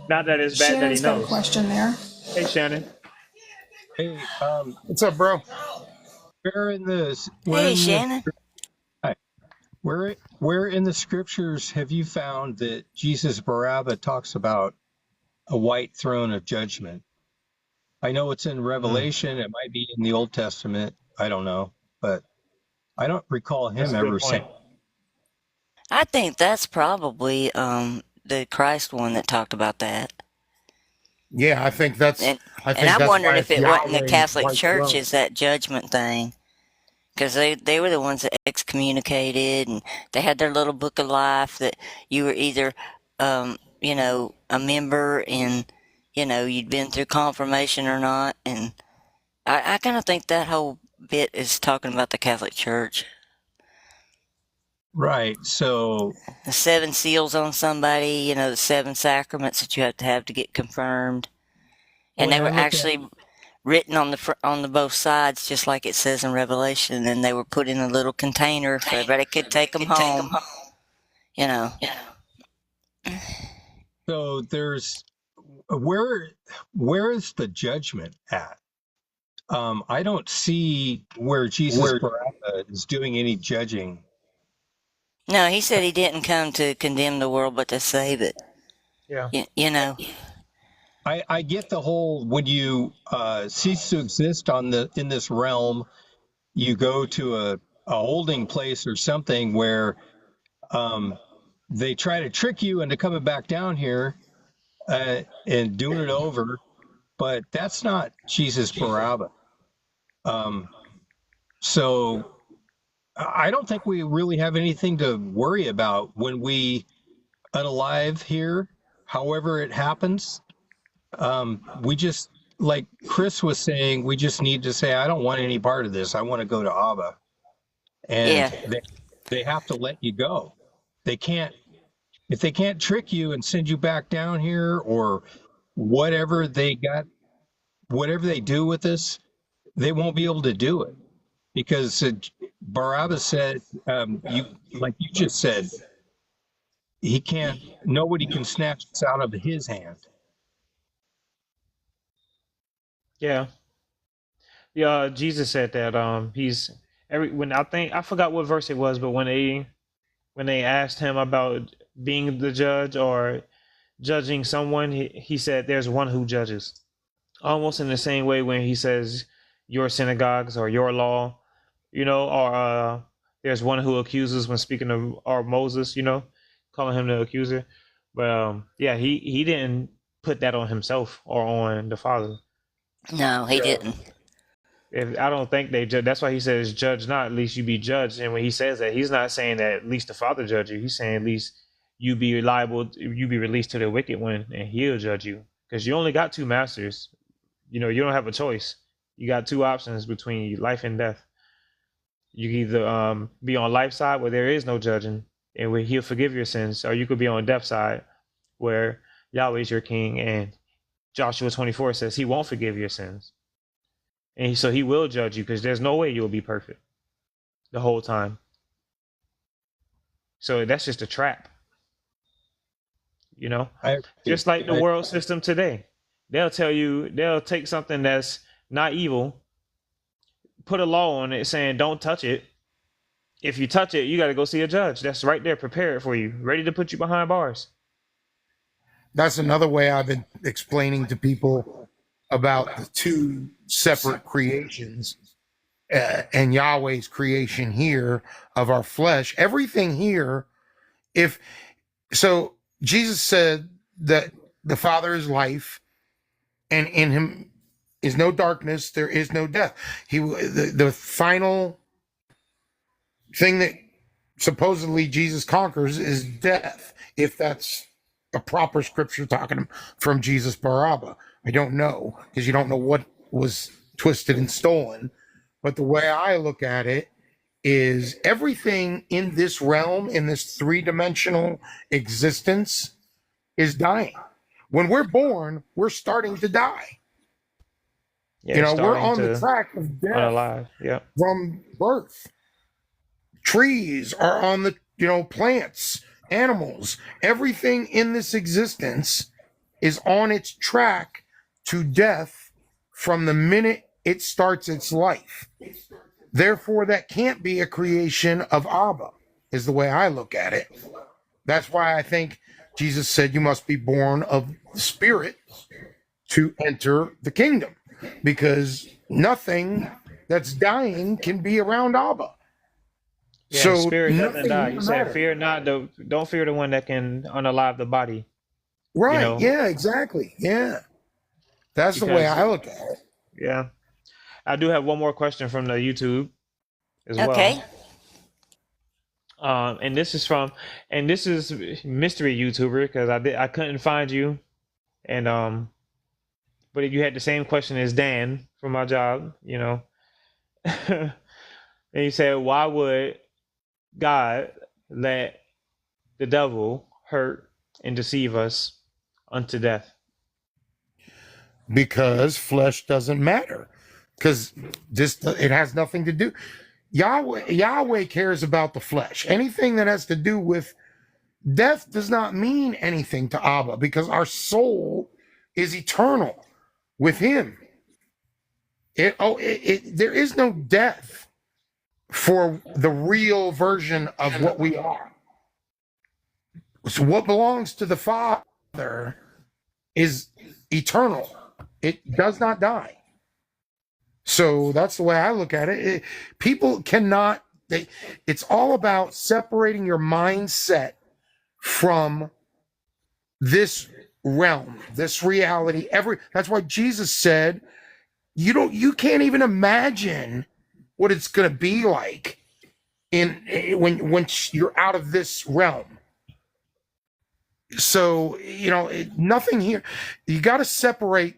B: Not that it's bad that he
D: Shannon's got a
B: knows.
D: question there.
B: Hey Shannon.
G: Hey,
F: What's up, bro?
G: where in the where
A: Hey,
G: in the
A: Shannon.
G: hi, where in the scriptures have you found that Jesus Barabbas talks about a white throne of judgment? I know it's in
B: Mm,
G: Revelation. It might be in the Old Testament. I don't know, but I don't recall
B: that's
G: him
B: a good
G: ever
B: point.
G: saying.
A: I think that's probably the Christ one that talked about that.
F: Yeah,
A: And
F: I
A: and
F: think
A: I'm
F: that's
A: wondering
F: why
A: if
F: it's
A: it wasn't the
F: Yahweh's
A: Catholic
F: white
A: Church
F: throne.
A: is that judgment thing. Because they were the ones that excommunicated, and they had their little book of life that you were either, a member and, you'd been through confirmation or not. And I kind of think that whole bit is talking about the Catholic Church.
G: Right. So,
A: The 7 seals on somebody, the 7 sacraments that you have to get confirmed. And
G: when
A: they
G: I
A: were
G: look at,
A: actually written on the both sides, just like it says in Revelation. And they were put in a little container so everybody could take them home. You know.
G: so there's where is the judgment at? I don't see where Jesus Barabbas is doing any judging.
A: No, he said he didn't come to condemn the world, but to save it.
B: Yeah.
A: You know.
G: I get the whole when you cease to exist in this realm, you go to a holding place or something where they try to trick you into coming back down here and doing it over, but that's not Jesus Barabbas. So I don't think we really have anything to worry about when we unalive here, however it happens. We just, like Chris was saying, we just need to say, I don't want any part of this. I want to go to Abba. And
A: Yeah.
G: they have to let you go. They can't, if they can't trick you and send you back down here or whatever they got, whatever they do with this, they won't be able to do it because Barabbas said, like you just said, he can't, nobody can snatch this out of his hand.
B: Yeah. Yeah. Jesus said that he's when I forgot what verse it was, but when they asked him about being the judge or judging someone, he said there's one who judges. Almost in the same way when he says your synagogues or your law, or there's one who accuses when speaking of or Moses, calling him the accuser. But yeah, he didn't put that on himself or on the Father.
A: No, he didn't.
B: I don't think they judge. That's why he says, "Judge not, at least you be judged." And when he says that, he's not saying that at least the Father judge you. He's saying at least you be liable, you be released to the wicked one, and he'll judge you. Because you only got 2 masters. You don't have a choice. You got 2 options between life and death. You can either be on life side where there is no judging, and where he'll forgive your sins, or you could be on death side where Yahweh is your king, and Joshua 24 says he won't forgive your sins. And so he will judge you because there's no way you'll be perfect the whole time. So that's just a trap, just like the world system today. They'll take something that's not evil, put a law on it saying don't touch it. If you touch it, you got to go see a judge. That's right there, prepared for you, ready to put you behind bars.
F: That's another way I've been explaining to people about the 2 separate creations and Yahweh's creation here of our flesh. Everything here, so Jesus said that the Father is life, and in him is no darkness, there is no death. The final thing that supposedly Jesus conquers is death, if that's a proper scripture talking from Jesus Barabbas. I don't know, because you don't know what was twisted and stolen. But the way I look at it is everything in this realm, in this 3-dimensional existence, is dying. When we're born, we're starting to die.
B: Yeah,
F: we're on the track of death
B: unalive. Yeah.
F: from birth. Trees are on the, plants, animals, everything in this existence is on its track to death from the minute it starts its life. Therefore, that can't be a creation of Abba, is the way I look at it. That's why I think Jesus said you must be born of the Spirit to enter the kingdom, because nothing that's dying can be around Abba.
B: Yeah,
F: so
B: spirit doesn't die. You said,
F: matter.
B: "Fear not don't fear the one that can unalive the body."
F: Right? Yeah, exactly. Yeah, that's the way I look at it.
B: Yeah, I do have one more question from the YouTube as well.
A: Okay.
B: And this is mystery YouTuber, because I couldn't find you, and but you had the same question as Dan from my job, And he said, why would God let the devil hurt and deceive us unto death?
F: Because flesh doesn't matter. Because this, it has nothing to do. Yahweh cares about the flesh. Anything that has to do with death does not mean anything to Abba, because our soul is eternal with him. There is no death for the real version of what we are. So what belongs to the Father is eternal. It does not die. So that's the way I look at it. People cannot, it's all about separating your mindset from this realm, this reality. That's why Jesus said, you can't even imagine what it's going to be like when you're out of this realm. So, nothing here. You got to separate.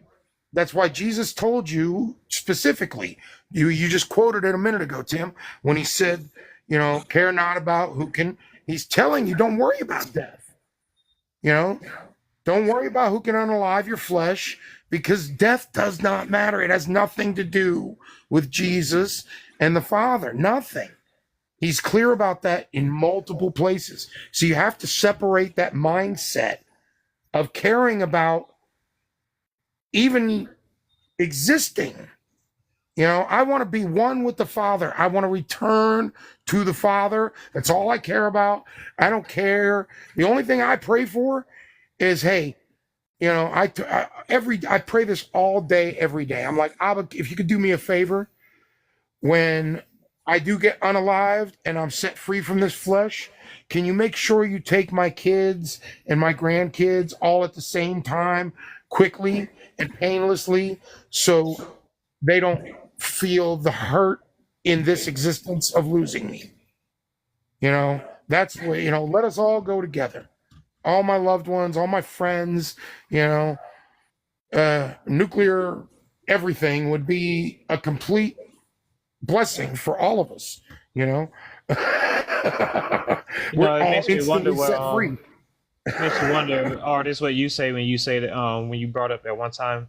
F: That's why Jesus told you specifically. You just quoted it a minute ago, Tim, when he said, care not about who can. He's telling you, don't worry about death. Don't worry about who can unalive your flesh, because death does not matter. It has nothing to do with Jesus and the Father. Nothing. He's clear about that in multiple places. So you have to separate that mindset of caring about even existing. I want to be one with the Father. I want to return to the Father. That's all I care about. I don't care. The only thing I pray for is, hey, I pray this all day, every day. I'm like, Abba, if you could do me a favor, when I do get unalived and I'm set free from this flesh, can you make sure you take my kids and my grandkids all at the same time, quickly and painlessly, so they don't feel the hurt in this existence of losing me? That's what, let us all go together. All my loved ones, all my friends, nuclear everything would be a complete blessing for all of us, We're
B: It
F: all
B: makes me wonder
F: instantly set free.
B: makes me wonder, or this is what you say when you say that, when you brought up at one time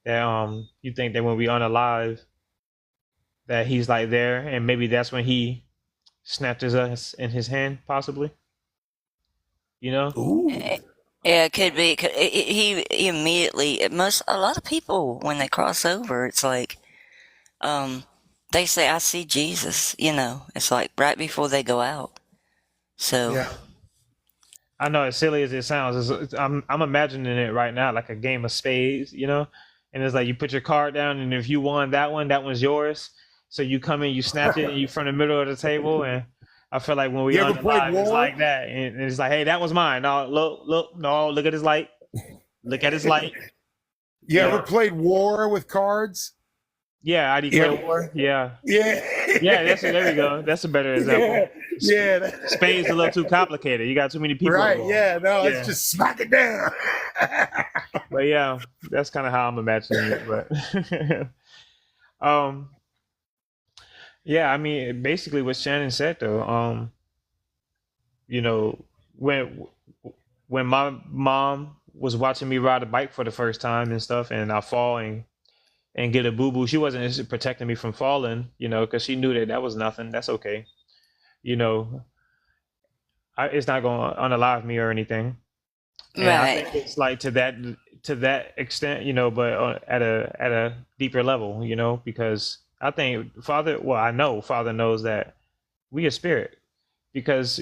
B: that you think that when we unalive, that he's like there, and maybe that's when he snatches us in his hand, possibly.
F: Ooh.
A: Yeah, it could be. He immediately. A lot of people when they cross over, it's like, they say, "I see Jesus." It's like right before they go out. So
F: Yeah.
B: I know, as silly as it sounds, I'm imagining it right now, like a game of spades, and it's like you put your card down, and if you won that one, that one's yours. So you come in, you snatch it, and you from the middle of the table, and I feel like when we
F: You ever played
B: unalive, it's
F: War?
B: like that, and it's like, hey, that was mine. No, look, no, look at his light, look at his light.
F: You ever played War with cards?
B: Yeah, I declare war. Yeah,
F: Yeah.
B: yeah. There we go. That's a better example.
F: Yeah.
B: Spade's a little too complicated. You got too many people.
F: Right.
B: Involved.
F: Yeah. No,
B: Yeah.
F: it's just smack it down.
B: But yeah, that's kind of how I'm imagining it. But yeah, I mean, basically what Shannon said though. You know, when when my mom was watching me ride a bike for the first time and stuff, and I fall and get a boo boo, she wasn't protecting me from falling, because she knew that was nothing. That's okay. You know, it's not going to unalive me or anything. And I think
A: right.
B: it's like to that extent, but at a deeper level, because I think Father, well, I know Father knows that we are spirit, because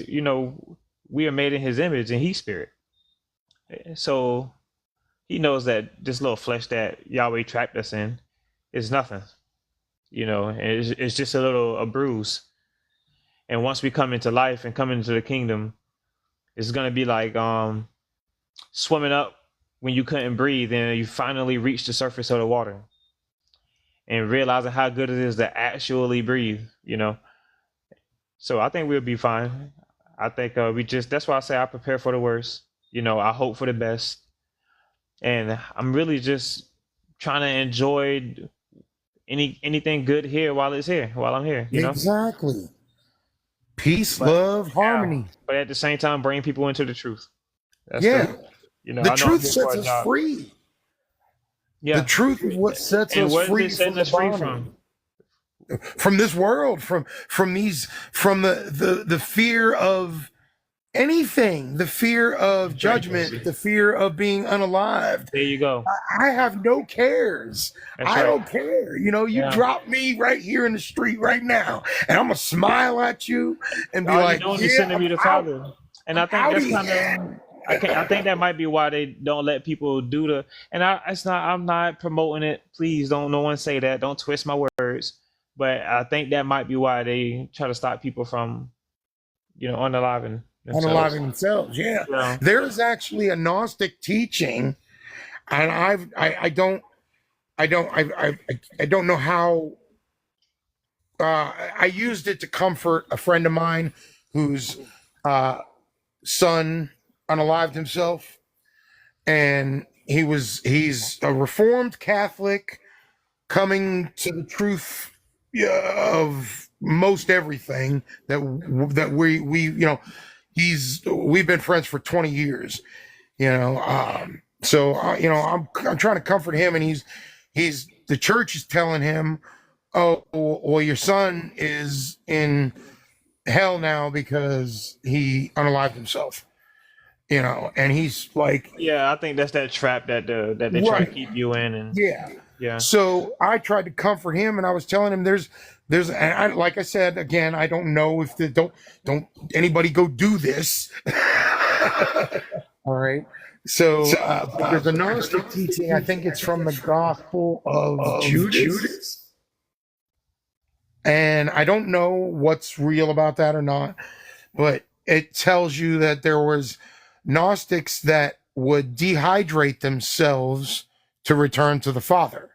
B: we are made in His image and He's spirit. So He knows that this little flesh that Yahweh trapped us in is nothing, and it's just a bruise. And once we come into life and come into the kingdom, it's gonna be like swimming up when you couldn't breathe and you finally reach the surface of the water and realizing how good it is to actually breathe. So I think we'll be fine. I think that's why I say I prepare for the worst. I hope for the best. And I'm really just trying to enjoy anything good here while it's here, while I'm here, you know.
F: Exactly. Peace,
B: But
F: love,
B: yeah,
F: harmony.
B: but at the same time, bring people into the truth. That's
F: Yeah. The
B: I know I'm
F: truth
B: here for
F: sets
B: a
F: us
B: job.
F: free. The
B: Yeah.
F: truth is what sets
B: And
F: us
B: what is
F: free
B: it setting
F: from the
B: us free
F: bondage.
B: from?
F: From this world, from the fear of anything, the fear of judgment, the fear of being unalived.
B: There you go.
F: I have no cares.
B: That's
F: I
B: right.
F: don't care. You know, you
B: Yeah.
F: drop me right here in the street right now, and I'm gonna smile at you and be
B: All you're
F: like,
B: doing is
F: "Yeah,
B: sending me
F: I'm
B: the
F: out.
B: Father. And I
F: I'm
B: think
F: out of
B: that's kind of
F: here."
B: I think that might be why they don't let people do the. And I'm not promoting it. Please don't no one say that. Don't twist my words. But I think that might be why they try to stop people from unaliving themselves.
F: Unaliving themselves. Yeah,
B: Yeah.
F: there is actually a Gnostic teaching, and I don't know how. I used it to comfort a friend of mine whose son unalived himself, and he's a Reformed Catholic coming to the truth, of most everything that we we've been friends for 20 years, so I'm trying to comfort him, and he's the church is telling him, oh well, your son is in hell now because he unalived himself, and he's like,
B: Yeah, I think that's that trap that they try to
F: right,
B: keep you in, and
F: yeah.
B: yeah,
F: So I tried to comfort him, and I was telling him and like I said again, I don't know if don't anybody go do this. All right. So there's a Gnostic teaching. I think it's from the Gospel of Judas, and I don't know what's real about that or not, but it tells you that there was Gnostics that would dehydrate themselves to return to the Father,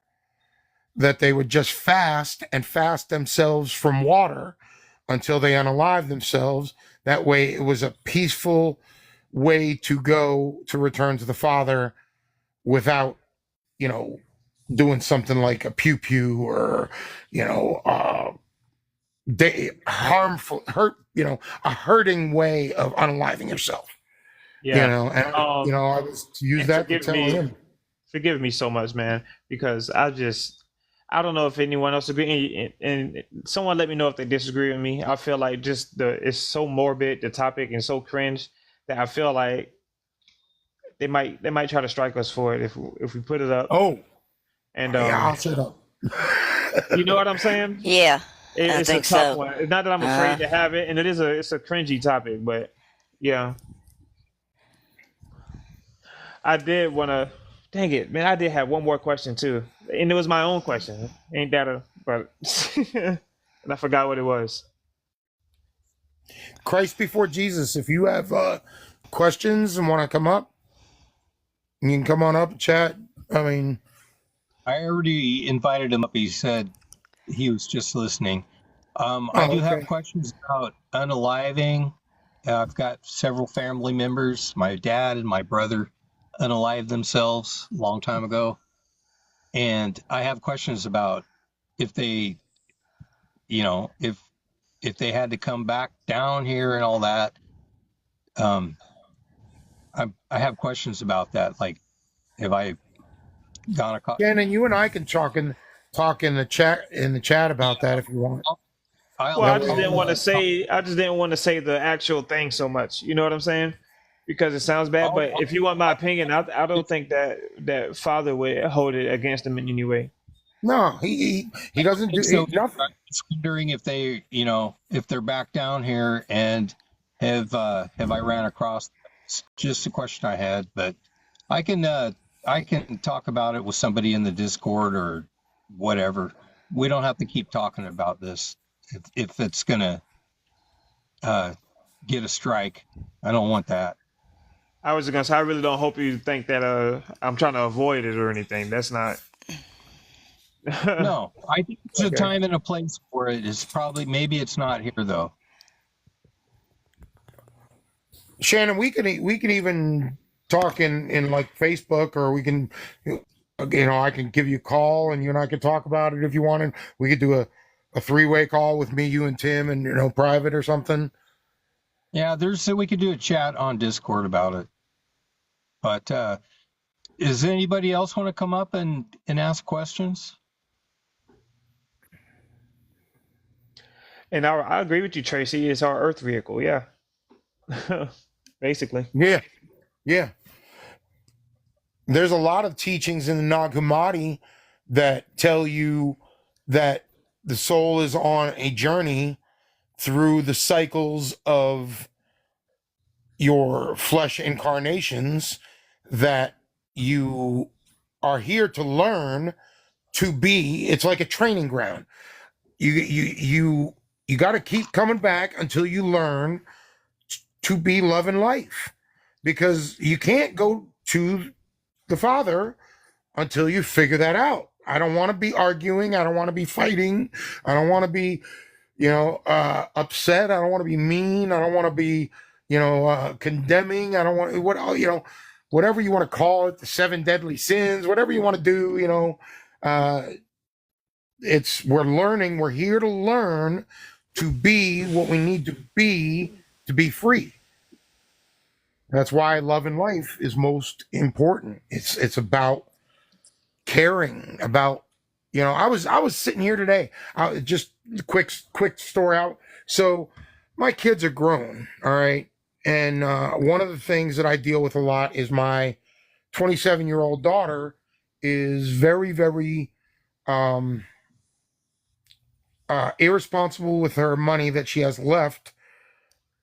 F: that they would just fast themselves from water until they unalive themselves. That way it was a peaceful way to go to return to the Father without, doing something like a pew pew or, a hurting way of unaliving yourself,
B: yeah.
F: and, I was to use
B: And
F: that to tell him.
B: forgive me so much, man, because I don't know if anyone else agree, and someone let me know if they disagree with me. I feel like it's so morbid, the topic, and so cringe that I feel like they might try to strike us for it if we put it up.
F: Oh,
B: And
F: yeah, I'll shut up.
B: you know what I'm saying?
A: Yeah, I
B: It's a
A: think
B: tough
A: so.
B: one. It's not that I'm afraid to have it, and it's a cringy topic, but yeah, I did want to. Dang it, man! I did have one more question too, and it was my own question. Ain't that a but? And I forgot what it was.
F: Christ before Jesus. If you have questions and want to come up, you can come on up and chat. I mean,
G: I already invited him up. He said he was just listening. I do have
F: okay.
G: questions about unaliving. I've got several family members. My dad and my brother unalived themselves a long time ago. And I have questions about if they, if they had to come back down here and all that. Um, I have questions about that. Like, have I gone across?
F: Shannon, you and I can talk in the chat about that if you want.
B: Well,
G: I'll
B: I just didn't want to say the actual thing so much. You know what I'm saying? Because it sounds bad. But if you want my opinion, I don't think that father would hold it against him in any way.
F: No, he doesn't do
G: so.
F: nothing.
G: I'm just wondering if they, if they're back down here and have I ran across? It's just a question I had, but I can talk about it with somebody in the Discord or whatever. We don't have to keep talking about this if it's gonna get a strike. I don't want that.
B: I was gonna say I really don't hope you think that I'm trying to avoid it or anything. That's not.
G: No, I think there's
B: Okay.
G: a time and a place for it. It's probably maybe it's not here though.
F: Shannon, we can even talk in like Facebook, or we can I can give you a call and you and I can talk about it if you wanted. We could do a three-way call with me, you, and Tim, and private or something.
G: Yeah, so we could do a chat on Discord about it. But does anybody else want to come up and ask questions?
B: And I agree with you, Tracy. It's our Earth vehicle. Yeah, basically.
F: Yeah, yeah. There's a lot of teachings in the Nag Hammadi that tell you that the soul is on a journey through the cycles of your flesh incarnations, that you are here to learn to be. It's like a training ground. You got to keep coming back until you learn to be love and life, because you can't go to the Father until you figure that out. I don't want to be arguing. I don't want to be fighting. I don't want to be, upset. I don't want to be mean. I don't want to be, condemning. I don't want whatever you want to call it, the 7 deadly sins, whatever you want to do. We're learning. We're here to learn to be what we need to be free. That's why love and life is most important. It's about caring about. I was sitting here today. Just quick story out. So my kids are grown, all right, and one of the things that I deal with a lot is my 27-year-old daughter is very, very irresponsible with her money that she has left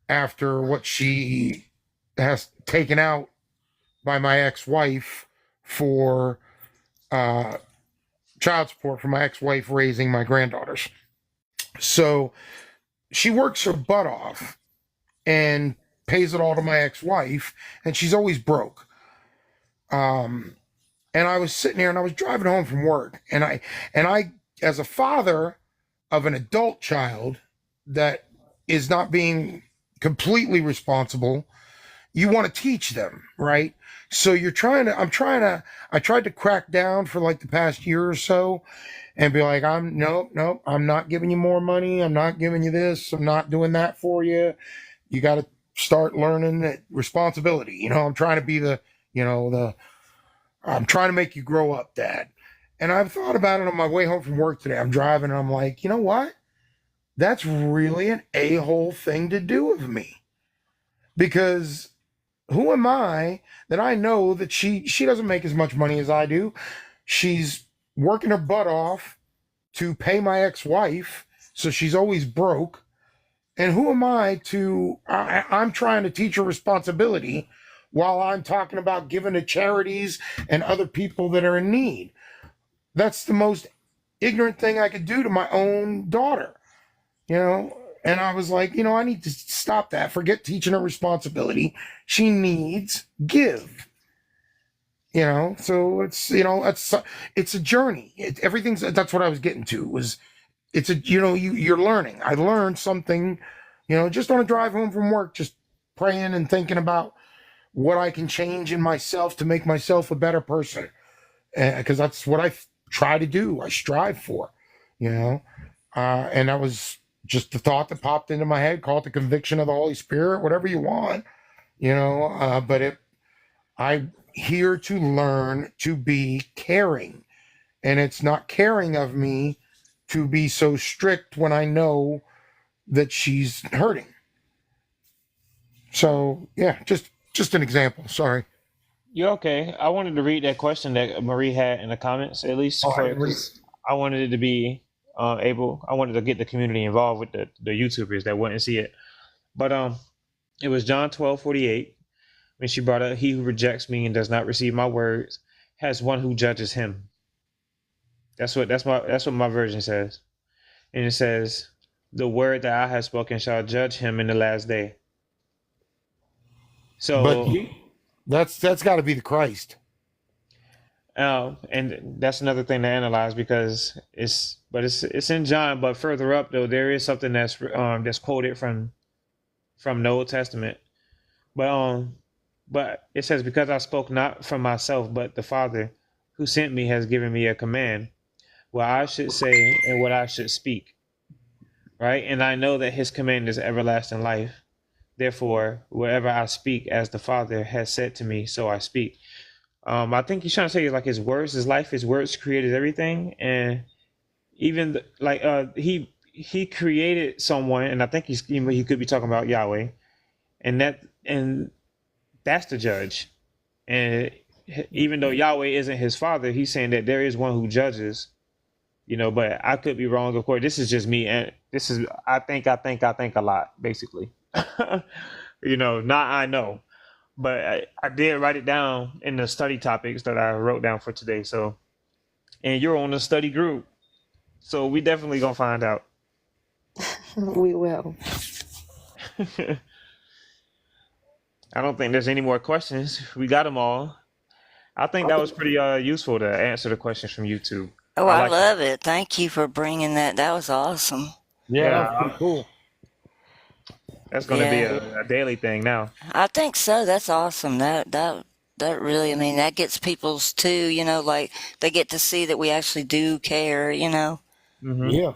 F: after what she has taken out by my ex-wife for child support for my ex-wife raising my granddaughters. So she works her butt off and pays it all to my ex-wife, and she's always broke. And I was sitting here and I was driving home from work, and I as a father of an adult child that is not being completely responsible, you want to teach them, right? So I tried to crack down for like the past year or so and be like, nope, I'm not giving you more money. I'm not giving you this. I'm not doing that for you. You got to start learning that responsibility. I'm trying to be I'm trying to make you grow up, Dad. And I've thought about it on my way home from work today. I'm driving and I'm like, you know what? That's really an a-hole thing to do of me. Because who am I that I know that she doesn't make as much money as I do? She's working her butt off to pay my ex-wife, so she's always broke. And who am I I'm trying to teach her responsibility while I'm talking about giving to charities and other people that are in need. That's the most ignorant thing I could do to my own daughter, And I was like, I need to stop that. Forget teaching her responsibility. She needs give. So it's a journey. That's what I was getting to. You're learning. I learned something, just on a drive home from work, just praying and thinking about what I can change in myself to make myself a better person. Because that's what I try to do. I strive for, and that was just the thought that popped into my head. Call it the conviction of the Holy Spirit, whatever you want, but I'm here to learn to be caring, and it's not caring of me to be so strict when I know that she's hurting. So yeah, just an example. Sorry.
B: You're okay. I wanted to read that question that Marie had in the comments, at least. I wanted it to be I wanted to get the community involved with the YouTubers that wouldn't see it. But it was John 12:48 when she brought up, "He who rejects me and does not receive my words has one who judges him." That's what my version says. And it says, "The word that I have spoken shall judge him in the last day." So,
F: but that's got to be the Christ.
B: And that's another thing to analyze, because it's in John, but further up though there is something that's quoted from the Old Testament, but it says, "Because I spoke not from myself, but the Father who sent me has given me a command, what I should say and what I should speak. Right? And I know that his command is everlasting life. Therefore, whatever I speak as the Father has said to me, so I speak. I think he's trying to say like his words, his life, his words created everything, and even he created someone, and I think he could be talking about Yahweh, and that's the judge. And even though Yahweh isn't his father, he's saying that there is one who judges. But I could be wrong. Of course, this is just me, and this is I think a lot, basically. Not I know, but I did write it down in the study topics that I wrote down for today. So, and you're on the study group, so we definitely gonna find out.
H: We will.
B: I don't think there's any more questions. We got them all. I think that was pretty useful to answer the questions from YouTube.
A: Oh,
B: I
A: I
B: like
A: love it. Thank you for bringing that. That was awesome.
F: Yeah,
B: Yeah,
F: that's pretty cool.
B: that's going to be
A: Yeah,
B: a daily thing now.
A: I think so. That's awesome. That really, I mean, that gets people's too. Like they get to see that we actually do care.
B: Hmm.
F: Yeah.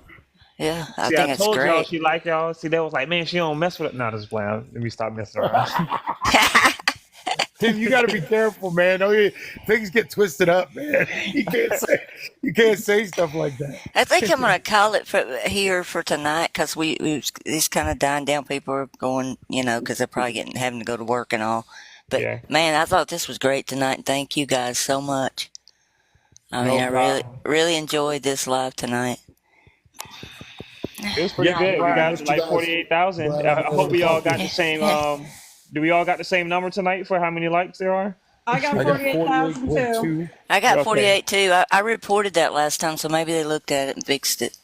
A: Yeah, I
B: See, I
A: think it's
B: told y'all
A: great.
B: she like y'all. See, they was like, man, she don't mess with it. No, just playing. Let me stop messing around.
F: Tim, you got to be careful, man. Things get twisted up, man. You can't say stuff like that.
A: I think I'm gonna call it here for tonight because it's kind of dying down. People are going, because they're probably having to go to work and all. But
B: Yeah,
A: man, I thought this was great tonight. Thank you guys so much. I mean,
B: no
A: I really
B: problem.
A: really enjoyed this live tonight.
B: It was pretty
F: Yeah, I'm
B: good. We
F: glad I
B: got
F: missed you
B: like
F: guys.
B: 48,000.
F: Glad I
B: I
F: was able
B: hope
F: to
B: we all
F: talk to
B: got
F: you.
B: the same. Do we all got the same number tonight for how many likes there are?
D: I got
F: I got
D: 48,000 too.
F: 48.2.
A: I got
B: Okay.
A: 48 too. I reported that last time, so maybe they looked at it and fixed it.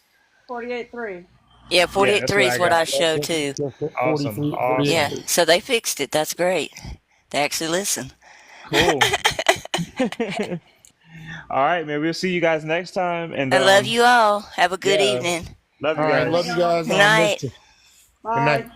D: 48.3.
A: Yeah,
B: Yeah,
A: 48.3
B: that's what
A: is
B: I
A: what I
B: got.
A: show too.
B: Awesome.
F: 43,
A: Yeah,
F: 48.
A: so they fixed it. That's great. They actually listen.
B: Cool. All right, man. We'll see you guys next time. And
A: I love you all. Have a good
B: yeah,
A: evening.
B: love
F: All
B: you
F: right.
B: guys.
F: Love you guys.
A: Good
F: I missed
A: night.
F: you. Good
D: Bye.
F: night.